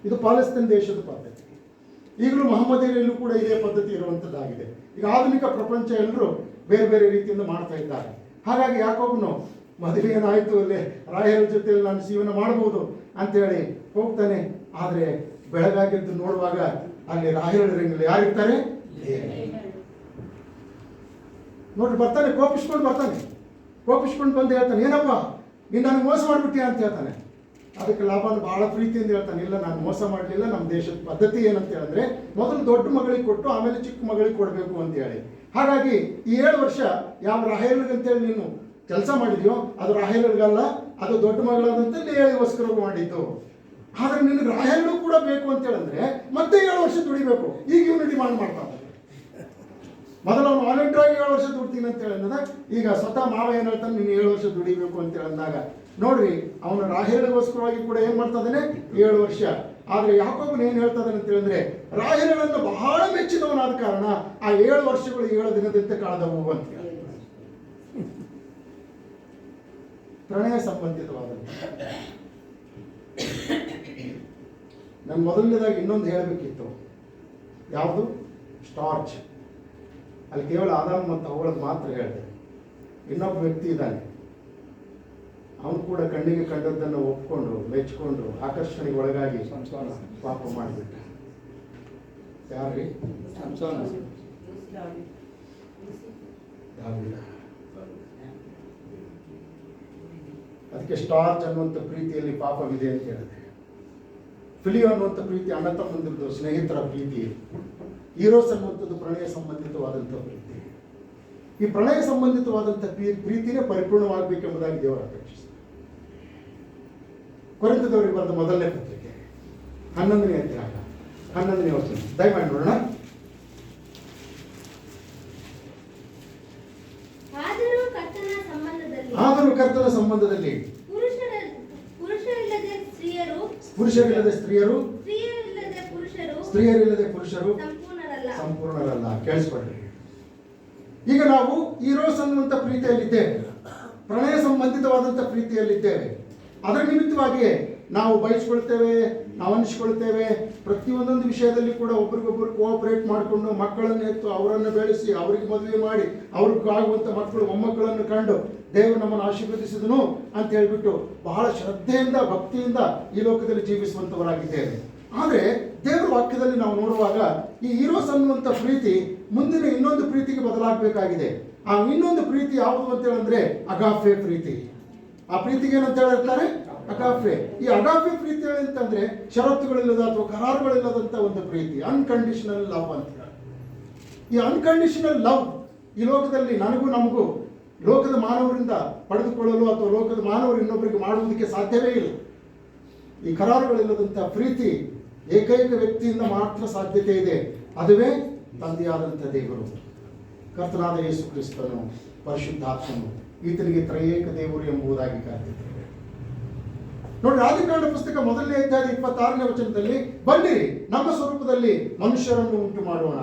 ಇದು ಪಾಲೆಸ್ತೈನ್ ದೇಶದ ಪದ್ಧತಿ. ಈಗಲೂ ಮಹಮ್ಮದಿಯಲ್ಲೂ ಕೂಡ ಇದೇ ಪದ್ಧತಿ ಇರುವಂಥದ್ದಾಗಿದೆ. ಈಗ ಆಧುನಿಕ ಪ್ರಪಂಚ ಎಲ್ಲರೂ ಬೇರೆ ಬೇರೆ ರೀತಿಯಿಂದ ಮಾಡ್ತಾ ಇದ್ದಾರೆ. ಹಾಗಾಗಿ ಯಾಕೊಬ್ಬನು ಮದುವೆ ಏನಾಯಿತು, ಅಲ್ಲೇ ರಾಯರ ಜೊತೆಯಲ್ಲಿ ನಾನು ಜೀವನ ಮಾಡ್ಬೋದು ಅಂತೇಳಿ ಹೋಗ್ತಾನೆ. ಆದರೆ ಬೆಳಗಾಗಿದ್ದು ನೋಡುವಾಗ ಅಲ್ಲಿ ರಾಯರ ರಿಂಗಲ್ಲಿ ಯಾರಿರ್ತಾರೆ? ನೋಡ್ರಿ, ಬರ್ತಾನೆ, ಕೋಪಿಸ್ಕೊಂಡು ಬರ್ತಾನೆ. ಕೋಪಿಸ್ಕೊಂಡು ಬಂದು ಹೇಳ್ತಾನೆ, ಏನಪ್ಪ ನೀನು ನನಗೆ ಮೋಸ ಮಾಡಿಬಿಟ್ಟಿಯಾ ಅಂತ ಹೇಳ್ತಾನೆ. ಅದಕ್ಕೆ ಲಾಭನ ಬಹಳ ಪ್ರೀತಿಯಿಂದ ಹೇಳ್ತಾನೆ, ಇಲ್ಲ ನಾನು ಮೋಸ ಮಾಡಲಿಲ್ಲ, ನಮ್ಮ ದೇಶದ ಪದ್ಧತಿ ಏನಂತ ಹೇಳಿದ್ರೆ ಮೊದಲು ದೊಡ್ಡ ಮಗಳಿಗೆ ಕೊಟ್ಟು ಆಮೇಲೆ ಚಿಕ್ಕ ಮಗಳಿಗೆ ಕೊಡಬೇಕು ಅಂತ ಹೇಳಿ. ಹಾಗಾಗಿ ಈ 7 ವರ್ಷ ಯಾವ ರಾಹೇಲ್ಗಂತೇಳಿ ನೀನು ಕೆಲಸ ಮಾಡಿದ್ಯೋ ಅದು ರಾಹೇಲ್ಗಲ್ಲ, ಅದು ದೊಡ್ಡ ಮಗಳಾದಂತ ಲೇಯಳಿಗೋಸ್ಕರ ಮಾಡಿದ್ದು. ಆದರೆ ನಿನಗೆ ರಾಹೇಲು ಕೂಡ ಬೇಕು ಅಂತ ಹೇಳಿದ್ರೆ ಮತ್ತೆ 7 ವರ್ಷ ದುಡಿಬೇಕು. ಈಗ ಇವನು ಡಿಮಾಂಡ್ ಮಾಡ್ತಾನೆ. ಮೊದಲು ಅವನು ವಾಲಂಟಿಯರ್ ಆಗಿ 7 ವರ್ಷ ದುಡ್ತೀನಿ ಅಂತ ಹೇಳಿದಾಗ ಈಗ ಸ್ವತಃ ಮಾವ ಏನು ಹೇಳ್ತಾನೆ, ನೀನು 7 ವರ್ಷ ದುಡಿಬೇಕು ಅಂತ ಹೇಳಿದಾಗ ನೋಡ್ರಿ, ಅವನು ರಾಹೇಲಿಗೋಸ್ಕರವಾಗಿ ಕೂಡ ಏನ್ ಮಾಡ್ತಾ ಇದ್ದಾನೆ 7 ವರ್ಷ. ಆದ್ರೆ ಯಾಕೋಬನು ಏನ್ ಹೇಳ್ತಾ ಇದ್ದಾನೆ ಅಂತ ಹೇಳಿದ್ರೆ ರಾಹೇಲನ್ನು ಬಹಳ ಮೆಚ್ಚಿದವನಾದ ಕಾರಣ ಆ 7 ವರ್ಷಗಳು 7 ದಿನದಂತೆ ಕಳೆದವು ಅಂತ ಹೇಳಿ. ಪ್ರಣಯ ಸಂಬಂಧಿತವಾದಂತ ನಾನು ಮೊದಲನೇದಾಗಿ ಇನ್ನೊಂದು ಹೇಳಬೇಕಿತ್ತು. ಯಾವುದು? ಸ್ಟಾರ್ಚ್. ಅಲ್ಲಿ ಕೇವಲ ಆದಾಮ್ ಮತ್ತು ಅವಳದ್ದು ಮಾತ್ರ ಹೇಳಿದೆ. ಇನ್ನೊಬ್ಬ ವ್ಯಕ್ತಿ ಇದ್ದಾನೆ, ಅವನು ಕೂಡ ಕಣ್ಣಿಗೆ ಕಂಡದ್ದನ್ನು ಒಪ್ಕೊಂಡು ಮೆಚ್ಚಿಕೊಂಡು ಆಕರ್ಷಣೆಗೆ ಒಳಗಾಗಿ ಪಾಪ ಮಾಡಿಬಿಟ್ಟ. ಯಾರ್ರಿ? ಅದಕ್ಕೆ ಸ್ಟಾರ್ಚ್ ಅನ್ನುವಂಥ ಪ್ರೀತಿಯಲ್ಲಿ ಪಾಪವಿದೆ ಅಂತ ಹೇಳಿದೆ. ಫಿಲಿಯೋ ಅನ್ನುವಂಥ ಪ್ರೀತಿ ಅಣ್ಣ ತಮ್ಮಂದಿರದು ಸ್ನೇಹಿತರ ಪ್ರೀತಿ. ಈರೋಸ್ ಅನ್ನುವಂಥದ್ದು ಪ್ರಣಯ ಸಂಬಂಧಿತವಾದಂಥ ಪ್ರೀತಿ. ಈ ಪ್ರಣಯ ಸಂಬಂಧಿತವಾದಂಥ ಪ್ರೀತಿನೇ ಪರಿಪೂರ್ಣವಾಗಬೇಕೆಂಬುದಾಗಿ ದೇವರ ಅಪೇಕ್ಷಿಸ್ತಾರೆ. ಕೊರಿಂಥದವರಿಗೆ ಬರೆದ ಮೊದಲನೇ ಪತ್ರಿಕೆ 11ನೇ ಅಧ್ಯಾಯ 11ನೇ ವಚನ ದಯಮಾಡಿ ನೋಡೋಣ. ಆದರೂ ಕರ್ತನ ಸಂಬಂಧದಲ್ಲಿ ಪುರುಷರಿಲ್ಲದೆ ಸ್ತ್ರೀಯರು, ಸ್ತ್ರೀಯರಿಲ್ಲದೆ ಪುರುಷರು ಸಂಪೂರ್ಣರಲ್ಲ. ಕೇಳಿಸ್ಕೊಡ್ರಿ. ಈಗ ನಾವು ಈರೋಸ್ ಅನ್ನುವಂಥ ಪ್ರೀತಿಯಲ್ಲಿದ್ದೇವೆ, ಪ್ರಣಯ ಸಂಬಂಧಿತವಾದಂಥ ಪ್ರೀತಿಯಲ್ಲಿದ್ದೇವೆ. ಅದರ ನಿಮಿತ್ತವಾಗಿಯೇ ನಾವು ಬಯಸ್ಕೊಳ್ತೇವೆ, ನಾವು ಅನಿಸ್ಕೊಳ್ತೇವೆ. ಪ್ರತಿಯೊಂದೊಂದು ವಿಷಯದಲ್ಲಿ ಕೂಡ ಒಬ್ರಿಗೊಬ್ಬರು ಕೋಆಪರೇಟ್ ಮಾಡಿಕೊಂಡು ಮಕ್ಕಳನ್ನು ಎತ್ತು ಅವರನ್ನು ಬೆಳೆಸಿ ಅವರಿಗೆ ಮದುವೆ ಮಾಡಿ ಅವ್ರಿಗಾಗುವಂಥ ಮಕ್ಕಳು ಮೊಮ್ಮಕ್ಕಳನ್ನು ಕಂಡು ದೇವರು ನಮ್ಮನ್ನು ಆಶೀರ್ವದಿಸಿದನು ಅಂತ ಹೇಳ್ಬಿಟ್ಟು ಬಹಳ ಶ್ರದ್ಧೆಯಿಂದ ಭಕ್ತಿಯಿಂದ ಈ ಲೋಕದಲ್ಲಿ ಜೀವಿಸುವಂಥವರಾಗಿದ್ದೇವೆ. ಆದರೆ ದೇವರ ವಾಕ್ಯದಲ್ಲಿ ನಾವು ನೋಡುವಾಗ ಈ ಈರೋಸ್ ಅನ್ನುವಂಥ ಪ್ರೀತಿ ಮುಂದಿನ ಇನ್ನೊಂದು ಪ್ರೀತಿಗೆ ಬದಲಾಗಬೇಕಾಗಿದೆ. ಆ ಇನ್ನೊಂದು ಪ್ರೀತಿ ಯಾವುದು ಅಂತ ಹೇಳಿದ್ರೆ ಅಗಾಫೆ ಪ್ರೀತಿ. ಆ ಪ್ರೀತಿಗೆ ಏನಂತ ಹೇಳಿರ್ತಾರೆ? ಅಗಾಫೆ. ಈ ಅಗಾಫೆ ಪ್ರೀತಿ ಅಂತಂದ್ರೆ ಷರತ್ತುಗಳಿಲ್ಲದ ಅಥವಾ ಕರಾರುಗಳಿಲ್ಲದಂತ ಒಂದು ಪ್ರೀತಿ, ಅನ್ಕಂಡೀಷನಲ್ ಲವ್ ಅಂತ. ಈ ಅನ್ಕಂಡೀಷನಲ್ ಲವ್ ಈ ಲೋಕದಲ್ಲಿ ನನಗೂ ನಮಗೂ ಲೋಕದ ಮಾನವರಿಂದ ಪಡೆದುಕೊಳ್ಳಲು ಅಥವಾ ಲೋಕದ ಮಾನವರು ಇನ್ನೊಬ್ಬರಿಗೆ ಮಾಡುವುದಕ್ಕೆ ಸಾಧ್ಯವೇ ಇಲ್ಲ. ಈ ಕರಾರುಗಳಿಲ್ಲದಂಥ ಪ್ರೀತಿ ಏಕೈಕ ವ್ಯಕ್ತಿಯಿಂದ ಮಾತ್ರ ಸಾಧ್ಯತೆ ಇದೆ. ಅದುವೇ ತಂದೆಯಾದಂಥ ದೇವರು, ಕರ್ತನಾದ ಯೇಸು ಕ್ರಿಸ್ತನು, ಪರಿಶುದ್ಧಾತ್ಮನು. ಈತನಿಗೆ ತ್ರಯೇಕ ದೇವರು ಎಂಬುದಾಗಿ ಕರೆದಿದ್ದೇವೆ. ನೋಡಿ, ಆದಿಕಾಂಡ ಪುಸ್ತಕ 1ನೇ ಅಧ್ಯಾಯ 26ನೇ ವಚನದಲ್ಲಿ ಬನ್ನಿರಿ ನಮ್ಮ ಸ್ವರೂಪದಲ್ಲಿ ಮನುಷ್ಯರನ್ನು ಉಂಟು ಮಾಡೋಣ.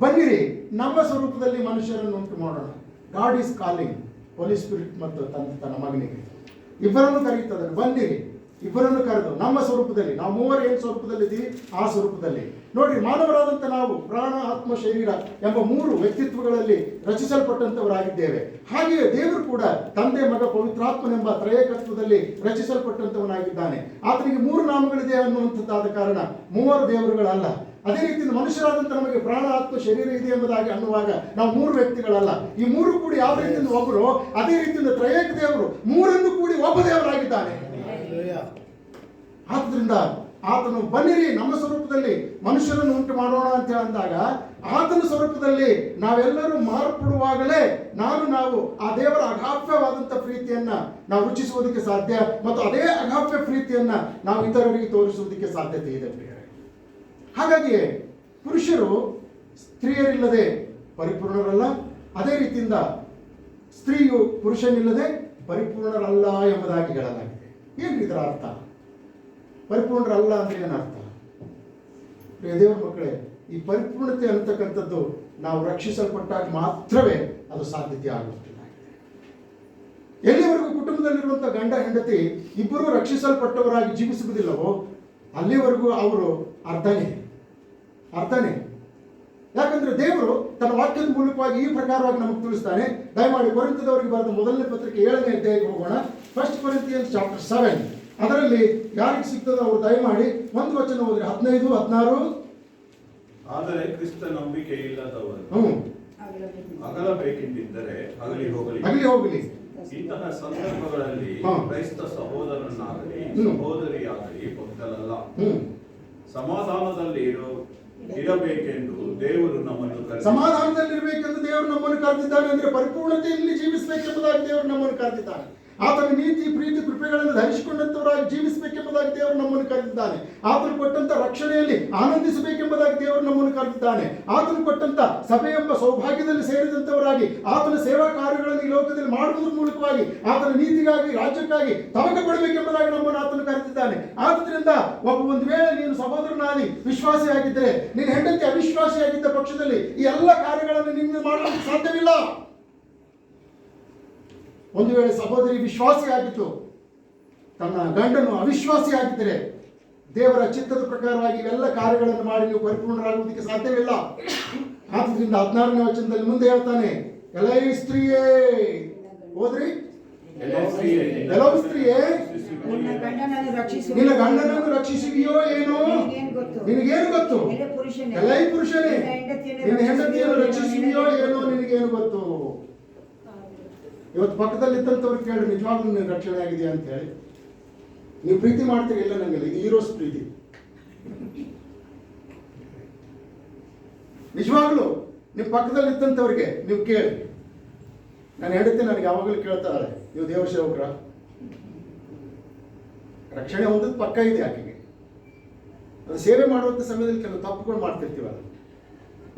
ಬನ್ನಿರಿ ನಮ್ಮ ಸ್ವರೂಪದಲ್ಲಿ ಮನುಷ್ಯರನ್ನು ಉಂಟು ಮಾಡೋಣ. God is calling, holy spirit ಮತ್ತು ತನ್ನ ಮಗನಿಗೆ ಇಬ್ಬರನ್ನು ಕರೀತದೆ. ಬನ್ನಿರಿ, ಇಬ್ಬರನ್ನು ಕರೆದು ನಮ್ಮ ಸ್ವರೂಪದಲ್ಲಿ, ನಾವು ಮೂವರು ಏನು ಸ್ವರೂಪದಲ್ಲಿದ್ದೀವಿ ಆ ಸ್ವರೂಪದಲ್ಲಿ. ನೋಡಿ, ಮಾನವರಾದಂಥ ನಾವು ಪ್ರಾಣ, ಆತ್ಮ, ಶರೀರ ಎಂಬ 3 ವ್ಯಕ್ತಿತ್ವಗಳಲ್ಲಿ ರಚಿಸಲ್ಪಟ್ಟಂಥವರಾಗಿದ್ದೇವೆ. ಹಾಗೆಯೇ ದೇವರು ಕೂಡ ತಂದೆ, ಮಗ, ಪವಿತ್ರಾತ್ಮನೆಂಬ ತ್ರಯೇಕತ್ವದಲ್ಲಿ ರಚಿಸಲ್ಪಟ್ಟಂಥವನಾಗಿದ್ದಾನೆ. ಆತನಿಗೆ 3 ನಾಮಗಳಿದೆ ಅನ್ನುವಂಥದ್ದಾದ ಕಾರಣ 3 ದೇವರುಗಳಲ್ಲ. ಅದೇ ರೀತಿಯಿಂದ ಮನುಷ್ಯರಾದಂಥ ನಮಗೆ ಪ್ರಾಣ, ಆತ್ಮ, ಶರೀರ ಇದೆ ಎಂಬುದಾಗಿ ಅನ್ನುವಾಗ ನಾವು 3 ವ್ಯಕ್ತಿಗಳಲ್ಲ. ಈ 3 ಕೂಡಿ ಯಾವ ರೀತಿಯಿಂದ ಒಬ್ಬರು, ಅದೇ ರೀತಿಯಿಂದ ತ್ರಯೇಕ ದೇವರು 3 ಕೂಡಿ ಒಬ್ಬ ದೇವರಾಗಿದ್ದಾನೆ. ಆದ್ದರಿಂದ ಆತನು ಬನ್ನಿರಿ ನಮ್ಮ ಸ್ವರೂಪದಲ್ಲಿ ಮನುಷ್ಯರನ್ನು ಉಂಟು ಮಾಡೋಣ ಅಂತ ಅಂದಾಗ ಆತನ ಸ್ವರೂಪದಲ್ಲಿ ನಾವೆಲ್ಲರೂ ಮಾರ್ಪಡುವಾಗಲೇ ನಾವು ಆ ದೇವರ ಅಗಾಪ್ಯವಾದಂಥ ಪ್ರೀತಿಯನ್ನ ನಾವು ರುಚಿಸುವುದಕ್ಕೆ ಸಾಧ್ಯ, ಮತ್ತು ಅದೇ ಅಗಾಪ್ಯ ಪ್ರೀತಿಯನ್ನ ನಾವು ಇತರರಿಗೆ ತೋರಿಸುವುದಕ್ಕೆ ಸಾಧ್ಯತೆ ಇದೆ ಪ್ರಿಯರೇ. ಹಾಗಾಗಿಯೇ ಪುರುಷರು ಸ್ತ್ರೀಯರಿಲ್ಲದೆ ಪರಿಪೂರ್ಣರಲ್ಲ, ಅದೇ ರೀತಿಯಿಂದ ಸ್ತ್ರೀಯು ಪುರುಷನಿಲ್ಲದೆ ಪರಿಪೂರ್ಣರಲ್ಲ ಎಂಬುದಾಗಿ ಹೇಳಲಾಗಿದೆ. ಏನು ಇದರ ಅರ್ಥ? ಪರಿಪೂರ್ಣರಲ್ಲ ಅಂದ್ರೆ ಏನರ್ಥ? ದೇವರ ಮಕ್ಕಳೇ, ಈ ಪರಿಪೂರ್ಣತೆ ಅಂತಕ್ಕಂಥದ್ದು ನಾವು ರಕ್ಷಿಸಲ್ಪಟ್ಟಾಗ ಮಾತ್ರವೇ ಅದು ಸಾಧ್ಯತೆ ಆಗುತ್ತಿಲ್ಲ. ಎಲ್ಲಿವರೆಗೂ ಕುಟುಂಬದಲ್ಲಿರುವಂಥ ಗಂಡ ಹೆಂಡತಿ ಇಬ್ಬರೂ ರಕ್ಷಿಸಲ್ಪಟ್ಟವರಾಗಿ ಜೀವಿಸುವುದಿಲ್ಲವೋ ಅಲ್ಲಿವರೆಗೂ ಅವರು ಅರ್ಧನೇ. ಯಾಕಂದ್ರೆ ದೇವರು ತನ್ನ ವಾಕ್ಯದ ಮೂಲಕವಾಗಿ ಈ ಪ್ರಕಾರವಾಗಿ ನಮಗೆ ತಿಳಿಸ್ತಾನೆ. ದಯಮಾಡಿ ಕೊರಿಂಥದವರಿಗೆ ಬರೆದ ಮೊದಲನೇ ಪತ್ರಿಕೆ 7ನೇ ಅಧ್ಯಾಯಕ್ಕೆ ಹೋಗೋಣ. 1 Corinthians chapter 7. ಅದರಲ್ಲಿ ಯಾರಿಗೆ ಸಿಗ್ತದೋ ಅವರು ದಯಮಾಡಿ ಒಂದು ವಚನ ಹೋದ್ರೆ 15, 16. ಆದರೆ ಕ್ರಿಸ್ತ ನಂಬಿಕೆ ಇಲ್ಲದವರು ಅಗಲಬೇಕೆಂದಿದ್ದರೆ ಅಗಲಿ ಹೋಗಲಿ. ಇಂತಹ ಸಂದರ್ಭಗಳಲ್ಲಿ ಕ್ರೈಸ್ತ ಸಹೋದರನಾಗಲಿ ಸಹೋದರಿಯಾಗಲಿ ಒಗ್ಗಲಲ್ಲ, ಸಮಾಧಾನದಲ್ಲಿ ಇರಬೇಕೆಂದು ದೇವರು ನಮ್ಮನ್ನು ಕರೆದಿದ್ದಾನೆ. ಅಂದ್ರೆ ಪರಿಪೂರ್ಣತೆಯಲ್ಲಿ ಜೀವಿಸಬೇಕೆಂಬುದಾಗಿ ದೇವರು ನಮ್ಮನ್ನು ಕರೆದಿದ್ದಾನೆ. ಆತನ ನೀತಿ ಪ್ರೀತಿ ಕೃಪೆಗಳನ್ನು ಧರಿಸಿಕೊಂಡಂತವರಾಗಿ ಜೀವಿಸಬೇಕೆಂಬುದಾಗಿ ದೇವರು ನಮ್ಮನ್ನು ಕರೆದಿದ್ದಾನೆ. ಆತನು ಕೊಟ್ಟಂತ ರಕ್ಷಣೆಯಲ್ಲಿ ಆನಂದಿಸಬೇಕೆಂಬುದಾಗಿ ದೇವರು ನಮ್ಮನ್ನು ಕರೆದಿದ್ದಾನೆ. ಆತನು ಕೊಟ್ಟಂತ ಸಭೆ ಎಂಬ ಸೌಭಾಗ್ಯದಲ್ಲಿ ಸೇರಿದಂತವರಾಗಿ ಆತನ ಸೇವಾ ಕಾರ್ಯಗಳನ್ನು ಈ ಲೋಕದಲ್ಲಿ ಮಾಡುವುದರ ಮೂಲಕವಾಗಿ ಆತನ ನೀತಿಗಾಗಿ ರಾಜ್ಯಕ್ಕಾಗಿ ತವಕ ಪಡಬೇಕೆಂಬುದಾಗಿ ನಮ್ಮನ್ನು ಆತನು ಕರೆದಿದ್ದಾನೆ. ಆದ್ರಿಂದ ಒಂದು ವೇಳೆ ನೀನು ಸಹೋದರನಾಗಿ ವಿಶ್ವಾಸಿಯಾಗಿದ್ದರೆ, ನಿನ್ನ ಹೆಂಡತಿ ಅವಿಶ್ವಾಸಿಯಾಗಿದ್ದ ಪಕ್ಷದಲ್ಲಿ ಈ ಎಲ್ಲ ಕಾರ್ಯಗಳನ್ನು ನಿನ್ನ ಮಾಡಲಿಕ್ಕೆ ಸಾಧ್ಯವಿಲ್ಲ. ಒಂದು ವೇಳೆ ಸಹೋದರಿ ವಿಶ್ವಾಸಿಯಾಗಿತ್ತು, ತನ್ನ ಗಂಡನು ಅವಿಶ್ವಾಸಿಯಾಗಿದ್ದರೆ ದೇವರ ಚಿತ್ತದ ಪ್ರಕಾರವಾಗಿ ಇವೆಲ್ಲ ಕಾರ್ಯಗಳನ್ನು ಮಾಡಿ ನೀವು ಪರಿಪೂರ್ಣರಾಗುವುದಕ್ಕೆ ಸಾಧ್ಯವಿಲ್ಲ. ಆದ್ದರಿಂದ 16ನೇ ವಚನದಲ್ಲಿ ಮುಂದೆ ಹೇಳ್ತಾನೆ, ಎಲೈ ಸ್ತ್ರೀಯೇ, ಹೋದ್ರಿ ಕೆಲವು ಸ್ತ್ರೀಯೇ ನಿನ್ನ ಗಂಡನನ್ನು ರಕ್ಷಿಸುವಿಯೋ ಏನೋ ನಿನಗೇನು ಗೊತ್ತು? ಎಲೈ ಪುರುಷನೇ ನಿನ್ನ ಹೆಂಡತಿಯನ್ನು ರಕ್ಷಿಸುವಿಯೋ ಏನೋ ನಿನಗೇನು ಗೊತ್ತು? ಇವತ್ತು ಪಕ್ಕದಲ್ಲಿ ಇದ್ದಂಥವ್ರು ಕೇಳಿ, ನಿಜವಾಗ್ಲೂ ನೀವು ರಕ್ಷಣೆ ಆಗಿದೆಯಾ ಅಂತ ಹೇಳಿ. ನೀವು ಪ್ರೀತಿ ಮಾಡ್ತೀರಿ? ಇಲ್ಲ, ನನಗೆಲ್ಲ ಇದು ಹೀರೋಸ್ ಪ್ರೀತಿ. ನಿಜವಾಗ್ಲೂ ನಿಮ್ಮ ಪಕ್ಕದಲ್ಲಿ ಇದ್ದಂಥವ್ರಿಗೆ ನೀವು ಕೇಳಿ, ನಾನು ಹೆಂಡತಿ ನನಗೆ ಯಾವಾಗಲೂ ಕೇಳ್ತಾಳೆ, ನೀವು ದೇವ್ರ ಸೇವಕರ? ರಕ್ಷಣೆ ಹೊಂದದ್ದು ಪಕ್ಕ ಇದೆ ಆಕೆಗೆ. ಅದು ಸೇವೆ ಮಾಡುವಂಥ ಸಮಯದಲ್ಲಿ ಕೆಲವು ತಪ್ಪುಗಳು ಮಾಡ್ತಿರ್ತೀವಲ್ಲ.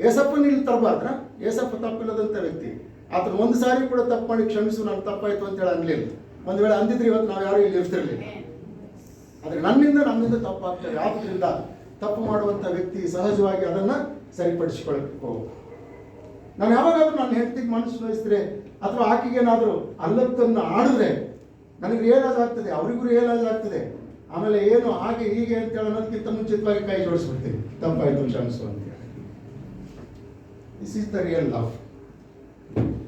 ಏಸಪ್ಪನ ಇಲ್ಲಿ ತರಬಾರ್ದ್ರ? ಏಸಪ್ಪ ತಪ್ಪಿಲ್ಲದಂಥ ವ್ಯಕ್ತಿ. ಆತನ ಒಂದು ಸಾರಿ ಕೂಡ ತಪ್ಪು ಮಾಡಿ ಕ್ಷಮಿಸು, ನಾನು ತಪ್ಪಾಯ್ತು ಅಂತೇಳಿ ಅನ್ಲಿಲ್ಲ. ಒಂದು ವೇಳೆ ಅಂದಿದ್ರೆ ಇವತ್ತು ನಾವು ಯಾರು ಇಲ್ಲಿ ಇರ್ತಿರ್ಲಿಲ್ಲ. ಆದರೆ ನಮ್ಮಿಂದ ತಪ್ಪಾಗ್ತದೆ. ಆದ್ದರಿಂದ ತಪ್ಪು ಮಾಡುವಂಥ ವ್ಯಕ್ತಿ ಸಹಜವಾಗಿ ಅದನ್ನು ಸರಿಪಡಿಸಿಕೊಳ್ಳಬೇಕು. ನಾನು ಯಾವಾಗಾದ್ರೂ ನನ್ನ ಹೆಂಡತಿಗೆ ಮನಸ್ಸು ನೋಯಿಸಿದ್ರೆ ಅಥವಾ ಆಕೆಗೇನಾದರೂ ಅಲ್ಲತ್ತನ್ನು ಆಡಿದ್ರೆ ನನಗೆ ರಿಯಲೈಸ್ ಆಗ್ತದೆ, ಅವರಿಗೂ ರಿಯಲೈಸ್ ಆಗ್ತದೆ. ಆಮೇಲೆ ಏನು ಹಾಗೆ ಹೀಗೆ ಅಂತೇಳಿ ಅನ್ನೋದಕ್ಕಿಂತ ಮುಂಚಿತವಾಗಿ ಕೈ ಜೋಡಿಸ್ಬಿಡ್ತೀವಿ, ತಪ್ಪಾಯ್ತು ಕ್ಷಮಿಸು ಅಂತೇಳಿ. This is the real love.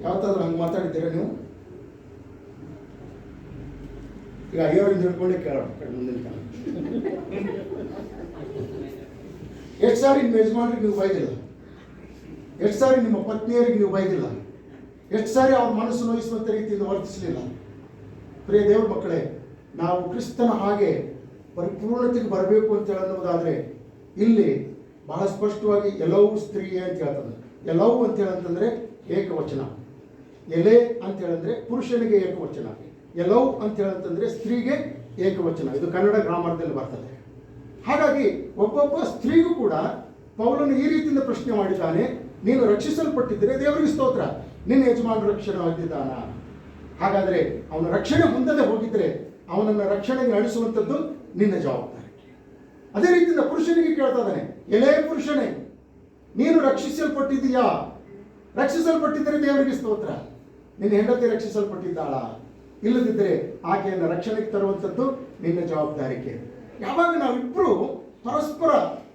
ಯಾವತ್ತಾದ್ರೂ ಹಂಗೆ ಮಾತಾಡಿದ್ದೀರಾ ನೀವು? ಈಗ ಅಯ್ಯೋರಿಂದ ಹಿಡ್ಕೊಂಡೆ ಕೇಳೋಣ ಮುಂದಿನ ಕಾಲ. ಎಷ್ಟು ಸಾರಿ ನಿಮ್ಮ ಯಜಮಾನ್ರಿಗೆ ನೀವು ಬೈದಿಲ್ಲ? ಎಷ್ಟು ಸಾರಿ ನಿಮ್ಮ ಪತ್ನಿಯರಿಗೆ ನೀವು ಬೈದಿಲ್ಲ? ಎಷ್ಟು ಸಾರಿ ಅವ್ರ ಮನಸ್ಸು ನೋಯಿಸುವಂಥ ರೀತಿಯಿಂದ ವರ್ತಿಸಲಿಲ್ಲ? ಪ್ರಿಯ ದೇವ್ರ ಮಕ್ಕಳೇ, ನಾವು ಕ್ರಿಸ್ತನ ಹಾಗೆ ಪರಿಪೂರ್ಣತೆಗೆ ಬರಬೇಕು ಅಂತ ಅನ್ನೋದಾದರೆ ಇಲ್ಲಿ ಬಹಳ ಸ್ಪಷ್ಟವಾಗಿ ಎಲ್ಲವೂ ಸ್ತ್ರೀಯೇ ಅಂತ ಹೇಳ್ತದೆ. ಎಲ್ಲವೂ ಅಂತ ಹೇಳಂತಂದ್ರೆ ಏಕವಚನ. ಎಲೆ ಅಂತ ಹೇಳಿದ್ರೆ ಪುರುಷನಿಗೆ ಏಕವಚನ, ಎಲ್ಲವೂ ಅಂತ ಹೇಳಂತಂದ್ರೆ ಸ್ತ್ರೀಗೆ ಏಕವಚನ. ಇದು ಕನ್ನಡ ಗ್ರಾಮರ್ದಲ್ಲಿ ಬರ್ತದೆ. ಹಾಗಾಗಿ ಒಬ್ಬೊಬ್ಬ ಸ್ತ್ರೀಗೂ ಕೂಡ ಪೌಲನು ಈ ರೀತಿಯಿಂದ ಪ್ರಶ್ನೆ ಮಾಡಿದ್ದಾನೆ, ನೀನು ರಕ್ಷಿಸಲ್ಪಟ್ಟಿದ್ದರೆ ದೇವರಿಗೆ ಸ್ತೋತ್ರ, ನಿನ್ನ ಯಜಮಾನ ರಕ್ಷಣೆ ಹೊಂದಿದ್ದಾನ? ಹಾಗಾದರೆ ಅವನ ರಕ್ಷಣೆ ಹೊಂದದೆ ಹೋಗಿದ್ರೆ ಅವನನ್ನು ರಕ್ಷಣೆಗೆ ನಡೆಸುವಂಥದ್ದು ನಿನ್ನ ಜವಾಬ್ದಾರಿ. ಅದೇ ರೀತಿಯಿಂದ ಪುರುಷನಿಗೆ ಕೇಳ್ತಾ ಇದ್ದಾನೆ, ಎಲೆ ಪುರುಷನೇ ನೀನು ರಕ್ಷಿಸಲ್ಪಟ್ಟಿದೀಯಾ? ರಕ್ಷಿಸಲ್ಪಟ್ಟಿದ್ದರೆ ದೇವರಿಗೆ ಸ್ತೋತ್ರ. ನಿನ್ನ ಹೆಂಡತಿ ರಕ್ಷಿಸಲ್ಪಟ್ಟಿದ್ದಾಳ? ಇಲ್ಲದಿದ್ದರೆ ಆಕೆಯನ್ನು ರಕ್ಷಣೆಗೆ ತರುವಂಥದ್ದು ನಿನ್ನ ಜವಾಬ್ದಾರಿಕೆ. ಯಾವಾಗ ನಾವಿಬ್ಬರು ಪರಸ್ಪರ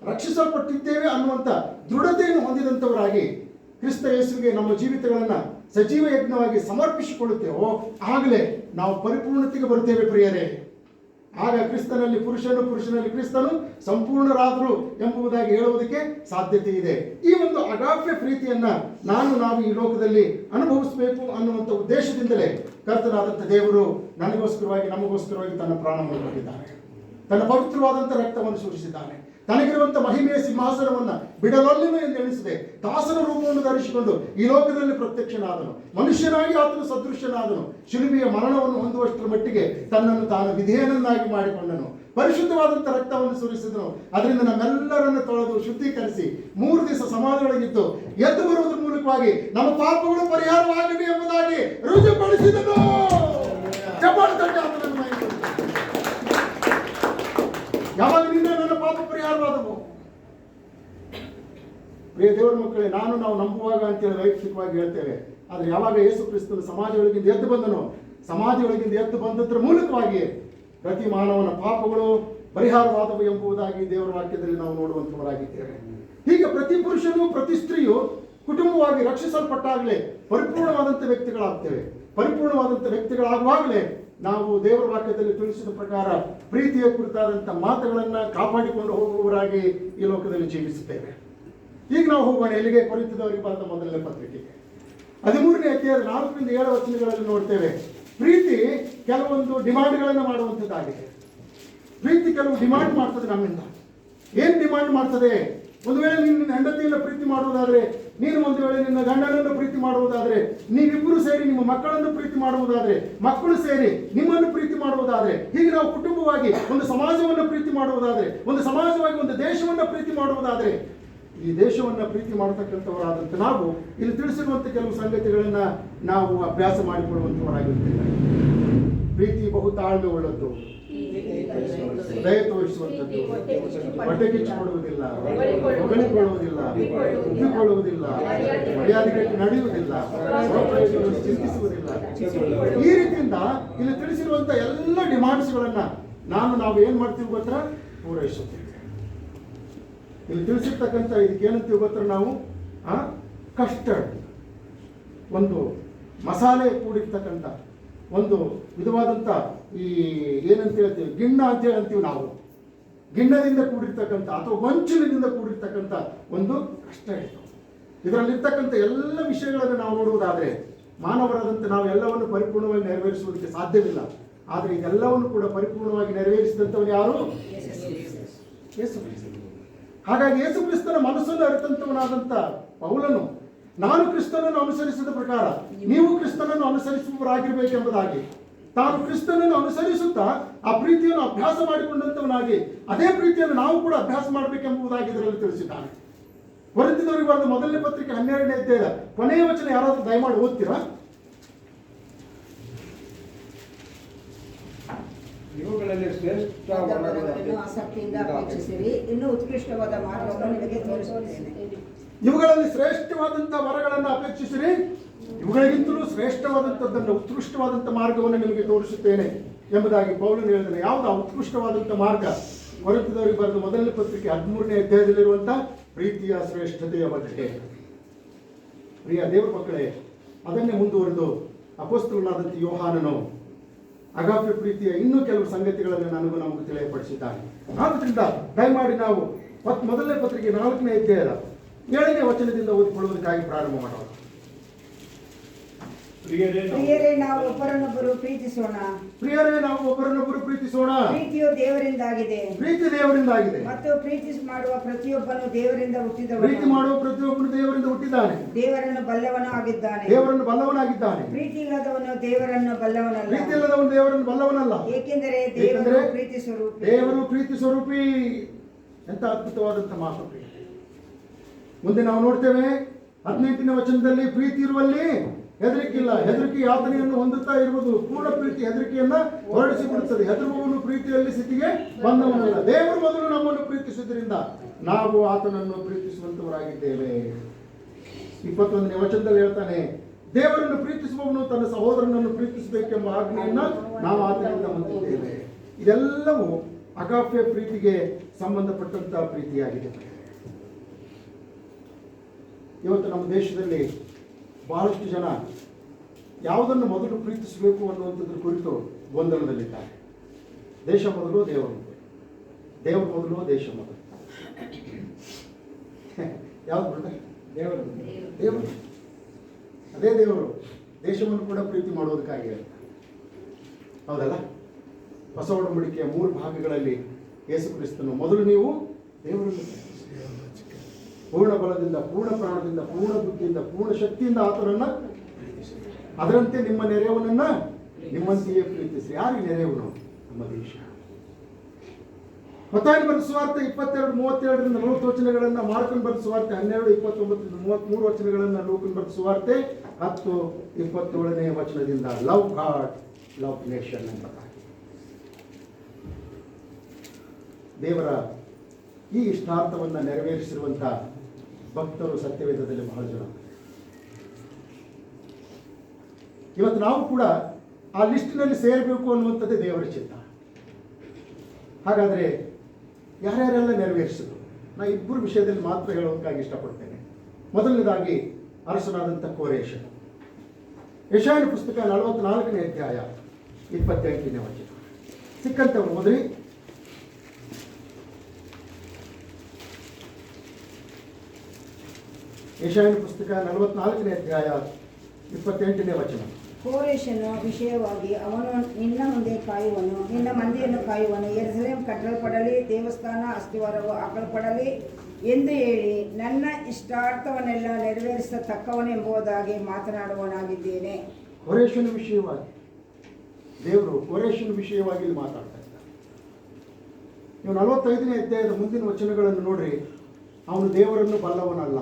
ರಕ್ಷಿಸಲ್ಪಟ್ಟಿದ್ದೇವೆ ಅನ್ನುವಂಥ ದೃಢತೆಯನ್ನು ಹೊಂದಿದಂಥವರಾಗಿ ಕ್ರಿಸ್ತ ಯೇಸುವಿಗೆ ನಮ್ಮ ಜೀವಿತಗಳನ್ನು ಸಜೀವ ಯಜ್ಞವಾಗಿ ಸಮರ್ಪಿಸಿಕೊಳ್ಳುತ್ತೇವೋ ಆಗಲೇ ನಾವು ಪರಿಪೂರ್ಣತೆಗೆ ಬರುತ್ತೇವೆ ಪ್ರಿಯರೇ. ಆಗ ಕ್ರಿಸ್ತನಲ್ಲಿ ಪುರುಷನು, ಪುರುಷನಲ್ಲಿ ಕ್ರಿಸ್ತನು ಸಂಪೂರ್ಣರಾದರು ಎಂಬುದಾಗಿ ಹೇಳುವುದಕ್ಕೆ ಸಾಧ್ಯತೆ ಇದೆ. ಈ ಒಂದು ಅಗಾಪ್ಯ ಪ್ರೀತಿಯನ್ನ ನಾವು ಈ ಲೋಕದಲ್ಲಿ ಅನುಭವಿಸಬೇಕು ಅನ್ನುವಂಥ ಉದ್ದೇಶದಿಂದಲೇ ಕರ್ತನಾದಂಥ ದೇವರು ನನಗೋಸ್ಕರವಾಗಿ ನಮಗೋಸ್ಕರವಾಗಿ ತನ್ನ ಪ್ರಾಣವನ್ನು ಕೊಟ್ಟಿದ್ದಾರೆ. ತನ್ನ ಪವಿತ್ರವಾದಂಥ ರಕ್ತವನ್ನು ಸುರಿಸಿದ್ದಾನೆ. ತನಗಿರುವಂಥ ಮಹಿಮೆಯ ಸಿಂಹಾಸನವನ್ನು ಬಿಡಲೊಲ್ಲೆನು ಎಂದು ಎಣಿಸದೆ ದಾಸನ ರೂಪವನ್ನು ಧರಿಸಿಕೊಂಡು ಈ ಲೋಕದಲ್ಲಿ ಪ್ರತ್ಯಕ್ಷನಾದನು. ಮನುಷ್ಯನಾಗಿ ಆತನು ಸದೃಶ್ಯನಾದನು. ಶಿಲುಬೆಯ ಮರಣವನ್ನು ಹೊಂದುವಷ್ಟರ ಮಟ್ಟಿಗೆ ತನ್ನನ್ನು ತಾನು ವಿಧೇಯನನ್ನಾಗಿ ಮಾಡಿಕೊಂಡನು. ಪರಿಶುದ್ಧವಾದಂಥ ರಕ್ತವನ್ನು ಸುರಿಸಿದನು. ಅದರಿಂದ ನಮ್ಮೆಲ್ಲರನ್ನು ತೊಳೆದು ಶುದ್ಧೀಕರಿಸಿ 3 ದಿವಸ ಸಮಾಧಿಯೊಳಗಿದ್ದು ಎದ್ದು ಬರುವುದರ ಮೂಲಕವಾಗಿ ನಮ್ಮ ಪಾಪಗಳು ಪರಿಹಾರವಾಗಿವೆ ಎಂಬುದಾಗಿ ರುಜುಪಡಿಸಿದನು. ಚಪ್ಪಾಳೆ ತಟ್ಟಿ ಆತನನ್ನು ಮಹಿಮೆಪಡಿಸಿದನು. ಯಾವಾಗಿನಿಂದ ನನ್ನ ಪಾಪ ಪರಿಹಾರವಾದವು? ಪ್ರಿಯ ದೇವರ ಮಕ್ಕಳೇ, ನಾವು ನಂಬುವಾಗ ಅಂತೇಳಿ ವೈಯಕ್ತಿಕವಾಗಿ ಹೇಳ್ತೇವೆ. ಆದರೆ ಯಾವಾಗ ಯೇಸು ಕ್ರಿಸ್ತನು ಸಮಾಧಿಯೊಳಗಿಂದ ಎದ್ದು ಬಂದನು, ಸಮಾಧಿಯೊಳಗಿಂದ ಎದ್ದು ಬಂದದ್ರ ಮೂಲಕವಾಗಿ ಪ್ರತಿ ಮಾನವನ ಪಾಪಗಳು ಪರಿಹಾರವಾದವು ಎಂಬುದಾಗಿ ದೇವರ ವಾಕ್ಯದಲ್ಲಿ ನಾವು ನೋಡುವಂಥವರಾಗಿದ್ದೇವೆ. ಹೀಗೆ ಪ್ರತಿ ಪುರುಷನು ಪ್ರತಿ ಸ್ತ್ರೀಯು ಕುಟುಂಬವಾಗಿ ರಕ್ಷಿಸಲ್ಪಟ್ಟಾಗಲೇ ಪರಿಪೂರ್ಣವಾದಂಥ ವ್ಯಕ್ತಿಗಳಾಗ್ತೇವೆ. ಪರಿಪೂರ್ಣವಾದಂಥ ವ್ಯಕ್ತಿಗಳಾಗುವಾಗಲೇ ನಾವು ದೇವರ ವಾಕ್ಯದಲ್ಲಿ ತಿಳಿಸಿದ ಪ್ರಕಾರ ಪ್ರೀತಿಯ ಕುರಿತಾದಂಥ ಮಾತುಗಳನ್ನು ಕಾಪಾಡಿಕೊಂಡು ಹೋಗುವವರಾಗಿ ಈ ಲೋಕದಲ್ಲಿ ಜೀವಿಸುತ್ತೇವೆ. ಈಗ ನಾವು ಹೋಗೋಣ ಎಲ್ಲಿಗೆ? ಕೊರಿಂಥದವರಿಗೆ ಬರೆದ ಮೊದಲನೇ ಪತ್ರಿಕೆಗೆ 13ನೇ ಅಧ್ಯಾಯದ 4ರಿಂದ 7 ವಚನಗಳಲ್ಲಿ ನೋಡ್ತೇವೆ. ಪ್ರೀತಿ ಕೆಲವೊಂದು ಡಿಮಾಂಡ್ಗಳನ್ನು ಮಾಡುವಂಥದ್ದಾಗಿದೆ. ಪ್ರೀತಿ ಕೆಲವು ಡಿಮಾಂಡ್ ಮಾಡ್ತದೆ ನಮ್ಮಿಂದ. ಏನು ಡಿಮಾಂಡ್ ಮಾಡ್ತದೆ? ಒಂದು ವೇಳೆ ನಿನ್ನ ಹೆಂಡತಿಯನ್ನು ಪ್ರೀತಿ ಮಾಡುವುದಾದರೆ, ನೀನು ಒಂದು ವೇಳೆ ನಿನ್ನ ಗಂಡನನ್ನು ಪ್ರೀತಿ ಮಾಡುವುದಾದರೆ, ನೀವಿಬ್ಬರು ಸೇರಿ ನಿಮ್ಮ ಮಕ್ಕಳನ್ನು ಪ್ರೀತಿ ಮಾಡುವುದಾದರೆ, ಮಕ್ಕಳು ಸೇರಿ ನಿಮ್ಮನ್ನು ಪ್ರೀತಿ ಮಾಡುವುದಾದರೆ, ಹೀಗೆ ನಾವು ಕುಟುಂಬವಾಗಿ ಒಂದು ಸಮಾಜವನ್ನು ಪ್ರೀತಿ ಮಾಡುವುದಾದರೆ, ಒಂದು ಸಮಾಜವಾಗಿ ಒಂದು ದೇಶವನ್ನು ಪ್ರೀತಿ ಮಾಡುವುದಾದರೆ, ಈ ದೇಶವನ್ನು ಪ್ರೀತಿ ಮಾಡತಕ್ಕಂಥವರಾದಂಥ ನಾವು ಇಲ್ಲಿ ತಿಳಿಸಿರುವಂಥ ಕೆಲವು ಸಂಗತಿಗಳನ್ನು ನಾವು ಅಭ್ಯಾಸ ಮಾಡಿಕೊಳ್ಳುವಂಥವರಾಗಿರ್ತೇವೆ. ಪ್ರೀತಿ ಬಹು ತಾಳ್ಮೆ ಉಳ್ಳದ್ದು, ದಯ ತೋರಿಸುವಂಥದ್ದು, ಹೊಟ್ಟೆಕಿಚ್ಚಿಕೊಳ್ಳುವುದಿಲ್ಲ, ಹೊಗಳಿಕೊಳ್ಳುವುದಿಲ್ಲ, ಉಪ್ಪಿಕೊಳ್ಳುವುದಿಲ್ಲ, ಮರ್ಯಾದೆಗೆ ನಡೆಯುವುದಿಲ್ಲ, ಚಿಂತಿಸುವುದಿಲ್ಲ. ಈ ರೀತಿಯಿಂದ ಇಲ್ಲಿ ತಿಳಿಸಿರುವಂಥ ಎಲ್ಲ ಡಿಮಾಂಡ್ಸ್ಗಳನ್ನು ನಾವು ಏನು ಮಾಡ್ತೀವಿ ಗೊತ್ತಾ? ಪೂರೈಸುತ್ತೇವೆ. ಇಲ್ಲಿ ತಿಳಿಸಿರ್ತಕ್ಕಂಥ ಇದಕ್ಕೆ ಏನಂತೀವಿ ಗೊತ್ತಾ? ನಾವು ಕಸ್ಟರ್ಡ್, ಒಂದು ಮಸಾಲೆ ಕೂಡಿರ್ತಕ್ಕಂಥ ಒಂದು ವಿಧವಾದಂಥ ಈ ಏನಂತ ಹೇಳ್ತೀವಿ, ಗಿಣ್ಣ ಅಂತೇಳಿ ಅಂತೀವಿ ನಾವು. ಗಿಣ್ಣದಿಂದ ಕೂಡಿರ್ತಕ್ಕಂಥ ಅಥವಾ ಗೊಂಚಲಿನಿಂದ ಕೂಡಿರ್ತಕ್ಕಂಥ ಒಂದು ಕಸ್ಟರ್ಡ್. ಇದರಲ್ಲಿರ್ತಕ್ಕಂಥ ಎಲ್ಲ ವಿಷಯಗಳನ್ನು ನಾವು ನೋಡುವುದಾದರೆ ಮಾನವರಾದಂಥ ನಾವು ಎಲ್ಲವನ್ನು ಪರಿಪೂರ್ಣವಾಗಿ ನೆರವೇರಿಸುವುದಕ್ಕೆ ಸಾಧ್ಯವಿಲ್ಲ. ಆದರೆ ಇದೆಲ್ಲವನ್ನು ಕೂಡ ಪರಿಪೂರ್ಣವಾಗಿ ನೆರವೇರಿಸಿದಂಥವನು ಯಾರು? ಯೇಸು ಕ್ರಿಸ್ತ. ಹಾಗಾಗಿ ಯೇಸು ಕ್ರಿಸ್ತನ ಮನಸ್ಸನ್ನು ಅರಿತಂತವನಾದಂಥ ಪೌಲನು, ನಾನು ಕ್ರಿಸ್ತನನ್ನು ಅನುಸರಿಸಿದ ಪ್ರಕಾರ ನೀವು ಕ್ರಿಸ್ತನನ್ನು ಅನುಸರಿಸುವವರಾಗಿರ್ಬೇಕೆಂಬುದಾಗಿ ತಾನು ಕ್ರಿಸ್ತನನ್ನು ಅನುಸರಿಸುತ್ತಾ ಆ ಪ್ರೀತಿಯನ್ನು ಅಭ್ಯಾಸ ಮಾಡಿಕೊಂಡಂತವನಾಗಿ ಅದೇ ಪ್ರೀತಿಯನ್ನು ನಾವು ಕೂಡ ಅಭ್ಯಾಸ ಮಾಡಬೇಕೆಂಬುದಾಗಿ ಇದರಲ್ಲಿ ತಿಳಿಸಿದ್ದಾನೆ. ಕೊರಿಂಥದವರಿಗೆ ಬರೆದ ಮೊದಲನೇ ಪತ್ರಿಕೆ 12ನೇ ಅಧ್ಯಾಯದ ಕೊನೆಯ ವಚನ ಯಾರಾದರೂ ದಯಮಾಡಿ ಓದ್ತೀರಾ? ಇವುಗಳಲ್ಲಿ ಶ್ರೇಷ್ಠ ಆಸಕ್ತಿಯಿಂದ ಅಪೇಕ್ಷಿಸಿರಿ, ಇನ್ನೂ ಉತ್ಕೃಷ್ಟವಾದ ಮಾರ್ಗವನ್ನು ನಿಮಗೆ ತೋರಿಸುತ್ತೇನೆ. ಇವುಗಳಲ್ಲಿ ಶ್ರೇಷ್ಠವಾದಂಥ ವರಗಳನ್ನು ಅಪೇಕ್ಷಿಸಿರಿ, ಇವುಗಳಿಗಿಂತಲೂ ಶ್ರೇಷ್ಠವಾದಂಥದ್ದನ್ನು ಉತ್ಕೃಷ್ಟವಾದಂಥ ಮಾರ್ಗವನ್ನು ನಿಮಗೆ ತೋರಿಸುತ್ತೇನೆ ಎಂಬುದಾಗಿ ಪೌಲನು ಹೇಳಿದನು. ಯಾವುದು ಆ ಉತ್ಕೃಷ್ಟವಾದಂಥ ಮಾರ್ಗ? ಕೊರಿಂಥದವರಿಗೆ ಬರೆದ ಮೊದಲನೇ ಪತ್ರಿಕೆ 13ನೇ ಅಧ್ಯಾಯದಲ್ಲಿರುವಂಥ ಪ್ರೀತಿಯ ಶ್ರೇಷ್ಠತೆಯ ಬಗ್ಗೆ. ಪ್ರಿಯ ದೇವರ ಮಕ್ಕಳೇ, ಅದನ್ನೇ ಮುಂದುವರೆದು ಅಪೊಸ್ತಲನಾದಂಥ ಯೋಹಾನನು ಅಗಾಪೆ ಪ್ರೀತಿಯ ಇನ್ನೂ ಕೆಲವು ಸಂಗತಿಗಳನ್ನು ನಮಗೂ ತಿಳಿಯಪಡಿಸಿದ್ದಾನೆ. ಆದ್ದರಿಂದ ದಯಮಾಡಿ ನಾವು ಮೊದಲನೇ ಪತ್ರಿಕೆ 4ನೇ ಅಧ್ಯಾಯದ 7ನೇ ವಚನದಿಂದ ಓದಿಕೊಳ್ಳುವುದಕ್ಕಾಗಿ ಪ್ರಾರಂಭ ಮಾಡೋಣ. ಪ್ರಿಯರೇ, ನಾವು ಒಬ್ಬರನ್ನೊಬ್ಬರು ಪ್ರೀತಿಸೋಣ. ಪ್ರಿಯರೇ, ನಾವು ಒಬ್ಬರನ್ನೊಬ್ಬರು ಪ್ರೀತಿಸೋಣ. ಪ್ರೀತಿಯು ದೇವರಿಂದಾಗಿದೆ. ಪ್ರೀತಿ ದೇವರಿಂದಾಗಿದೆ. ಮತ್ತು ಪ್ರೀತಿ ಮಾಡುವ ಪ್ರತಿಯೊಬ್ಬನು ದೇವರಿಂದ ಹುಟ್ಟಿದವನು. ಪ್ರೀತಿ ಮಾಡುವ ಪ್ರತಿಯೊಬ್ಬನು ದೇವರಿಂದ ಹುಟ್ಟಿದ್ದಾನೆ. ದೇವರನ್ನು ಬಲ್ಲವನು ಆಗಿದ್ದಾನೆ. ದೇವರನ್ನು ಬಲ್ಲವನಾಗಿದ್ದಾನೆ. ಪ್ರೀತಿ ಇಲ್ಲದವನು ದೇವರನ್ನು ಬಲ್ಲವನಲ್ಲ. ಪ್ರೀತಿ ಇಲ್ಲದವನು ದೇವರನ್ನು ಬಲ್ಲವನಲ್ಲ. ಏಕೆಂದರೆ ದೇವರು ಪ್ರೀತಿ ಸ್ವರೂಪಿ. ದೇವರು ಪ್ರೀತಿ ಸ್ವರೂಪಿ. ಎಂತ ಅದ್ಭುತವಾದಂಥ ಮಾತು. ಮುಂದೆ ನಾವು ನೋಡ್ತೇವೆ 18ನೇ ವಚನದಲ್ಲಿ, ಪ್ರೀತಿ ಇರುವಲ್ಲಿ ಹೆದರಿಕಿಲ್ಲ, ಹೆದರಿಕೆ ಯಾತನೆಯನ್ನು ಹೊಂದುತ್ತಾ ಇರುವುದು. ಪೂರ್ಣ ಪ್ರೀತಿ ಹೆದರಿಕೆಯನ್ನ ಹೊರಡಿಸಿಬಿಡುತ್ತದೆ. ಹೆದರುವವನು ಪ್ರೀತಿಯಲ್ಲಿ ಸ್ಥಿತಿಗೆ ಬಂದವನಲ್ಲ. ದೇವರು ಮೊದಲು ನಮ್ಮನ್ನು ಪ್ರೀತಿಸುವುದರಿಂದ ನಾವು ಆತನನ್ನು ಪ್ರೀತಿಸುವಂತವರಾಗಿದ್ದೇವೆ. 21ನೇ ವಚನದಲ್ಲಿ ಹೇಳ್ತಾನೆ, ದೇವರನ್ನು ಪ್ರೀತಿಸುವವನು ತನ್ನ ಸಹೋದರನನ್ನು ಪ್ರೀತಿಸಬೇಕೆಂಬ ಆಜ್ಞೆಯನ್ನ ನಾವು ಆತನಿಂದ ಹೊಂದಿದ್ದೇವೆ. ಇದೆಲ್ಲವೂ ಅಗಾಪೆ ಪ್ರೀತಿಗೆ ಸಂಬಂಧಪಟ್ಟಂತ ಪ್ರೀತಿಯಾಗಿದೆ. ಇವತ್ತು ನಮ್ಮ ದೇಶದಲ್ಲಿ ಬಹಳಷ್ಟು ಜನ ಯಾವುದನ್ನು ಮೊದಲು ಪ್ರೀತಿಸಬೇಕು ಅನ್ನುವಂಥದ್ರ ಕುರಿತು ಗೊಂದಲದಲ್ಲಿದ್ದಾರೆ. ದೇಶ ಮೊದಲು, ದೇವರು ಮೊದಲು, ದೇವರು ಮೊದಲು, ದೇಶ ಮೊದಲು. ಯಾವುದು ಬ್ರದರ್? ದೇವರು. ಅದೇ ದೇವರು ದೇಶವನ್ನು ಕೂಡ ಪ್ರೀತಿ ಮಾಡೋದಕ್ಕಾಗಿ ಹೇಳ್ತಾರೆ. ಹೌದಲ್ಲ? ಹೊಸ ಒಡಂಬಡಿಕೆಯ 3 ಭಾಗಗಳಲ್ಲಿ ಯೇಸು ಕ್ರಿಸ್ತನು, ಮೊದಲು ನೀವು ದೇವರನ್ನು ಪೂರ್ಣ ಬಲದಿಂದ, ಪೂರ್ಣ ಪ್ರಾಣದಿಂದ, ಪೂರ್ಣ ಬುದ್ಧಿಯಿಂದ, ಪೂರ್ಣ ಶಕ್ತಿಯಿಂದ ಆತನನ್ನ, ಅದರಂತೆ ನಿಮ್ಮ ನೆರೆಯವನನ್ನ ನಿಮ್ಮಂತೆಯೇ ಪ್ರೀತಿಸಿ. ಯಾರಿಗೆ ನೆರೆಯವನು? ನಮ್ಮ ದೇಶ. ಮತ್ತಾಯನ ಬರೆದ ಸುವಾರ್ತೆ 22:37-40 ವಚನಗಳನ್ನ, ಮಾರ್ಕನ್ ಬರೆದ ಸುವಾರ್ತೆ 12:29-33 ವಚನಗಳನ್ನ, ಲೂಕನ್ ಬರೆದ ಸುವಾರ್ತೆ 10:27 ವಚನದಿಂದ ಲವ್ ಗಾಡ್, ಲವ್ ನೇಷನ್ ಎಂಬುದಾಗಿ ದೇವರ ಈ ಇಷ್ಟಾರ್ಥವನ್ನ ನೆರವೇರಿಸಿರುವಂತ ಭಕ್ತರು ಸತ್ಯವೇದದಲ್ಲಿ ಬಹಳ ಜನ. ಇವತ್ತು ನಾವು ಕೂಡ ಆ ಲಿಸ್ಟಿನಲ್ಲಿ ಸೇರಬೇಕು ಅನ್ನುವಂಥದ್ದೇ ದೇವರ ಚಿತ್ತ. ಹಾಗಾದರೆ ಯಾರ್ಯಾರೆಲ್ಲ ನೆರವೇರಿಸಿದ್ರು? ನಾ ಇಬ್ಬರು ವಿಷಯದಲ್ಲಿ ಮಾತ್ರ ಹೇಳೋದಕ್ಕಾಗಿ ಇಷ್ಟಪಡ್ತೇನೆ. ಮೊದಲನೇದಾಗಿ ಅರಸನಾದಂಥ ಕೋರೇಶ. ಯೆಶಾಯನ ಪುಸ್ತಕ 44ನೇ ಅಧ್ಯಾಯ 28ನೇ ವಚನ. ಸಿಕ್ಕಂಥವ್ರು ಮೊದಲಿ ಯೆಶಾಯನ ಪುಸ್ತಕ 44ನೇ ಅಧ್ಯಾಯ 28ನೇ ವಚನ. ಕೋರೇಶನ ವಿಷಯವಾಗಿ ಅವನು ನಿನ್ನ ಮುಂದೆ ಕಾಯುವನು, ನಿನ್ನ ಮಂದಿಯನ್ನು ಕಾಯುವನು. ಯೆರೂಸಲೇಮ್ ಕಟ್ಟಲ್ಪಡಲಿ, ದೇವಸ್ಥಾನ ಅಸ್ತಿವಾರವು ಹಾಕಲ್ಪಡಲಿ ಎಂದು ಹೇಳಿ ನನ್ನ ಇಷ್ಟಾರ್ಥವನ್ನೆಲ್ಲ ನೆರವೇರಿಸತಕ್ಕವನೆಂಬುದಾಗಿ ಮಾತನಾಡುವನಾಗಿದ್ದೇನೆ. ಕೋರೇಶನ ವಿಷಯವಾಗಿ ದೇವರು ಕೋರೇಶನ ವಿಷಯವಾಗಿ ಇಲ್ಲಿ ಮಾತಾಡ್ತಾ ಇದ್ದಾರೆ. ನೀವು 45ನೇ ಅಧ್ಯಾಯದ ಮುಂದಿನ ವಚನಗಳನ್ನು ನೋಡ್ರಿ. ಅವನು ದೇವರನ್ನು ಬಲ್ಲವನಲ್ಲ,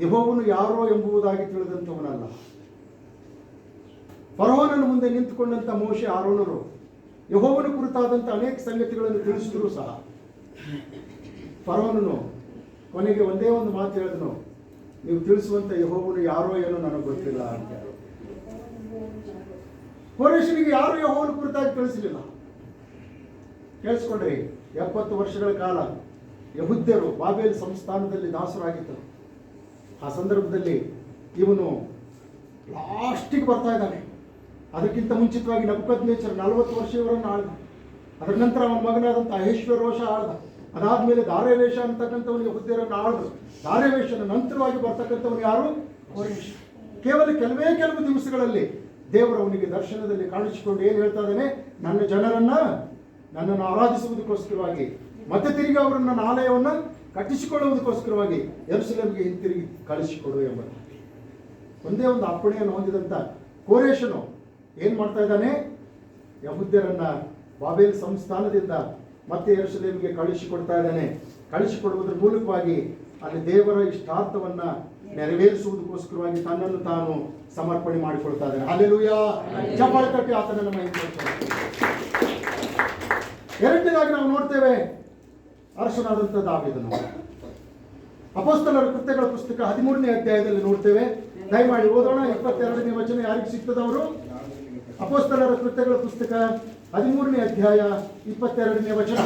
ಯೆಹೋವನು ಯಾರೋ ಎಂಬುದಾಗಿ ತಿಳಿದಂಥವನಲ್ಲ. ಫರೋಹನನ ಮುಂದೆ ನಿಂತುಕೊಂಡಂಥ ಮೋಶೆ, ಆರೋನರು ಯೆಹೋವನ ಕುರಿತಾದಂಥ ಅನೇಕ ಸಂಗತಿಗಳನ್ನು ತಿಳಿಸಿದ್ರು ಸಹ ಫರೋಹನನು ಕೊನೆಗೆ ಒಂದೇ ಒಂದು ಮಾತು ಹೇಳಿದನು, ನೀವು ತಿಳಿಸುವಂಥ ಯೆಹೋವನು ಯಾರೋ ಏನೋ ನನಗೆ ಗೊತ್ತಿಲ್ಲ ಅಂತ ಹೇಳಿ. ಕೋರೇಶನಿಗೆ ಯಾರು ಯೆಹೋವನ ಕುರಿತಾಗಿ ತಿಳಿಸಲಿಲ್ಲ. ಕೇಳಿಸ್ಕೊಂಡ್ರಿ, 70 ವರ್ಷಗಳ ಕಾಲ ಯೆಹೂದ್ಯರು ಬಾಬೇಲ್ ಸಂಸ್ಥಾನದಲ್ಲಿ ದಾಸರಾಗಿದ್ದರು. ಆ ಸಂದರ್ಭದಲ್ಲಿ ಇವನು ಲಾಸ್ಟಿಗೆ ಬರ್ತಾ ಇದ್ದಾನೆ. ಅದಕ್ಕಿಂತ ಮುಂಚಿತವಾಗಿ ನೆಬೂಕದ್ನೆಚ್ಚರ್ 40 ವರ್ಷ ಇವರನ್ನು ಆಳ್ದ. ಅದರ ನಂತರ ಅವನ ಮಗನಾದಂಥ ಅಹೇಶ್ವರೋಷ ಆಳ್ದ. ಅದಾದ್ಮೇಲೆ ದಾರೇವೇಶ ಅಂತಕ್ಕಂಥವನು ಯೆಹೂದ್ಯರನ್ನು ಆಳ್ದು. ದಾರೇವೇಶನ ನಂತರವಾಗಿ ಬರ್ತಕ್ಕಂಥವನು ಯಾರು? ಕೋರೇಶ. ಕೇವಲ ಕೆಲವು ದಿವಸಗಳಲ್ಲಿ ದೇವರು ಅವನಿಗೆ ದರ್ಶನದಲ್ಲಿ ಕಾಣಿಸಿಕೊಂಡು ಏನು ಹೇಳ್ತಾ ಇದ್ದಾನೆ? ನನ್ನ ಜನರನ್ನ ನನ್ನನ್ನು ಆರಾಧಿಸುವುದಕ್ಕೋಸ್ಕರವಾಗಿ ಮತ್ತೆ ತಿರುಗಿ ಅವರನ್ನ ನನ್ನ ಆಲಯವನ್ನ ಕಟ್ಟಿಸಿಕೊಳ್ಳುವುದಕ್ಕೋಸ್ಕರವಾಗಿ ಯೆರೂಸಲೇಮಿಗೆ ಹಿಂತಿರುಗಿ ಕಳಿಸಿಕೊಡು ಎಂಬುದಾಗಿ ಒಂದೇ ಒಂದು ಅಪ್ಪಣೆಯನ್ನು ಹೊಂದಿದಂಥ ಕೋರೇಶನು ಏನು ಮಾಡ್ತಾ ಇದ್ದಾನೆ? ಯೆಹೂದ್ಯರನ್ನ ಬಾಬೇಲ್ ಸಂಸ್ಥಾನದಿಂದ ಮತ್ತೆ ಯೆರೂಸಲೇಮಿಗೆ ಕಳಿಸಿಕೊಡ್ತಾ ಇದ್ದಾನೆ. ಕಳಿಸಿಕೊಡುವುದರ ಮೂಲಕವಾಗಿ ಅಲ್ಲಿ ದೇವರ ಇಷ್ಟಾರ್ಥವನ್ನ ನೆರವೇರಿಸುವುದಕ್ಕೋಸ್ಕರವಾಗಿ ತನ್ನನ್ನು ತಾನು ಸಮರ್ಪಣೆ ಮಾಡಿಕೊಳ್ತಾ ಇದ್ದಾನೆ. ಹಲ್ಲೆಲೂಯಾ! ಚಪ್ಪಾಳೆ ತಟ್ಟಿ ಆತನನ್ನು ಮಹಿಮೆಪಡಿಸೋಣ. ಎರಡನೇದಾಗಿ ನಾವು ನೋಡ್ತೇವೆ ಅರಸನಾದಂಥ ದಾವೀದನು. ಅಪೊಸ್ತಲರ ಕೃತ್ಯಗಳ ಪುಸ್ತಕ 13ನೇ ಅಧ್ಯಾಯದಲ್ಲಿ ನೋಡ್ತೇವೆ. ದಯಮಾಡಿ ಓದೋಣ. 22ನೇ ವಚನ ಯಾರಿಗೆ ಸಿಗ್ತದವರು? ಅಪೊಸ್ತಲರ ಕೃತ್ಯಗಳ ಪುಸ್ತಕ 13ನೇ ಅಧ್ಯಾಯ 22ನೇ ವಚನ.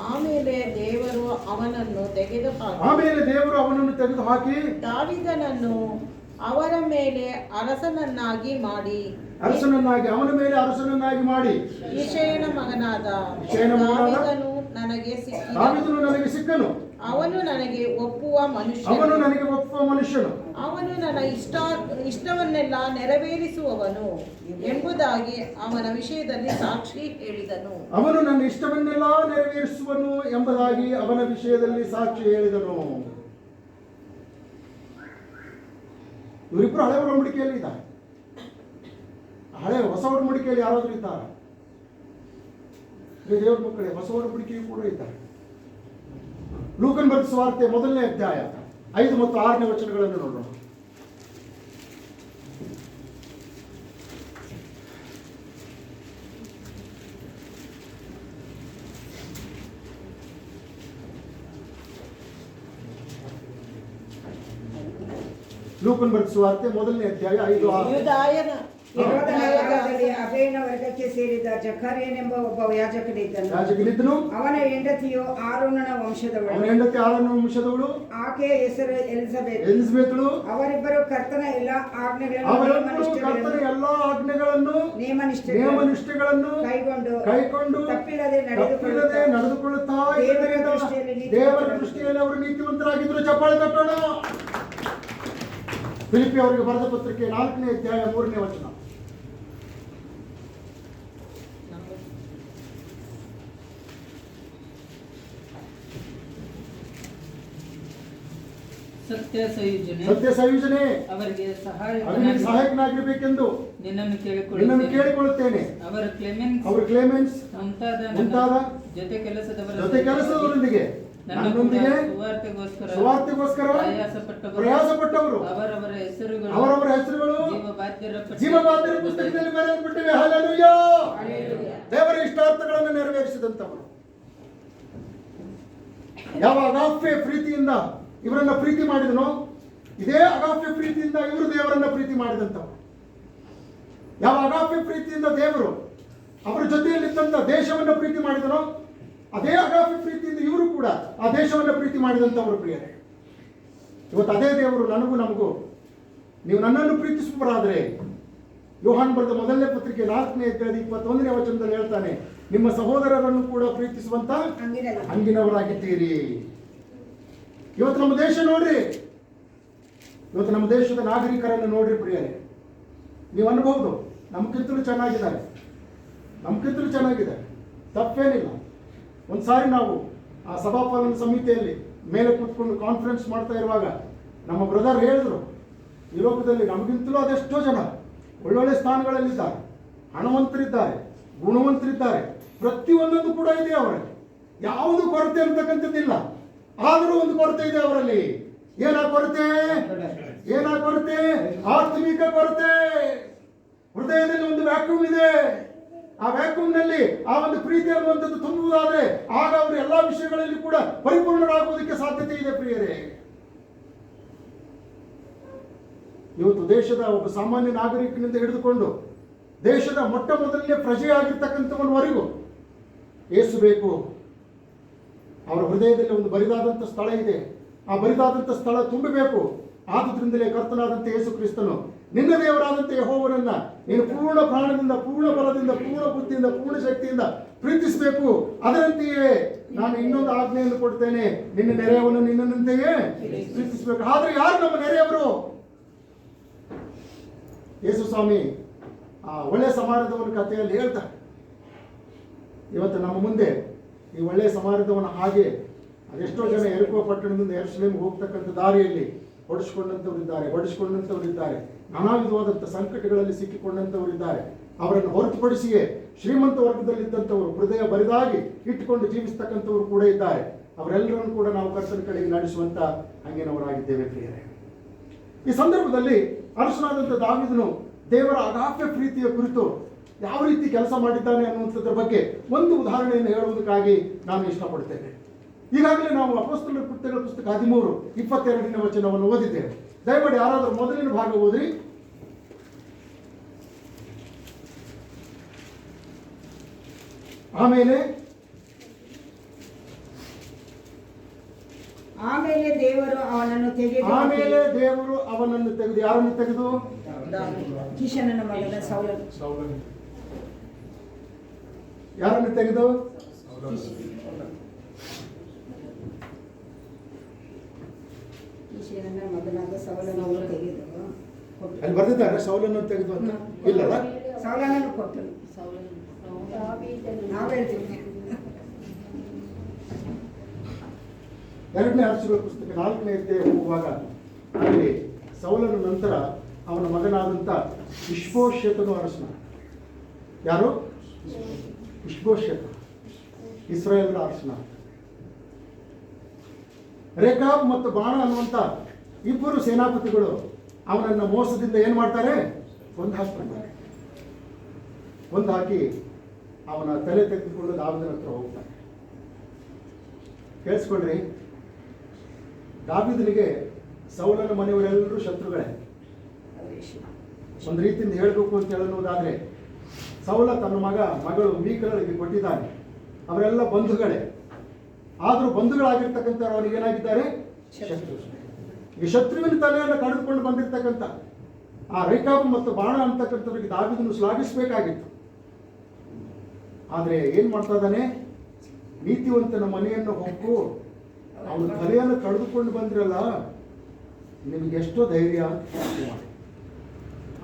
ಆಮೇಲೆ ದೇವರು ಅವನನ್ನು ತೆಗೆದುಹಾಕಿ ದಾವೀದನನ್ನು ಅವರ ಮೇಲೆ ಅರಸನನ್ನಾಗಿ ಮಾಡಿ ಅವನ ಮೇಲೆ ಅರಸನನ್ನಾಗಿ ಮಾಡಿ ಇಷಯನ ಮಗನಾದ ದಾವೀದನು ನನಗೆ ಸಿಕ್ಕನು. ಅವನು ನನಗೆ ಒಪ್ಪುವ ಮನುಷ್ಯನು. ಅವನು ನನ್ನ ಇಷ್ಟವನ್ನೆಲ್ಲ ನೆರವೇರಿಸುವವನು ಎಂಬುದಾಗಿ ಅವನ ವಿಷಯದಲ್ಲಿ ಸಾಕ್ಷಿ ಹೇಳಿದನು. ಅವನು ನನ್ನ ಇಷ್ಟವನ್ನೆಲ್ಲ ನೆರವೇರಿಸುವನು ಎಂಬುದಾಗಿ ಅವನ ವಿಷಯದಲ್ಲಿ ಸಾಕ್ಷಿ ಹೇಳಿದನು. ಇವರಿಬ್ಬರು ಹಳೆ ಒಡಂಬಡಿಕೆಯಲ್ಲಿ ಇದ್ದಾರೆ. ಹೊಸ ಒಡಂಬಡಿಕೆಯಲ್ಲಿ ಯಾರಾದರೂ ಇದ್ದಾರೆ? ದೇವರ ಮಕ್ಕಳೇ, ಹೊಸ ಒಡಂಬಡಿಕೆಯೂ ಕೂಡ ಇದ್ದಾರೆ. ಲೂಕನ್ ಬರೆದ ಸುವಾರ್ತೆ 1ನೇ ಅಧ್ಯಾಯ 5 ಮತ್ತು 6ನೇ ವಚನಗಳನ್ನು ನೋಡೋಣ. ಲೂಕನ್ ಬರೆದ ಸುವಾರ್ತೆ 1ನೇ ಅಧ್ಯಾಯ 5-6. ಹೆರೋದನ ಕಾಲದಲ್ಲಿ ಅಬೀಯನ ವರ್ಗಕ್ಕೆ ಸೇರಿದ ಜಕರ್ಯನೆಂಬ ಒಬ್ಬ ಯಾಜಕನಿದ್ದನು. ಅವನ ಹೆಂಡತಿಯು ಆರೋನನ ವಂಶದವಳು. ಆಕೆಯ ಹೆಸರು ಎಲಿಸಬೆತಳು. ಅವರಿಬ್ಬರು ಕರ್ತನ ಎಲ್ಲ ಆಜ್ಞೆಗಳನ್ನು ನಿಯಮನಿಷ್ಠೆಗಳನ್ನು ಕೈಕೊಂಡು ತಪ್ಪಿಲ್ಲದೆ ನಡೆದುಕೊಳ್ಳುತ್ತಾ ದೇವರ ದೃಷ್ಟಿಯಲ್ಲಿ ಅವರು ನೀತಿವಂತರಾಗಿದ್ದರು. ಚಪ್ಪಾಳೆ ತಟ್ಟೋಣ. ಫಿಲಿಪ್ಪಿ ಅವರಿಗೆ ಬರೆದ ಪತ್ರಿಕೆ 4ನೇ ಅಧ್ಯಾಯ 3ನೇ ವಚನ. ಸತ್ಯ ಸಂಯೋಜನೆ ಅವರಿಗೆ ಸಹಾಯಕನಾಗಿರಬೇಕೆಂದು ನಿನ್ನನ್ನು ಕೇಳಿಕೊಳ್ಳುತ್ತೇನೆ. ಅವರ ಕ್ಲೇಮೆನ್ಸ್ ಮುಂತಾದ ಜೊತೆ ಕೆಲಸದವರೊಂದಿಗೆ ನನ್ನೊಂದಿಗೆ ಸುವಾರ್ತೆಗೋಸ್ಕರ ಪ್ರಯಾಸಪಟ್ಟವರು ಅವರವರ ಹೆಸರುಗಳು ಜೀವಬಾಧ್ಯರ ಪುಸ್ತಕದಲ್ಲಿ ಬರೆಯಲ್ಪಟ್ಟಿವೆ. ಹಲ್ಲೆಲೂಯಾ. ದೇವರ ಇಷ್ಟಾರ್ಥಗಳನ್ನು ನೆರವೇರಿಸಿದಂತವರು. ಯಾವ ಅಗಾಪ್ಯ ಪ್ರೀತಿಯಿಂದ ಇವರನ್ನ ಪ್ರೀತಿ ಮಾಡಿದನೋ ಇದೇ ಅಗಾಪ್ಯ ಪ್ರೀತಿಯಿಂದ ಇವರು ದೇವರನ್ನ ಪ್ರೀತಿ ಮಾಡಿದಂಥವ್ರು. ಯಾವ ಅಗಾಪ್ಯ ಪ್ರೀತಿಯಿಂದ ದೇವರು ಅವರ ಜೊತೆಯಲ್ಲಿದ್ದಂಥ ದೇಶವನ್ನ ಪ್ರೀತಿ ಮಾಡಿದನೋ ಅದೇ ಅಗಾಪ್ಯ ಪ್ರೀತಿಯಿಂದ ಇವರು ಕೂಡ ಆ ದೇಶವನ್ನ ಪ್ರೀತಿ ಮಾಡಿದಂಥವರು ಪ್ರಿಯರೇ. ಇವತ್ತು ಅದೇ ದೇವರು ನನಗೂ ನಮಗೂ ನೀವು ನನ್ನನ್ನು ಪ್ರೀತಿಸುವರಾದರೆ ಯೋಹಾನ್ ಬರೆದ ಮೊದಲನೇ ಪತ್ರಿಕೆ 4ನೇ ಅಧ್ಯಾಯ 21ನೇ ವಚನದಲ್ಲಿ ಹೇಳ್ತಾನೆ, ನಿಮ್ಮ ಸಹೋದರರನ್ನು ಕೂಡ ಪ್ರೀತಿಸುವಂತ ಹಂಗಿನವರಾಗಿದ್ದೀರಿ. ಇವತ್ತು ನಮ್ಮ ದೇಶ ನೋಡ್ರಿ, ಇವತ್ತು ನಮ್ಮ ದೇಶದ ನಾಗರಿಕರನ್ನು ನೋಡ್ರಿ ಪ್ರಿಯರೇ. ನೀವು ಅನ್ಬಹುದು ನಮ್ಗಿಂತಲೂ ಚೆನ್ನಾಗಿದ್ದಾರೆ, ತಪ್ಪೇನಿಲ್ಲ. ಒಂದ್ಸಾರಿ ನಾವು ಆ ಸಭಾಪಾಲನ ಸಮಿತಿಯಲ್ಲಿ ಮೇಲೆ ಕೂತ್ಕೊಂಡು ಕಾನ್ಫರೆನ್ಸ್ ಮಾಡ್ತಾ ಇರುವಾಗ ನಮ್ಮ ಬ್ರದರ್ ಹೇಳಿದ್ರು, ಈ ಲೋಕದಲ್ಲಿ ನಮಗಿಂತಲೂ ಅದೆಷ್ಟೋ ಜನ ಒಳ್ಳೊಳ್ಳೆ ಸ್ಥಾನಗಳಲ್ಲಿದ್ದಾರೆ, ಹಣವಂತರಿದ್ದಾರೆ, ಗುಣವಂತರಿದ್ದಾರೆ, ಪ್ರತಿಯೊಂದೊಂದು ಕೂಡ ಇದೆ ಅವರಲ್ಲಿ. ಯಾವುದು ಕೊರತೆ ಅಂತಕ್ಕಂಥದ್ದಿಲ್ಲ. ಆದರೂ ಒಂದು ಕೊರತೆ ಇದೆ ಅವರಲ್ಲಿ. ಏನ ಕೊರತೆ? ಆತ್ಮಿಕ ಕೊರತೆ. ಹೃದಯದಲ್ಲಿ ಒಂದು ವ್ಯಾಕ್ಯೂಮ್ ಇದೆ. ಆ ವ್ಯಾಕ್ಯೂಮ್ ನಲ್ಲಿ ಆ ಒಂದು ಪ್ರೀತಿ ಅನ್ನುವಂಥದ್ದು ತುಂಬುವುದಾದ್ರೆ ಆಗ ಅವರು ಎಲ್ಲಾ ವಿಷಯಗಳಲ್ಲಿ ಕೂಡ ಪರಿಪೂರ್ಣರಾಗುವುದಕ್ಕೆ ಸಾಧ್ಯತೆ ಇದೆ ಪ್ರಿಯರೇ. ಇವತ್ತು ದೇಶದ ಒಬ್ಬ ಸಾಮಾನ್ಯ ನಾಗರಿಕನಿಂದ ಹಿಡಿದುಕೊಂಡು ದೇಶದ ಮೊಟ್ಟ ಮೊದಲನೇ ಪ್ರಜೆಯಾಗಿರ್ತಕ್ಕಂಥವನವರೆಗೂ ಏಸು ಬೇಕು. ಅವರ ಹೃದಯದಲ್ಲಿ ಒಂದು ಬರಿದಾದಂಥ ಸ್ಥಳ ಇದೆ. ಆ ಬರಿದಾದಂಥ ಸ್ಥಳ ತುಂಬಬೇಕು. ಆದುದರಿಂದಲೇ ಕರ್ತನಾದಂಥ ಯೇಸು ಕ್ರಿಸ್ತನು ನಿನ್ನ ದೇವರಾದಂಥ ಯೆಹೋವನನ್ನ ನೀನು ಪೂರ್ಣ ಪ್ರಾಣದಿಂದ, ಪೂರ್ಣ ಬಲದಿಂದ, ಪೂರ್ಣ ಬುದ್ಧಿಯಿಂದ, ಪೂರ್ಣ ಶಕ್ತಿಯಿಂದ ಪ್ರೀತಿಸಬೇಕು. ಅದರಂತೆಯೇ ನಾನು ಇನ್ನೊಂದು ಆಜ್ಞೆಯನ್ನು ಕೊಡ್ತೇನೆ, ನಿನ್ನ ನೆರೆಯವನು ನಿನ್ನಂತೆಯೇ ಪ್ರೀತಿಸಬೇಕು. ಆದ್ರೆ ಯಾರು ನಮ್ಮ ನೆರೆಯವರು? ಯೇಸು ಸ್ವಾಮಿ ಆ ಒಳ್ಳೆಯ ಸಮಾರಂಭವನ ಕಥೆಯಲ್ಲಿ ಹೇಳ್ತಾರೆ. ಇವತ್ತು ನಮ್ಮ ಮುಂದೆ ಈ ಒಳ್ಳೆಯ ಸಮಾರಂಭವನ್ನು ಹಾಗೆ ಅದೆಷ್ಟೋ ಜನ ಎರಿಕೋ ಪಟ್ಟಣದಿಂದ ಯೆರೂಸಲೇಮಿಗೆ ಹೋಗ್ತಕ್ಕಂಥ ದಾರಿಯಲ್ಲಿ ಹೊಡೆಸಿಕೊಂಡಂಥವರಿದ್ದಾರೆ, ನಾನಾ ವಿಧವಾದಂಥ ಸಂಕಟಗಳಲ್ಲಿ ಸಿಕ್ಕಿಕೊಂಡಂಥವರಿದ್ದಾರೆ. ಅವರನ್ನು ಹೊರತುಪಡಿಸಿಯೇ ಶ್ರೀಮಂತ ವರ್ಗದಲ್ಲಿದ್ದಂಥವರು, ಹೃದಯ ಬರಿದಾಗಿ ಇಟ್ಟುಕೊಂಡು ಜೀವಿಸ್ತಕ್ಕಂಥವರು ಕೂಡ ಇದ್ದಾರೆ. ಅವರೆಲ್ಲರನ್ನು ಕೂಡ ನಾವು ಕರ್ತನ ಕಡೆಗೆ ನಡೆಸುವಂತ ಹಂಗಿನವರಾಗಿದ್ದೇವೆ ಪ್ರಿಯರೇ. ಈ ಸಂದರ್ಭದಲ್ಲಿ ಅರಸನಾದಂಥ ದಾವೀದನು ದೇವರ ಅಗಾಪ್ಯ ಪ್ರೀತಿಯ ಕುರಿತು ಯಾವ ರೀತಿ ಕೆಲಸ ಮಾಡಿದ್ದಾನೆ ಅನ್ನುವಂಥದ್ರ ಬಗ್ಗೆ ಒಂದು ಉದಾಹರಣೆಯನ್ನು ಹೇಳುವುದಕ್ಕಾಗಿ ನಾನು ಇಷ್ಟಪಡ್ತೇನೆ. ಈಗಾಗಲೇ ನಾವು ಅಪೊಸ್ತಲರ ಕೃತ್ಯಗಳ ಪುಸ್ತಕ 13:22ನೇ ವಚನವನ್ನು ಓದಿದ್ದೇವೆ. ದಯಮಾಡಿ ಯಾರಾದರೂ ಮೊದಲಿನ ಭಾಗ ಓದ್ರಿ. ಆಮೇಲೆ ದೇವರು ಅವನನ್ನು ತೆಗೆದು ಯಾರನ್ನು ತೆಗೆದು? ಕೀಷನನ ಮಗನ ಸೌಲನು. ಯಾರನ್ನು ತೆಗೆದು? ಕೀಷನನ ಮಗನಾದ ಸೌಲನನ್ನು ತೆಗೆದು ಅಲ್ಲಿ ಬರ್ದಿದ್ದಾರೆ. ಸೌಲನ್ನು ತೆಗೆದು ಅಂತ ಇಲ್ಲಲ್ಲ, ಸೌಲನನ್ನು ಕೊಟ್ಟನು. ನಾವು ಹೇಳ್ತೀವಿ 2ನೇ ಅರಸುಗಳ ಪುಸ್ತಕ 4ನೇ ಅಧ್ಯಾಯ ಹೋಗುವಾಗ ಅಲ್ಲಿ ಸೌಲನ ನಂತರ ಅವನ ಮಗನಾದಂಥ ಇಷ್ಬೋಶೆತನು ಅರಸನ. ಯಾರು? ಇಷ್ಬೋಶೆತ, ಇಸ್ರಾಯೇಲ್ನ ಅರಸನ. ರೇಕಾಬ್ ಮತ್ತು ಬಾಣ ಅನ್ನುವಂಥ ಇಬ್ಬರು ಸೇನಾಪತಿಗಳು ಅವನನ್ನ ಮೋಸದಿಂದ ಏನ್ ಮಾಡ್ತಾರೆ? ಕೊಂದು ಹಾಕಿ ಅವನ ತಲೆ ತೆಗೆದುಕೊಂಡು ದಾವೀದನ ಹತ್ರ ಹೋಗ್ತಾನೆ. ಕೇಳಿಸ್ಕೊಳ್ರಿ, ದಾವೀದನಿಗೆ ಸೌಲನ ಮನೆಯವರೆಲ್ಲರೂ ಶತ್ರುಗಳೇ. ಒಂದು ರೀತಿಯಿಂದ ಹೇಳಬೇಕು ಅಂತ ಹೇಳೋದಾದ್ರೆ, ಸೌಲ ತನ್ನ ಮಗಳು ಮೀಕಲಳಿಗೆ ಕೊಟ್ಟಿದ್ದಾನೆ. ಅವರೆಲ್ಲ ಬಂಧುಗಳೇ. ಆದರೂ ಬಂಧುಗಳಾಗಿರ್ತಕ್ಕಂಥವ್ರು ಅವರಿಗೆ ಏನಾಗಿದ್ದಾರೆ? ಶತ್ರು. ಈ ಶತ್ರುವಿನ ತಲೆಯನ್ನು ಕಳೆದುಕೊಂಡು ಬಂದಿರತಕ್ಕಂಥ ಆ ರೇಕಾಬ್ ಮತ್ತು ಬಾಣ ಅಂತಕ್ಕಂಥವ್ರಿಗೆ ದಾವೀದನು ಶ್ಲಾಘಿಸಬೇಕಾಗಿತ್ತು. ಆದ್ರೆ ಏನ್ ಮಾಡ್ತಾ ಇದ್ದಾನೆ? ನೀತಿವಂತನ ಮನೆಯನ್ನು ಹೊಕ್ಕು ಅವನ ತಲೆಯನ್ನು ಕಳೆದುಕೊಂಡು ಬಂದ್ರಲ್ಲ, ನಿಮಗೆ ಎಷ್ಟೋ ಧೈರ್ಯ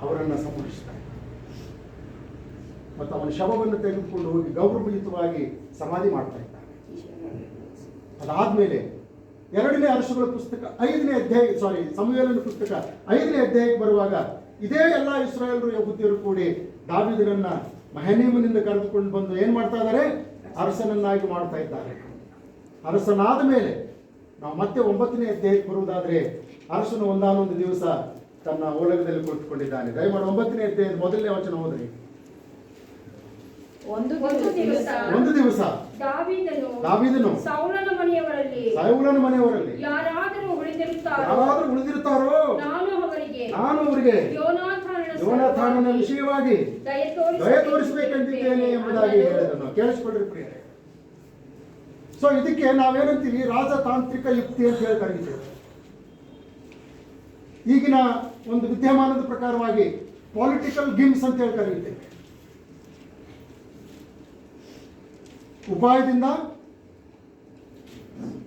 ಅವರನ್ನು ಸಂಹರಿಸ್ತಾರೆ ಮತ್ತು ಅವನ ಶವವನ್ನು ತೆಗೆದುಕೊಂಡು ಹೋಗಿ ಗೌರವಯುತವಾಗಿ ಸಮಾಧಿ ಮಾಡ್ತಾ ಇದ್ದಾರೆ. ಅದಾದ್ಮೇಲೆ 2ನೇ ಅರಸುಗಳ ಪುಸ್ತಕ 5ನೇ ಅಧ್ಯಾಯ ಸಮುವೇಲನ ಪುಸ್ತಕ 5ನೇ ಅಧ್ಯಾಯಕ್ಕೆ ಬರುವಾಗ ಇದೇ ಎಲ್ಲ ಇಸ್ರಾಯೇಲರು ಯಹೂದ್ಯರು ಕೂಡಿ ದಾವೀದನನ್ನ ಮಹನೀಮನಿಂದ ಕರೆದುಕೊಂಡು ಬಂದು ಏನ್ ಮಾಡ್ತಾ ಇದ್ದಾರೆ? ಅರಸನನ್ನಾಗಿ ಮಾಡ್ತಾ ಇದ್ದಾರೆ. ಅರಸನಾದ ಮೇಲೆ ನಾವು ಮತ್ತೆ 9ನೇ ಅಧ್ಯಾಯಕ್ಕೆ ಬರುವುದಾದ್ರೆ ಅರಸನು ಒಂದಾನೊಂದು ದಿವಸ ತನ್ನ ಓಲಗದಲ್ಲಿ ಕುಳಿತುಕೊಂಡಿದ್ದಾನೆ. ದಯಮಾಡಿ 9ನೇ ಅಧ್ಯಾಯದ ಮೊದಲನೇ ವಚನ ಹೋದ್ರಿ. ಒಂದು ದಿವಸ ದಾವೀದನು ಸೌಲನ ಮನೆಯವರಲ್ಲಿ ಯಾರಾದರೂ ಉಳಿದಿರುತ್ತಾರೋ ನಾನು ಅವರಿಗೆ ಯೋನಾಥಾನನ ವಿಷಯವಾಗಿ ದಯ ತೋರಿಸಬೇಕೆಂದಿದ್ದೇನೆ ಎಂಬುದಾಗಿ ಹೇಳಿದನು. ಕೇಳಿಸ್ಕೊಳ್ರಿ ಪ್ರಿಯರೇ. ಸೊ ಇದಕ್ಕೆ ನಾವೇನಂತೀವಿ? ರಾಜತಾಂತ್ರಿಕ ಯುಕ್ತಿ ಅಂತ ಹೇಳಿ ಕರೀತೇವೆ. ಈಗಿನ ಒಂದು ವಿದ್ಯಮಾನದ ಪ್ರಕಾರವಾಗಿ ಪೊಲಿಟಿಕಲ್ ಗೇಮ್ಸ್ ಅಂತ ಹೇಳಿ ಕರೀತೇವೆ. ಉಪಾಯದಿಂದ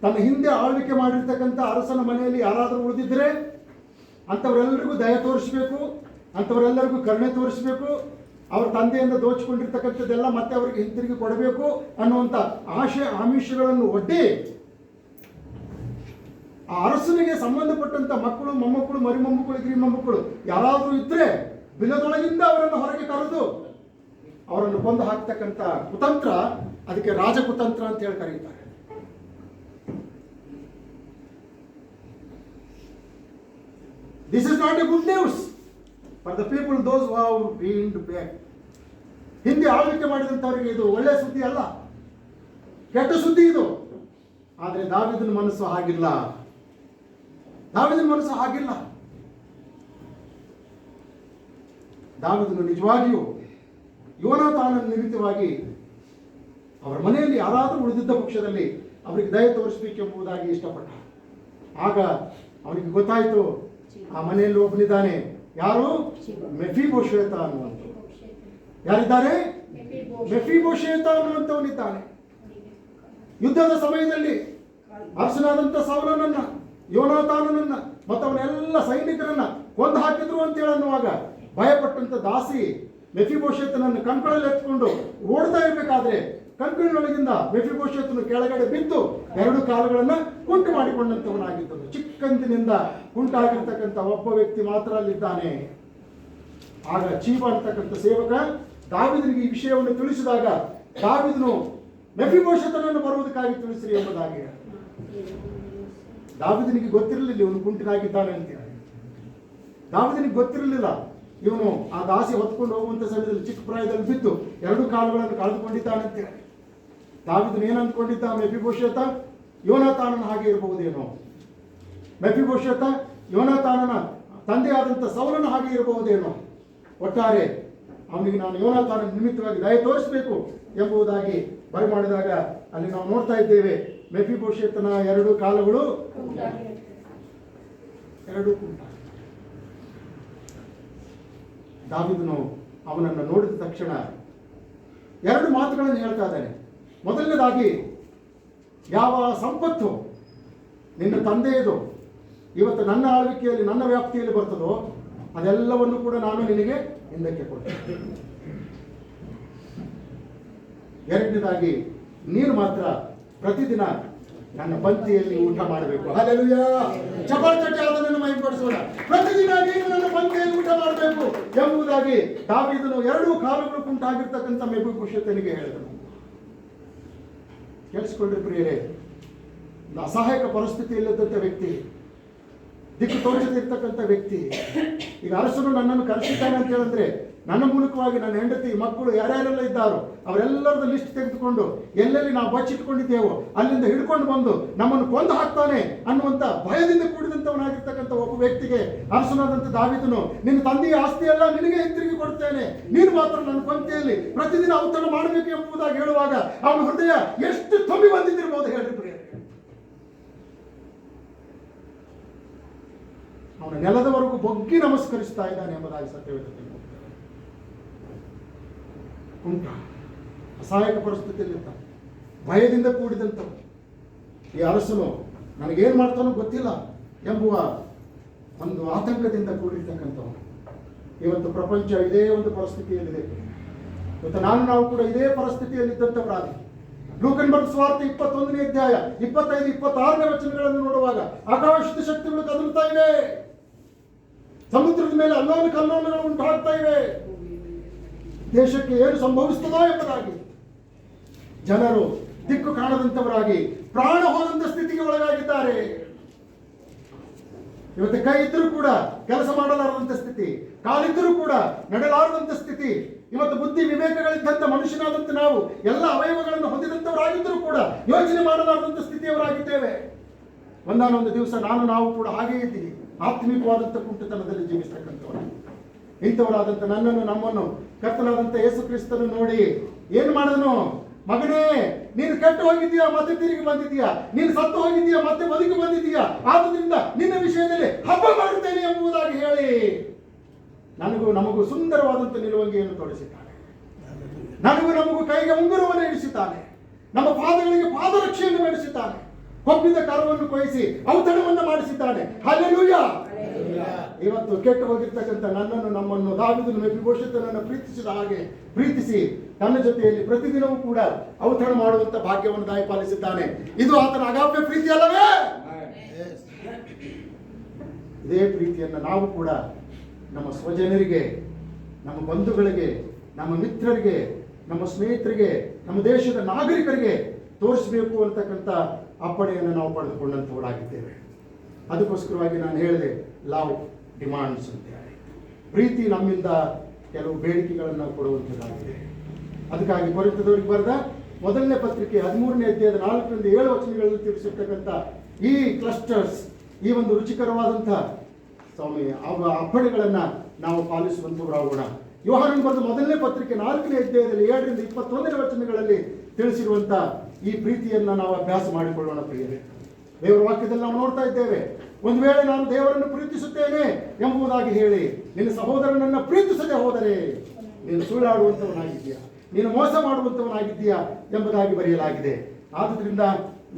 ತನ್ನ ಹಿಂದೆ ಆಳ್ವಿಕೆ ಮಾಡಿರ್ತಕ್ಕಂಥ ಅರಸನ ಮನೆಯಲ್ಲಿ ಯಾರಾದರೂ ಉಳಿದಿದ್ರೆ ಅಂಥವರೆಲ್ಲರಿಗೂ ದಯ ತೋರಿಸಬೇಕು, ಅಂಥವರೆಲ್ಲರಿಗೂ ಕರುಣೆ ತೋರಿಸಬೇಕು, ಅವ್ರ ತಂದೆಯಿಂದ ದೋಚಿಕೊಂಡಿರ್ತಕ್ಕಂಥದ್ದೆಲ್ಲ ಮತ್ತೆ ಅವರಿಗೆ ಹಿಂತಿರುಗಿ ಕೊಡಬೇಕು ಅನ್ನುವಂಥ ಆಮಿಷಗಳನ್ನು ಒಡ್ಡಿ ಆ ಅರಸನಿಗೆ ಸಂಬಂಧಪಟ್ಟಂತ ಮಕ್ಕಳು, ಮೊಮ್ಮಕ್ಕಳು, ಮರಿಮೊಮ್ಮಕ್ಕಳು, ಗಿರಿಮೊಮ್ಮಕ್ಕಳು ಯಾರಾದರೂ ಇದ್ರೆ ಬಿಲದೊಳಗಿಂದ ಅವರನ್ನು ಹೊರಗೆ ಕರೆದು ಅವರನ್ನು ಕೊಂದು ಹಾಕ್ತಕ್ಕಂಥ ಕುತಂತ್ರ, ಅದಕ್ಕೆ ರಾಜಕುತಂತ್ರ ಅಂತ ಹೇಳಿ ಕರೀತಾರೆ. This is not a good news for the people, those who have been back. ಹಿಂದೆ ಆಳ್ವಿಕೆ ಮಾಡಿದಂಥವರಿಗೆ ಇದು ಒಳ್ಳೆಯ ಸುದ್ದಿ ಅಲ್ಲ, ಕೆಟ್ಟ ಸುದ್ದಿ ಇದು. ಆದರೆ ದಾವೀದನ ಮನಸ್ಸು ಹಾಗಿಲ್ಲ. ದಾವೀದನು ನಿಜವಾಗಿಯೂ ಯೋನಾಥಾನನ ನಿಮಿತ್ತವಾಗಿ ಅವರ ಮನೆಯಲ್ಲಿ ಯಾರಾದರೂ ಉಳಿದಿದ್ದ ಪಕ್ಷದಲ್ಲಿ ಅವರಿಗೆ ದಯ ತೋರಿಸಬೇಕೆಂಬುದಾಗಿ ಇಷ್ಟಪಟ್ಟ. ಆಗ ಅವನಿಗೆ ಗೊತ್ತಾಯಿತು ಆ ಮನೆಯಲ್ಲಿ ಒಬ್ಬನಿದ್ದಾನೆ. ಯಾರು? ಮೆಫಿಬೋಶೆತ ಅನ್ನುವಂಥ. ಯಾರಿದ್ದಾರೆ? ಮೆಫಿಬೋಶೆತ ಅನ್ನುವಂಥವನಿದ್ದಾನೆ. ಯುದ್ಧದ ಸಮಯದಲ್ಲಿ ಅರಸನಾದಂಥ ಸೌಲನನ್ನ, ಯೋನಾಥಾನನನ್ನ ಮತ್ತು ಅವನೆಲ್ಲ ಸೈನಿಕರನ್ನ ಕೊಂದು ಹಾಕಿದ್ರು ಅಂತ ಹೇಳುವಾಗ ಭಯಪಟ್ಟಂತ ದಾಸಿ ಮೆಫಿಬೋಶೆತನನ್ನು ಕಂಕಳಲ್ಲಿ ಎತ್ಕೊಂಡು ಓಡ್ತಾ ಇರಬೇಕಾದ್ರೆ ಕಂಕಳಿನೊಳಗಿಂದ ಮೆಫಿಬೋಶೆತನು ಕೆಳಗಡೆ ಬಿದ್ದು 2 ಕಾಲುಗಳನ್ನ ಕುಂಟು ಮಾಡಿಕೊಂಡಂತವನಾಗಿದ್ದನು. ಚಿಕ್ಕಂದಿನಿಂದ ಕುಂಟಾಗಿರ್ತಕ್ಕಂಥ ಒಬ್ಬ ವ್ಯಕ್ತಿ ಮಾತ್ರ ಅಲ್ಲಿದ್ದಾನೆ. ಆಗ ಚೀಬ ಅಂತಕ್ಕಂಥ ಸೇವಕ ದಾವೀದನಿಗೆ ಈ ವಿಷಯವನ್ನು ತಿಳಿಸಿದಾಗ ದಾವೀದನು ಮೆಫಿಬೋಶೆತನನ್ನು ಬರುವುದಕ್ಕಾಗಿ ತಿಳಿಸಿರಿ ಎಂಬುದಾಗಿ. ದಾವೀದನಿಗೆ ಗೊತ್ತಿರಲಿಲ್ಲ ಇವನು ಕುಂಟಿನಾಗಿದ್ದಾನೆ ಅಂತೇಳಿ. ದಾವೀದನಿಗೆ ಗೊತ್ತಿರಲಿಲ್ಲ ಇವನು ಆ ದಾಸಿ ಹೊತ್ಕೊಂಡು ಹೋಗುವಂತ ಸಮಯದಲ್ಲಿ ಚಿಕ್ಕ ಪ್ರಾಯದಲ್ಲಿ ಬಿದ್ದು 2 ಕಾಲುಗಳನ್ನು ಕಳೆದುಕೊಂಡಿದ್ದಾನೆ ಅಂತೇಳಿ. ದಾವೀದನು ಏನು ಅಂದ್ಕೊಂಡಿದ್ದ? ಮೆಫಿಬೋಶೆತ ಯೋನಾಥಾನನ ಹಾಗೆ ಇರಬಹುದೇನೋ, ಮೆಫಿಬೋಶೆತ ಯೋನಾಥಾನನ ತಂದೆಯಾದಂಥ ಸೌಲನ ಹಾಗೆ ಇರಬಹುದೇನೋ. ಒಟ್ಟಾರೆ ಅವನಿಗೆ ನಾನು ಯೋನಾಥಾನನ ನಿಮಿತ್ತವಾಗಿ ದಯ ತೋರಿಸಬೇಕು ಎಂಬುದಾಗಿ ಬರಮಾಡಿದಾಗ ಅಲ್ಲಿ ನಾವು ನೋಡ್ತಾ ಇದ್ದೇವೆ ಮೆಫಿಬೋಶೆತನ 2 ಕಾಲುಗಳು 2 ಕುಂಟ. ದಾವೀದನು ಅವನನ್ನು ನೋಡಿದ ತಕ್ಷಣ 2 ಮಾತುಗಳನ್ನು ಹೇಳ್ತಾ ಇದ್ದಾನೆ. ಮೊದಲನೇದಾಗಿ, ಯಾವ ಸಂಪತ್ತು ನಿನ್ನ ತಂದೆಯದು ಇವತ್ತು ನನ್ನ ಆಳ್ವಿಕೆಯಲ್ಲಿ ನನ್ನ ವ್ಯಾಪ್ತಿಯಲ್ಲಿ ಬರ್ತದೋ ಅದೆಲ್ಲವನ್ನು ಕೂಡ ನಾನು ನಿನಗೆ ಹಿಂದಕ್ಕೆ ಕೊಡ್ತೇನೆ. ಎರಡನೇದಾಗಿ, ನೀನು ಮಾತ್ರ ಪ್ರತಿದಿನ ನನ್ನ ಪಂಕ್ತಿಯಲ್ಲಿ ಊಟ ಮಾಡಬೇಕು. ಹಲ್ಲೆಲೂಯಾ, ಚಪಾಚಟಿ ಅದನ್ನು ಮೈಪಡಿಸೋಣ. ಪ್ರತಿದಿನ ನೀನು ನನ್ನ ಪಂಕ್ತಿಯಲ್ಲಿ ಊಟ ಮಾಡಬೇಕು ಎಂಬುದಾಗಿ ದಾವೀದನು 2 ಕಾಲುಗಳು ಕುಂಟಾಗಿರ್ತಕ್ಕಂಥ ಮೆಫಿಬೋಶೆತನಿಗೆ ಹೇಳಿದನು. ಕೇಳಿಸ್ಕೊಂಡ್ರಿ ಪ್ರಿಯರೇ, ಅಸಹಾಯಕ ಪರಿಸ್ಥಿತಿಯಲ್ಲಿದ್ದಂಥ ವ್ಯಕ್ತಿ, ದಿಕ್ಕು ತೋಚದಿರ್ತಕ್ಕಂಥ ವ್ಯಕ್ತಿ. ಈಗ ಅರಸನು ನನ್ನನ್ನು ಕರೆಸಿದ್ದಾನೆ ಅಂತ ಹೇಳಿದ್ರೆ ನನ್ನ ಮೂಲಕವಾಗಿ ನನ್ನ ಹೆಂಡತಿ, ಮಕ್ಕಳು ಯಾರ್ಯಾರೆಲ್ಲ ಇದ್ದಾರೋ ಅವರೆಲ್ಲರದ ಲಿಸ್ಟ್ ತೆಗೆದುಕೊಂಡು ಎಲ್ಲೆಲ್ಲಿ ನಾವು ಬಚ್ಚಿಟ್ಕೊಂಡಿದ್ದೇವೋ ಅಲ್ಲಿಂದ ಹಿಡ್ಕೊಂಡು ಬಂದು ನಮ್ಮನ್ನು ಕೊಂದು ಹಾಕ್ತಾನೆ ಅನ್ನುವಂಥ ಭಯದಿಂದ ಕೂಡಿದಂಥವನಾಗಿರ್ತಕ್ಕಂಥ ಒಬ್ಬ ವ್ಯಕ್ತಿಗೆ ಅರಸನಾದಂಥ ದಾವೀದನು, ನಿನ್ನ ತಂದೆಯ ಆಸ್ತಿ ಎಲ್ಲ ನಿನಗೆ ಹಿಂತಿರುಗಿ ಕೊಡ್ತೇನೆ, ನೀನು ಮಾತ್ರ ನನ್ನ ಪಂಕ್ತಿಯಲ್ಲಿ ಪ್ರತಿದಿನ ಔತಣ ಮಾಡಬೇಕು ಎಂಬುದಾಗಿ ಹೇಳುವಾಗ ಅವನ ಹೃದಯ ಎಷ್ಟು ತುಂಬಿ ಬಂದಿದ್ದಿರಬಹುದು ಹೇಳ್ರಿ ಪ್ರಿಯರೇ. ಅವನ ನೆಲದವರೆಗೂ ಬೊಗ್ಗಿ ನಮಸ್ಕರಿಸ್ತಾ ಇದ್ದಾನೆ ಎಂಬುದಾಗಿ ಸತ್ಯವೇದ ಕುಂಟ, ಅಸಹಾಯಕ ಪರಿಸ್ಥಿತಿಯಲ್ಲಿರ್ತ, ಭಯದಿಂದ ಕೂಡಿದಂಥವು. ಈ ಅರಸನು ನನಗೇನು ಮಾಡ್ತಾನೋ ಗೊತ್ತಿಲ್ಲ ಎಂಬುವ ಒಂದು ಆತಂಕದಿಂದ ಕೂಡಿರ್ತಕ್ಕಂಥವನು. ಇವತ್ತು ಪ್ರಪಂಚ ಇದೇ ಒಂದು ಪರಿಸ್ಥಿತಿಯಲ್ಲಿದೆ. ಇವತ್ತು ನಾವು ಕೂಡ ಇದೇ ಪರಿಸ್ಥಿತಿಯಲ್ಲಿದ್ದಂಥವರಾಗಿ ಲೂಕನ್ ಬರೆದ ಸುವಾರ್ತೆ 21ನೇ ಅಧ್ಯಾಯ 25, 26ನೇ ವಚನಗಳನ್ನು ನೋಡುವಾಗ ಆಕಾಶದ ಶಕ್ತಿಗಳು ಕದಲ್ತಾ ಇವೆ, ಸಮುದ್ರದ ಮೇಲೆ ಅಲ್ಲೋಲ ಕಲ್ಲೋಲಗಳು ಉಂಟಾಗ್ತಾ ಇವೆ, ದೇಶಕ್ಕೆ ಏನು ಸಂಭವಿಸ್ತದೋ ಎಂಬುದಾಗಿ ಜನರು ದಿಕ್ಕು ಕಾಣದಂತವರಾಗಿ ಪ್ರಾಣ ಹೋದಂತ ಸ್ಥಿತಿಗೆ ಒಳಗಾಗಿದ್ದಾರೆ. ಇವತ್ತು ಕೈ ಇದ್ರೂ ಕೂಡ ಕೆಲಸ ಮಾಡಲಾರದಂತ ಸ್ಥಿತಿ, ಕಾಲಿದ್ರೂ ಕೂಡ ನಡೆಲಾರದಂತ ಸ್ಥಿತಿ. ಇವತ್ತು ಬುದ್ಧಿ ವಿವೇಕಗಳಿದ್ದಂತ ಮನುಷ್ಯನಾದಂತ ನಾವು ಎಲ್ಲ ಅವಯವಗಳನ್ನು ಹೊಂದಿದಂತವರಾಗಿದ್ದರೂ ಕೂಡ ಯೋಚನೆ ಮಾಡಲಾರದಂತ ಸ್ಥಿತಿಯವರಾಗಿದ್ದೇವೆ. ಒಂದಾನೊಂದು ದಿವಸ ನಾವು ಕೂಡ ಹಾಗೇ ಇದ್ದೀವಿ, ಆತ್ಮಿಕವಾದಂಥ ಕುಂಟತನದಲ್ಲಿ ಜೀವಿಸ್ತಕ್ಕಂಥವರು. ಇಂಥವರಾದಂಥ ನನ್ನನ್ನು ನಮ್ಮನ್ನು ಕರ್ತನಾದಂಥ ಯೇಸು ಕ್ರಿಸ್ತನು ನೋಡಿ ಏನು ಮಾಡಿದನು? ಮಗನೇ, ನೀನು ಕೆಟ್ಟು ಹೋಗಿದ್ದೀಯಾ, ಮತ್ತೆ ತಿರುಗಿ ಬಂದಿದ್ದೀಯಾ, ನೀನು ಸತ್ತು ಹೋಗಿದ್ದೀಯಾ, ಮತ್ತೆ ಬದುಕಿ ಬಂದಿದ್ದೀಯಾ, ಆದ್ರಿಂದ ನಿನ್ನ ವಿಷಯದಲ್ಲಿ ಹಬ್ಬ ಮಾಡುತ್ತೇನೆ ಎಂಬುದಾಗಿ ಹೇಳಿ ನಮಗೂ ಸುಂದರವಾದಂಥ ನಿಲುವಂಗಿಯನ್ನು ತೋರಿಸಿದ್ದಾನೆ. ನಮಗೂ ಕೈಗೆ ಉಂಗುರವನ್ನು ಇಡಿಸಿದ್ದಾನೆ, ನಮ್ಮ ಪಾದಗಳಿಗೆ ಪಾದರಕ್ಷೆಯನ್ನು ನಡೆಸಿದ್ದಾನೆ, ಕೊಬ್ಬಿದ ಕರವನ್ನು ಕೊಯಿಸಿ ಔತಣವನ್ನು ಮಾಡಿಸಿದ್ದಾನೆ. ಹಲ್ಲೆಲೂಯಾ! ಇವತ್ತು ಕೆಟ್ಟು ಹೋಗಿರ್ತಕ್ಕಂಥ ನನ್ನನ್ನು ನಮ್ಮನ್ನು ದಾವೀದನು ಮೆಫಿಬೋಶೆತನನ್ನು ಪ್ರೀತಿಸಿದ ಹಾಗೆ ಪ್ರೀತಿಸಿ ತನ್ನ ಜೊತೆಯಲ್ಲಿ ಪ್ರತಿದಿನವೂ ಕೂಡ ಔತಣ ಮಾಡುವಂತ ಭಾಗ್ಯವನ್ನು ದಯಪಾಲಿಸಿದ್ದಾನೆ. ಇದು ಆತನ ಅಗಾಪ್ಯ ಪ್ರೀತಿ ಅಲ್ಲವೇ? ಇದೇ ಪ್ರೀತಿಯನ್ನು ನಾವು ಕೂಡ ನಮ್ಮ ಸ್ವಜನರಿಗೆ, ನಮ್ಮ ಬಂಧುಗಳಿಗೆ, ನಮ್ಮ ಮಿತ್ರರಿಗೆ, ನಮ್ಮ ಸ್ನೇಹಿತರಿಗೆ, ನಮ್ಮ ದೇಶದ ನಾಗರಿಕರಿಗೆ ತೋರಿಸಬೇಕು ಅಂತಕ್ಕಂಥ ಅಪ್ಪಣೆಯನ್ನು ನಾವು ಪಡೆದುಕೊಂಡಂಥವರಾಗಿದ್ದೇವೆ. ಅದಕ್ಕೋಸ್ಕರವಾಗಿ ನಾನು ಹೇಳಿದೆ, ಲವ್ ಡಿಮಾಂಡ್ಸ್ ಅಂತ ಹೇಳಿ. ಪ್ರೀತಿ ನಮ್ಮಿಂದ ಕೆಲವು ಬೇಡಿಕೆಗಳನ್ನು ಕೊಡುವಂಥದ್ದಾಗಿದೆ. ಅದಕ್ಕಾಗಿ ಕೊರಿಂಥದವರಿಗೆ ಬರೆದ ಮೊದಲನೇ ಪತ್ರಿಕೆ 13ನೇ ಅಧ್ಯಾಯದ 4ರಿಂದ 7 ವಚನಗಳಲ್ಲಿ ತಿಳಿಸಿರ್ತಕ್ಕಂಥ ಈ ಕ್ಲಸ್ಟರ್ಸ್, ಈ ಒಂದು ರುಚಿಕರವಾದಂಥ ಸ್ವಾಮಿ ಅಪ್ಪಣೆಗಳನ್ನು ನಾವು ಪಾಲಿಸುವಂಥವರಾಗೋಣ. ಯೋಹಾನನ ಬರೆದ ಮೊದಲನೇ ಪತ್ರಿಕೆ 4ನೇ ಅಧ್ಯಾಯದಲ್ಲಿ 7ರಿಂದ 21ನೇ ವಚನಗಳಲ್ಲಿ ತಿಳಿಸಿರುವಂಥ ಈ ಪ್ರೀತಿಯನ್ನು ನಾವು ಅಭ್ಯಾಸ ಮಾಡಿಕೊಳ್ಳೋಣ ಪ್ರಿಯರೇ. ದೇವರ ವಾಕ್ಯದಲ್ಲಿ ನಾವು ನೋಡ್ತಾ ಇದ್ದೇವೆ, ಒಂದು ವೇಳೆ ನಾನು ದೇವರನ್ನು ಪ್ರೀತಿಸುತ್ತೇನೆ ಎಂಬುದಾಗಿ ಹೇಳಿ ನಿನ್ನ ಸಹೋದರನನ್ನು ಪ್ರೀತಿಸದೆ ಹೋದರೆ ನೀನು ಸುಳ್ಳಾಡುವಂಥವನಾಗಿದ್ದೀಯಾ, ನೀನು ಮೋಸ ಮಾಡುವಂಥವನಾಗಿದ್ದೀಯಾ ಎಂಬುದಾಗಿ ಬರೆಯಲಾಗಿದೆ. ಆದುದರಿಂದ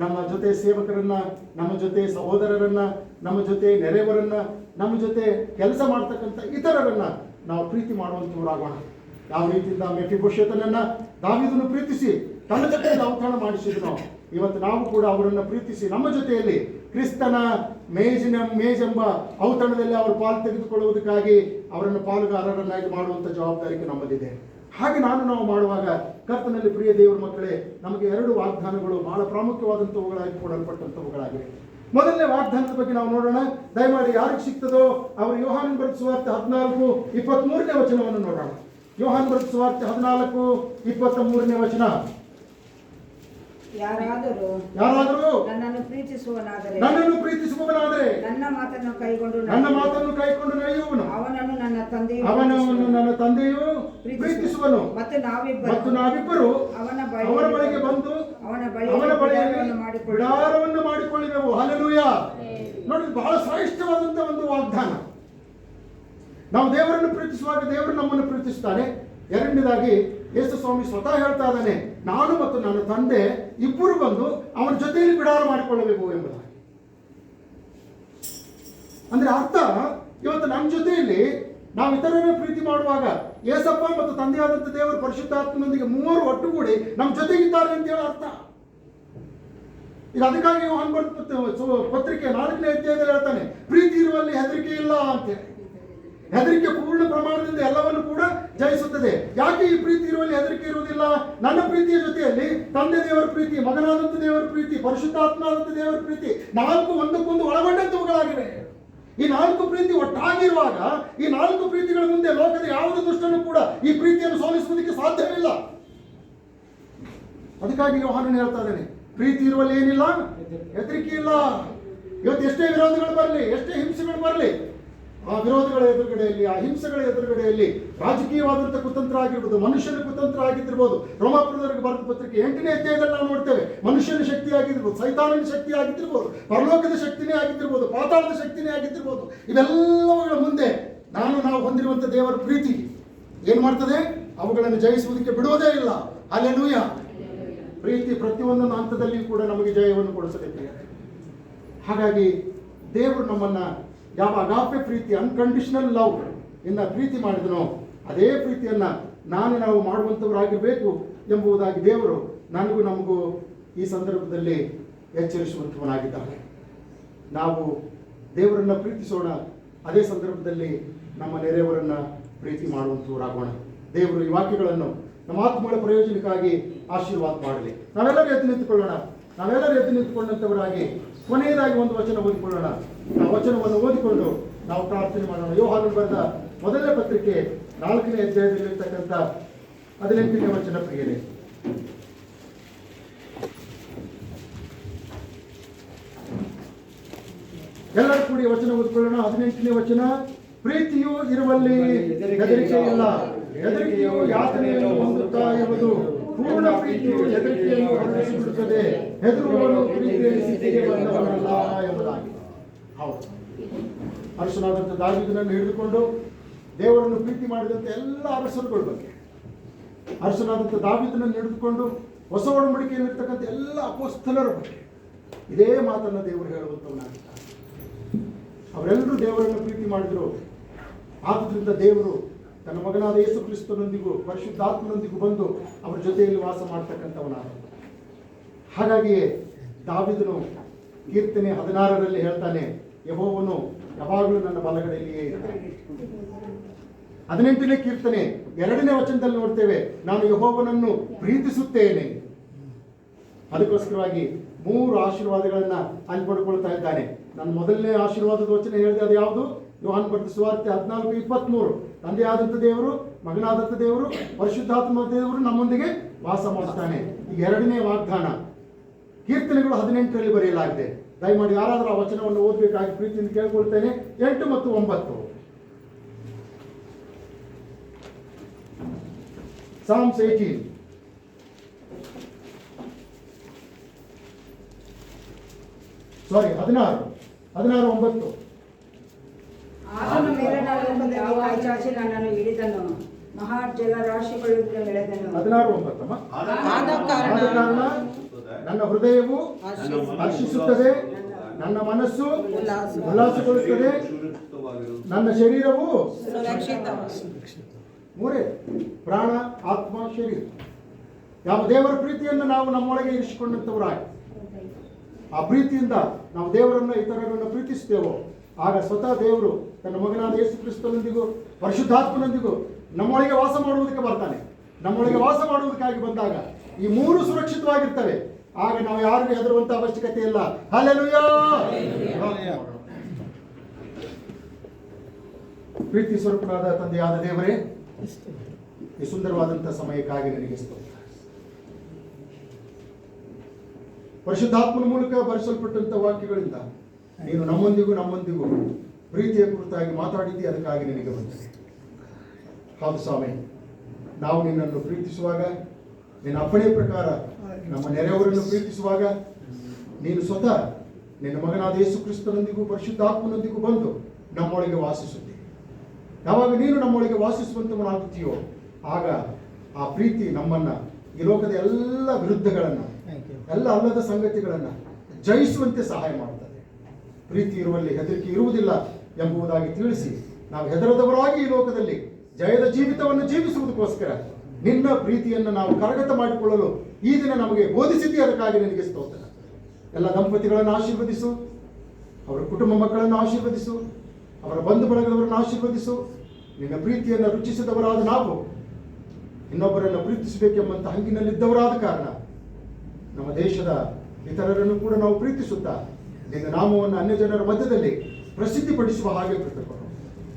ನಮ್ಮ ಜೊತೆ ಸೇವಕರನ್ನ, ನಮ್ಮ ಜೊತೆ ಸಹೋದರರನ್ನ, ನಮ್ಮ ಜೊತೆ ನೆರೆಯವರನ್ನ, ನಮ್ಮ ಜೊತೆ ಕೆಲಸ ಮಾಡ್ತಕ್ಕಂಥ ಇತರರನ್ನ ನಾವು ಪ್ರೀತಿ ಮಾಡುವಂಥವರಾಗೋಣ. ಯಾವ ರೀತಿಯಿಂದ ಮೆಫಿಬೋಶೆತನನ್ನ ದಾವೀದನು ಪ್ರೀತಿಸಿ ತನ್ನ ಜೊತೆಯಲ್ಲಿ ಔತಣ ಮಾಡಿಸಿದನು, ಇವತ್ತು ನಾವು ಕೂಡ ಅವರನ್ನು ಪ್ರೀತಿಸಿ ನಮ್ಮ ಜೊತೆಯಲ್ಲಿ ಕ್ರಿಸ್ತನ ಮೇಜೆಂಬ ಔತಣದಲ್ಲಿ ಅವರು ಪಾಲು ತೆಗೆದುಕೊಳ್ಳುವುದಕ್ಕಾಗಿ ಅವರನ್ನು ಪಾಲುಗಾರರನ್ನಾಗಿ ಮಾಡುವಂಥ ಜವಾಬ್ದಾರಿಕೆ ನಮ್ಮದಿದೆ. ಹಾಗೆ ನಾವು ಮಾಡುವಾಗ ಕರ್ತನಲ್ಲಿ ಪ್ರಿಯ ದೇವರ ಮಕ್ಕಳೇ, ನಮಗೆ 2 ವಾಗ್ದಾನಗಳು ಬಹಳ ಪ್ರಾಮುಖ್ಯವಾದಂಥವುಗಳಾಗಿ ಕೊಡಲ್ಪಟ್ಟಂಥವುಗಳಾಗಿವೆ. ಮೊದಲನೇ ವಾಗ್ದಾನದ ಬಗ್ಗೆ ನಾವು ನೋಡೋಣ. ದಯಮಾಡಿ ಯಾರಿಗೆ ಸಿಗ್ತದೋ ಅವರು ಯೋಹಾನನ ಬರೆದ ಸುವಾರ್ತೆ 14:23ನೇ ವಚನವನ್ನು ನೋಡೋಣ. ಯೋಹಾನನ ಬರೆದ ಸುವಾರ್ತೆ 14:23ನೇ ವಚನ. ಯಾರಾದರೂ ನನ್ನನ್ನು ಪ್ರೀತಿಸುವವನಾದರೆ ನನ್ನ ಮಾತನ್ನು ಕೈಗೊಂಡು ನಡೆಯುವನು ಅವನನ್ನು ನನ್ನ ತಂದೆಯು ಪ್ರೀತಿಸುವನು ಮತ್ತು ನಾವಿಬ್ಬರು ಅವನ ಬಳಿಗೆ ಬಂದು ಅವನ ಬಳಿಯಲ್ಲಿ ಬಿಡಾರವನ್ನು ಮಾಡಿಕೊಳ್ಳುವೆವು. ಹಲ್ಲೆಲೂಯಾ! ನೋಡಿ, ಬಹಳ ಶ್ರೇಷ್ಠವಾದಂತ ಒಂದು ವಾಗ್ದಾನ. ನಾವು ದೇವರನ್ನು ಪ್ರೀತಿಸುವಾಗ ದೇವರು ನಮ್ಮನ್ನು ಪ್ರೀತಿಸ್ತಾನೆ. ಎರಡನೇದಾಗಿ ಯೇಸು ಸ್ವಾಮಿ ಸ್ವತಃ ಹೇಳ್ತಾ ಇದ್ದಾನೆ, ನಾನು ಮತ್ತು ನನ್ನ ತಂದೆ ಇಬ್ಬರು ಬಂದು ಅವನ ಜೊತೆಯಲ್ಲಿ ಬಿಡಾರ ಮಾಡಿಕೊಳ್ಳಬೇಕು ಎಂಬುದಾಗಿ. ಅಂದ್ರೆ ಅರ್ಥ, ಇವತ್ತು ನಮ್ಮ ಜೊತೆಯಲ್ಲಿ ನಾವು ಇತರರನ್ನು ಪ್ರೀತಿ ಮಾಡುವಾಗ ಯೇಸಪ್ಪ ಮತ್ತು ತಂದೆಯಾದಂಥ ದೇವರು ಪರಿಶುದ್ಧಾತ್ಮನೊಂದಿಗೆ 3 ಒಟ್ಟುಗೂಡಿ ನಮ್ಮ ಜೊತೆಗಿದ್ದಾರೆ ಅಂತ ಹೇಳೋ ಅರ್ಥ. ಈಗ ಅದಕ್ಕಾಗಿ ಯೋಹಾನ ಬರೆದ ಪತ್ರಿಕೆ 4ನೇ ಅಧ್ಯಾಯದಲ್ಲಿ ಹೇಳ್ತಾನೆ, ಪ್ರೀತಿ ಇರುವಲ್ಲಿ ಹೆದರಿಕೆ ಇಲ್ಲ ಅಂತೇಳಿ. ಹೆದರಿಕೆ ಪೂರ್ಣ ಪ್ರಮಾಣದಿಂದ ಎಲ್ಲವನ್ನು ಕೂಡ ಜಯಿಸುತ್ತದೆ. ಯಾಕೆ ಈ ಪ್ರೀತಿ ಇರುವಲ್ಲಿ ಹೆದರಿಕೆ ಇರುವುದಿಲ್ಲ? ನನ್ನ ಪ್ರೀತಿಯ ಜೊತೆಯಲ್ಲಿ ತಂದೆ ದೇವರ ಪ್ರೀತಿ, ಮಗನಾದಂಥ ದೇವರ ಪ್ರೀತಿ, ಪರಿಶುದ್ಧಾತ್ಮನಾದಂಥ ದೇವರ ಪ್ರೀತಿ 4 ಒಂದಕ್ಕೊಂದು ಒಳಗೊಂಡಂತವುಗಳಾಗಿವೆ. ಈ 4 ಪ್ರೀತಿ ಒಟ್ಟಾಗಿರುವಾಗ ಈ 4 ಪ್ರೀತಿಗಳ ಮುಂದೆ ಲೋಕದ ಯಾವುದೇ ದುಷ್ಟನು ಕೂಡ ಈ ಪ್ರೀತಿಯನ್ನು ಸೋಲಿಸುವುದಕ್ಕೆ ಸಾಧ್ಯವಿಲ್ಲ. ಅದಕ್ಕಾಗಿ ಯೋಹಾನನು ಹೇಳ್ತಾ ಇದ್ದಾನೆ, ಪ್ರೀತಿ ಇರುವಲ್ಲಿ ಏನಿಲ್ಲ, ಹೆದರಿಕೆ ಇಲ್ಲ. ಇವತ್ತು ಎಷ್ಟೇ ವಿರೋಧಗಳು ಬರಲಿ, ಎಷ್ಟೇ ಹಿಂಸೆಗಳು ಬರಲಿ, ಆ ವಿರೋಧಗಳ ಎದುರುಗಡೆಯಲ್ಲಿ, ಆ ಹಿಂಸೆಗಳ ಎದುರುಗಡೆಯಲ್ಲಿ ರಾಜಕೀಯವಾದಂಥ ಕುತಂತ್ರ ಆಗಿರ್ಬೋದು, ಮನುಷ್ಯನ ಕುತಂತ್ರ ಆಗಿದ್ದಿರ್ಬೋದು. ರೋಮಾಪುರದವರಿಗೆ ಬರೆದ ಪತ್ರಿಕೆ 8ನೇ ಅಧ್ಯಾಯದಲ್ಲಿ ನಾವು ನೋಡ್ತೇವೆ, ಮನುಷ್ಯನ ಶಕ್ತಿ ಆಗಿರ್ಬೋದು, ಸೈತಾನನ ಶಕ್ತಿ ಆಗಿದ್ದಿರ್ಬೋದು, ಪರಲೋಕದ ಶಕ್ತಿನೇ ಆಗಿದ್ದಿರ್ಬೋದು, ಪಾತಾಳದ ಶಕ್ತಿನೇ ಆಗಿದ್ದಿರ್ಬೋದು. ಇವೆಲ್ಲವುಗಳ ಮುಂದೆ ನಾವು ಹೊಂದಿರುವಂಥ ದೇವರ ಪ್ರೀತಿ ಏನು ಮಾಡ್ತದೆ? ಅವುಗಳನ್ನು ಜಯಿಸುವುದಕ್ಕೆ ಬಿಡುವುದೇ ಇಲ್ಲ. ಹಲ್ಲೆಲೂಯಾ! ಪ್ರೀತಿ ಪ್ರತಿಯೊಂದೊಂದು ಹಂತದಲ್ಲಿಯೂ ಕೂಡ ನಮಗೆ ಜಯವನ್ನು ಕೊಡಿಸಬೇಕು. ಹಾಗಾಗಿ ದೇವರು ನಮ್ಮನ್ನ ಯಾವ ಅಗಾಪೆ ಪ್ರೀತಿ, ಅನ್ಕಂಡೀಷನಲ್ ಲವ್ ಇಂದ ಪ್ರೀತಿ ಮಾಡಿದನೋ ಅದೇ ಪ್ರೀತಿಯನ್ನ ನಾವು ಮಾಡುವಂಥವರಾಗಿರಬೇಕು ಎಂಬುದಾಗಿ ದೇವರು ನನಗೂ ನಮಗೂ ಈ ಸಂದರ್ಭದಲ್ಲಿ ಎಚ್ಚರಿಸುವಂತವನಾಗಿದ್ದಾನೆ. ನಾವು ದೇವರನ್ನ ಪ್ರೀತಿಸೋಣ, ಅದೇ ಸಂದರ್ಭದಲ್ಲಿ ನಮ್ಮ ನೆರೆಯವರನ್ನ ಪ್ರೀತಿ ಮಾಡುವಂಥವರಾಗೋಣ. ದೇವರು ಈ ವಾಕ್ಯಗಳನ್ನು ನಮ್ಮ ಆತ್ಮಗಳ ಪ್ರಯೋಜನಕ್ಕಾಗಿ ಆಶೀರ್ವಾದ ಮಾಡಲಿ. ನಾವೆಲ್ಲರೂ ಎದ್ದು ನಿಂತುಕೊಳ್ಳೋಣ. ನಾವೆಲ್ಲರೂ ಎದ್ದು ನಿಂತುಕೊಂಡಂಥವರಾಗಿ ಕೊನೆಯದಾಗಿ ಒಂದು ವಚನ ಓದಿಕೊಳ್ಳೋಣ. ಆ ವಚನವನ್ನು ಓದಿಕೊಂಡು ನಾವು ಪ್ರಾರ್ಥನೆ ಮಾಡೋಣ. ಯೋಹಾನನು ಬರೆದ ಮೊದಲನೇ ಪತ್ರಿಕೆ 4ನೇ ಅಧ್ಯಾಯದಲ್ಲಿರ್ತಕ್ಕಂಥ 18ನೇ ವಚನ ಪ್ರಿಯರೇ. ಎಲ್ಲರೂ ಕೂಡಿ ವಚನ ಓದಿಕೊಳ್ಳೋಣ. 18ನೇ ವಚನ. ಪ್ರೀತಿಯು ಇರುವಲ್ಲಿ ಹೆದರಿಕೆ ಇಲ್ಲ, ಹೆದರಿಕೆಯು ಯಾತನೆಯನ್ನು ಹೊಂದುತ್ತಾ ಇರುವುದು. ಪೂರ್ಣ ಪ್ರೀತಿಯು ಹೆದರಿಕೆಯನ್ನು ಹೊರಡಿಸಿಬಿಡುತ್ತದೆ. ಹೆದರುವವನು ಪ್ರೀತಿಯಲ್ಲಿ ಸ್ಥಿತಿಗೆ ಬಂದವನಲ್ಲ ಎಂಬುದಾಗಿ. ಹೌದು, ಅರಸನಾದಂಥ ದಾವೀದನನ್ನು ಹಿಡಿದುಕೊಂಡು ದೇವರನ್ನು ಪ್ರೀತಿ ಮಾಡಿದಂಥ ಎಲ್ಲ ಅರಸರುಗಳ ಬಗ್ಗೆ, ಅರಸನಾದಂಥ ದಾವೀದನನ್ನು ಹಿಡಿದುಕೊಂಡು ಹೊಸ ಒಡಂಬಡಿಕೆಯಲ್ಲಿರ್ತಕ್ಕಂಥ ಎಲ್ಲ ಅಪೊಸ್ತಲರ ಬಗ್ಗೆ ಇದೇ ಮಾತನ್ನು ದೇವರು ಹೇಳುವಂಥವನಾಗಿದ್ದಾರೆ. ಅವರೆಲ್ಲರೂ ದೇವರನ್ನು ಪ್ರೀತಿ ಮಾಡಿದರು. ಆದ್ದರಿಂದ ದೇವರು ತನ್ನ ಮಗನಾದ ಯೇಸು ಕ್ರಿಸ್ತನೊಂದಿಗೂ ಪರಿಶುದ್ಧಾತ್ಮನೊಂದಿಗೂ ಬಂದು ಅವರ ಜೊತೆಯಲ್ಲಿ ವಾಸ ಮಾಡ್ತಕ್ಕಂಥವನಾದ. ಹಾಗಾಗಿಯೇ ದಾವೀದನು ಕೀರ್ತನೆ 16ರಲ್ಲಿ ಹೇಳ್ತಾನೆ, ಯೆಹೋವನು ಯಾವಾಗಲೂ ನನ್ನ ಬಲಗಡೆಯಲ್ಲಿಯೇ ಇರ್ತಾನೆ. 18ನೇ ಕೀರ್ತನೆ 2ನೇ ವಚನದಲ್ಲಿ ನೋಡ್ತೇವೆ, ನಾನು ಯೆಹೋವನನ್ನು ಪ್ರೀತಿಸುತ್ತೇನೆ. ಅದಕ್ಕೋಸ್ಕರವಾಗಿ 3 ಆಶೀರ್ವಾದಗಳನ್ನ ಅಲ್ಲಿ ಪಡ್ಕೊಳ್ತಾ ಇದ್ದಾನೆ. ನಾನು ಮೊದಲನೇ ಆಶೀರ್ವಾದದ ವಚನ ಹೇಳಿದೆ, ಅದು ಯಾವುದು? ಯೋಹಾನ ಬರೆದ ಸುವಾರ್ತೆ 14:23. ತಂದೆಯಾದಂಥ ದೇವರು, ಮಗನಾದಂಥ ದೇವರು, ಪರಿಶುದ್ಧಾತ್ಮ ದೇವರು ನಮ್ಮೊಂದಿಗೆ ವಾಸ ಮಾಡ್ತಾನೆ. ಈಗ 2ನೇ ವಾಗ್ದಾನ ಕೀರ್ತನೆಗಳು 18ರಲ್ಲಿ ಬರೆಯಲಾಗಿದೆ. ದಯಮಾಡಿ ಯಾರಾದರೂ ಆ ವಚನವನ್ನು ಓದಬೇಕಾಗಿ ಪ್ರೀತಿಯಿಂದ ಕೇಳ್ಕೊಳ್ತೇನೆ. 8 ಮತ್ತು 9. Psalms 18. ಸಾರಿ 16:9. ಆತನು ಮೇಲಿನ ಲೋಕದಲ್ಲಿ ಕೈಚಾಚಿ ನನ್ನನ್ನು ಹಿಡಿದನು, ಮಹಾ ಜಲರಾಶಿಗಳಿಂದ ಎಳೆದನು. 16:9. ಆದ ಕಾರಣ ನನ್ನ ಹೃದಯವು ಹರ್ಷಿಸುತ್ತದೆ, ನನ್ನ ಮನಸ್ಸು ಉಲ್ಲಾಸಗೊಳ್ಳುತ್ತದೆ, ನನ್ನ ಶರೀರವು ಮೂರೇ ಪ್ರಾಣ, ಆತ್ಮ, ಶರೀರ. ಯಾವ ದೇವರ ಪ್ರೀತಿಯನ್ನು ನಾವು ನಮ್ಮೊಳಗೆ ಇರಿಸಿಕೊಂಡಂಥವರಾಗಿ ಆ ಪ್ರೀತಿಯಿಂದ ನಾವು ದೇವರನ್ನು ಇತರರನ್ನು ಪ್ರೀತಿಸ್ತೇವೋ ಆಗ ಸ್ವತಃ ದೇವರು ತನ್ನ ಮಗನಾದ ಯೇಸು ಕ್ರಿಸ್ತನೊಂದಿಗೂ ಪರಿಶುದ್ಧಾತ್ಮನೊಂದಿಗೂ ನಮ್ಮೊಳಗೆ ವಾಸ ಮಾಡುವುದಕ್ಕೆ ಬರ್ತಾನೆ. ನಮ್ಮೊಳಗೆ ವಾಸ ಮಾಡುವುದಕ್ಕಾಗಿ ಬಂದಾಗ ಈ 3 ಸುರಕ್ಷಿತವಾಗಿರ್ತವೆ. ಆಗ ನಾವು ಯಾರಿಗೂ ಹೆದರುವಂತ ಅವಶ್ಯಕತೆ ಇಲ್ಲ. ಹಲ್ಲೆಲೂಯಾ. ಪ್ರೀತಿ ಸ್ವರೂಪನಾದ ತಂದೆಯಾದ ದೇವರೇ, ಈ ಸುಂದರವಾದಂತಹ ಸಮಯಕ್ಕಾಗಿ ನನಗೆ ಸ್ತೋತ್ರ. ಪರಿಶುದ್ಧಾತ್ಮನ ಮೂಲಕ ಬರೆಸಲ್ಪಟ್ಟಂತ ವಾಕ್ಯಗಳಿಂದ ನೀನು ನಮ್ಮೊಂದಿಗೂ ಪ್ರೀತಿಯ ಕುರಿತಾಗಿ ಮಾತಾಡಿದ್ದಿ, ಅದಕ್ಕಾಗಿ ನಿನಗೆ ಬಂದಿದೆ. ಹೌದು ಸ್ವಾಮಿ, ನಾವು ನಿನ್ನನ್ನು ಪ್ರೀತಿಸುವಾಗ, ನಿನ್ನ ಅಪ್ಪಣೆ ಪ್ರಕಾರ ನಮ್ಮ ನೆರೆಯವರನ್ನು ಪ್ರೀತಿಸುವಾಗ ನೀನು ಸ್ವತಃ ನಿನ್ನ ಮಗನಾದ ಯೇಸು ಕ್ರಿಸ್ತನೊಂದಿಗೂ ಪರಿಶುದ್ಧಾತ್ಮನೊಂದಿಗೂ ಬಂದು ನಮ್ಮೊಳಗೆ ವಾಸಿಸುತ್ತಿ. ಯಾವಾಗ ನೀನು ನಮ್ಮೊಳಗೆ ವಾಸಿಸುವಂತವನಾಗುತ್ತೀಯೋ ಆಗ ಆ ಪ್ರೀತಿ ನಮ್ಮನ್ನ ಈ ಲೋಕದ ಎಲ್ಲ ವಿರುದ್ಧಗಳನ್ನ, ಎಲ್ಲ ಅಲ್ಲದ ಸಂಗತಿಗಳನ್ನ ಜಯಿಸುವಂತೆ ಸಹಾಯ ಮಾಡುತ್ತದೆ. ಪ್ರೀತಿ ಇರುವಲ್ಲಿ ಹೆದರಿಕೆ ಇರುವುದಿಲ್ಲ ಎಂಬುದಾಗಿ ತಿಳಿಸಿ ನಾವು ಹೆದರದವರಾಗಿ ಈ ಲೋಕದಲ್ಲಿ ಜಯದ ಜೀವಿತವನ್ನು ಜೀವಿಸುವುದಕ್ಕೋಸ್ಕರ ನಿನ್ನ ಪ್ರೀತಿಯನ್ನು ನಾವು ಕರಗತ ಮಾಡಿಕೊಳ್ಳಲು ಈ ದಿನ ನಮಗೆ ಬೋಧಿಸಿದ್ದಿ, ಅದಕ್ಕಾಗಿ ನಿನಗೆ ಸ್ತೋತ್ರ. ಎಲ್ಲ ದಂಪತಿಗಳನ್ನು ಆಶೀರ್ವದಿಸು, ಅವರ ಕುಟುಂಬ ಮಕ್ಕಳನ್ನು ಆಶೀರ್ವದಿಸು, ಅವರ ಬಂಧು ಬಳಗದವರನ್ನು ಆಶೀರ್ವದಿಸು. ನಿನ್ನ ಪ್ರೀತಿಯನ್ನು ರುಚಿಸಿದವರಾದ ನಾವು ಇನ್ನೊಬ್ಬರನ್ನು ಪ್ರೀತಿಸಬೇಕೆಂಬಂತ ಹಂಗಿನಲ್ಲಿದ್ದವರಾದ ಕಾರಣ ನಮ್ಮ ದೇಶದ ಇತರರನ್ನು ಕೂಡ ನಾವು ಪ್ರೀತಿಸುತ್ತಾ ನಿನ್ನ ನಾಮವನ್ನು ಅನ್ಯ ಜನರ ಮಧ್ಯದಲ್ಲಿ ಪ್ರಸಿದ್ಧಿಪಡಿಸುವ ಹಾಗೆ ಕೃತಜ್ಞರು.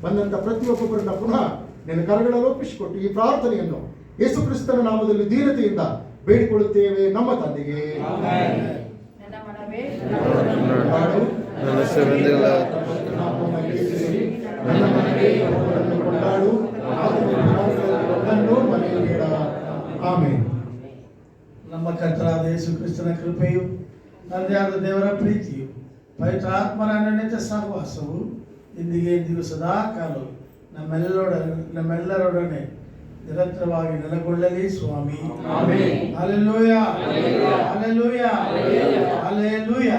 ಬಂದಂತ ಪ್ರತಿಯೊಬ್ಬೊಬ್ಬರನ್ನ ಪುನಃ ನಿನ್ನ ಕರಗಳಲ್ಲಿ ಒಪ್ಪಿಸಿಕೊಟ್ಟು ಈ ಪ್ರಾರ್ಥನೆಯನ್ನು ಯೇಸು ಕ್ರಿಸ್ತನ ನಾಮದಲ್ಲಿ ದೀನತೆಯಿಂದ ಬೇಡಿಕೊಳ್ಳುತ್ತೇವೆ ನಮ್ಮ ತಂದೆಗೆ. ನಮ್ಮ ಕರ್ತನಾದ ಯೇಸು ಕ್ರಿಸ್ತನ ಕೃಪೆಯು, ತಂದೆಯಾದ ದೇವರ ಪ್ರೀತಿಯು, ಪವಿತ್ರ ಆತ್ಮನ ಅನನ್ಯತೆ ಸಹವಾಸವು ಇಂದಿಗೂ ಸದಾ ಕಾಲವು ನಮ್ಮೆಲ್ಲರೊಡನೆ ನಿರಂತರವಾಗಿ ನೆಲೆಗೊಳ್ಳಲಿ ಸ್ವಾಮಿ. Hallelujah, hallelujah, hallelujah.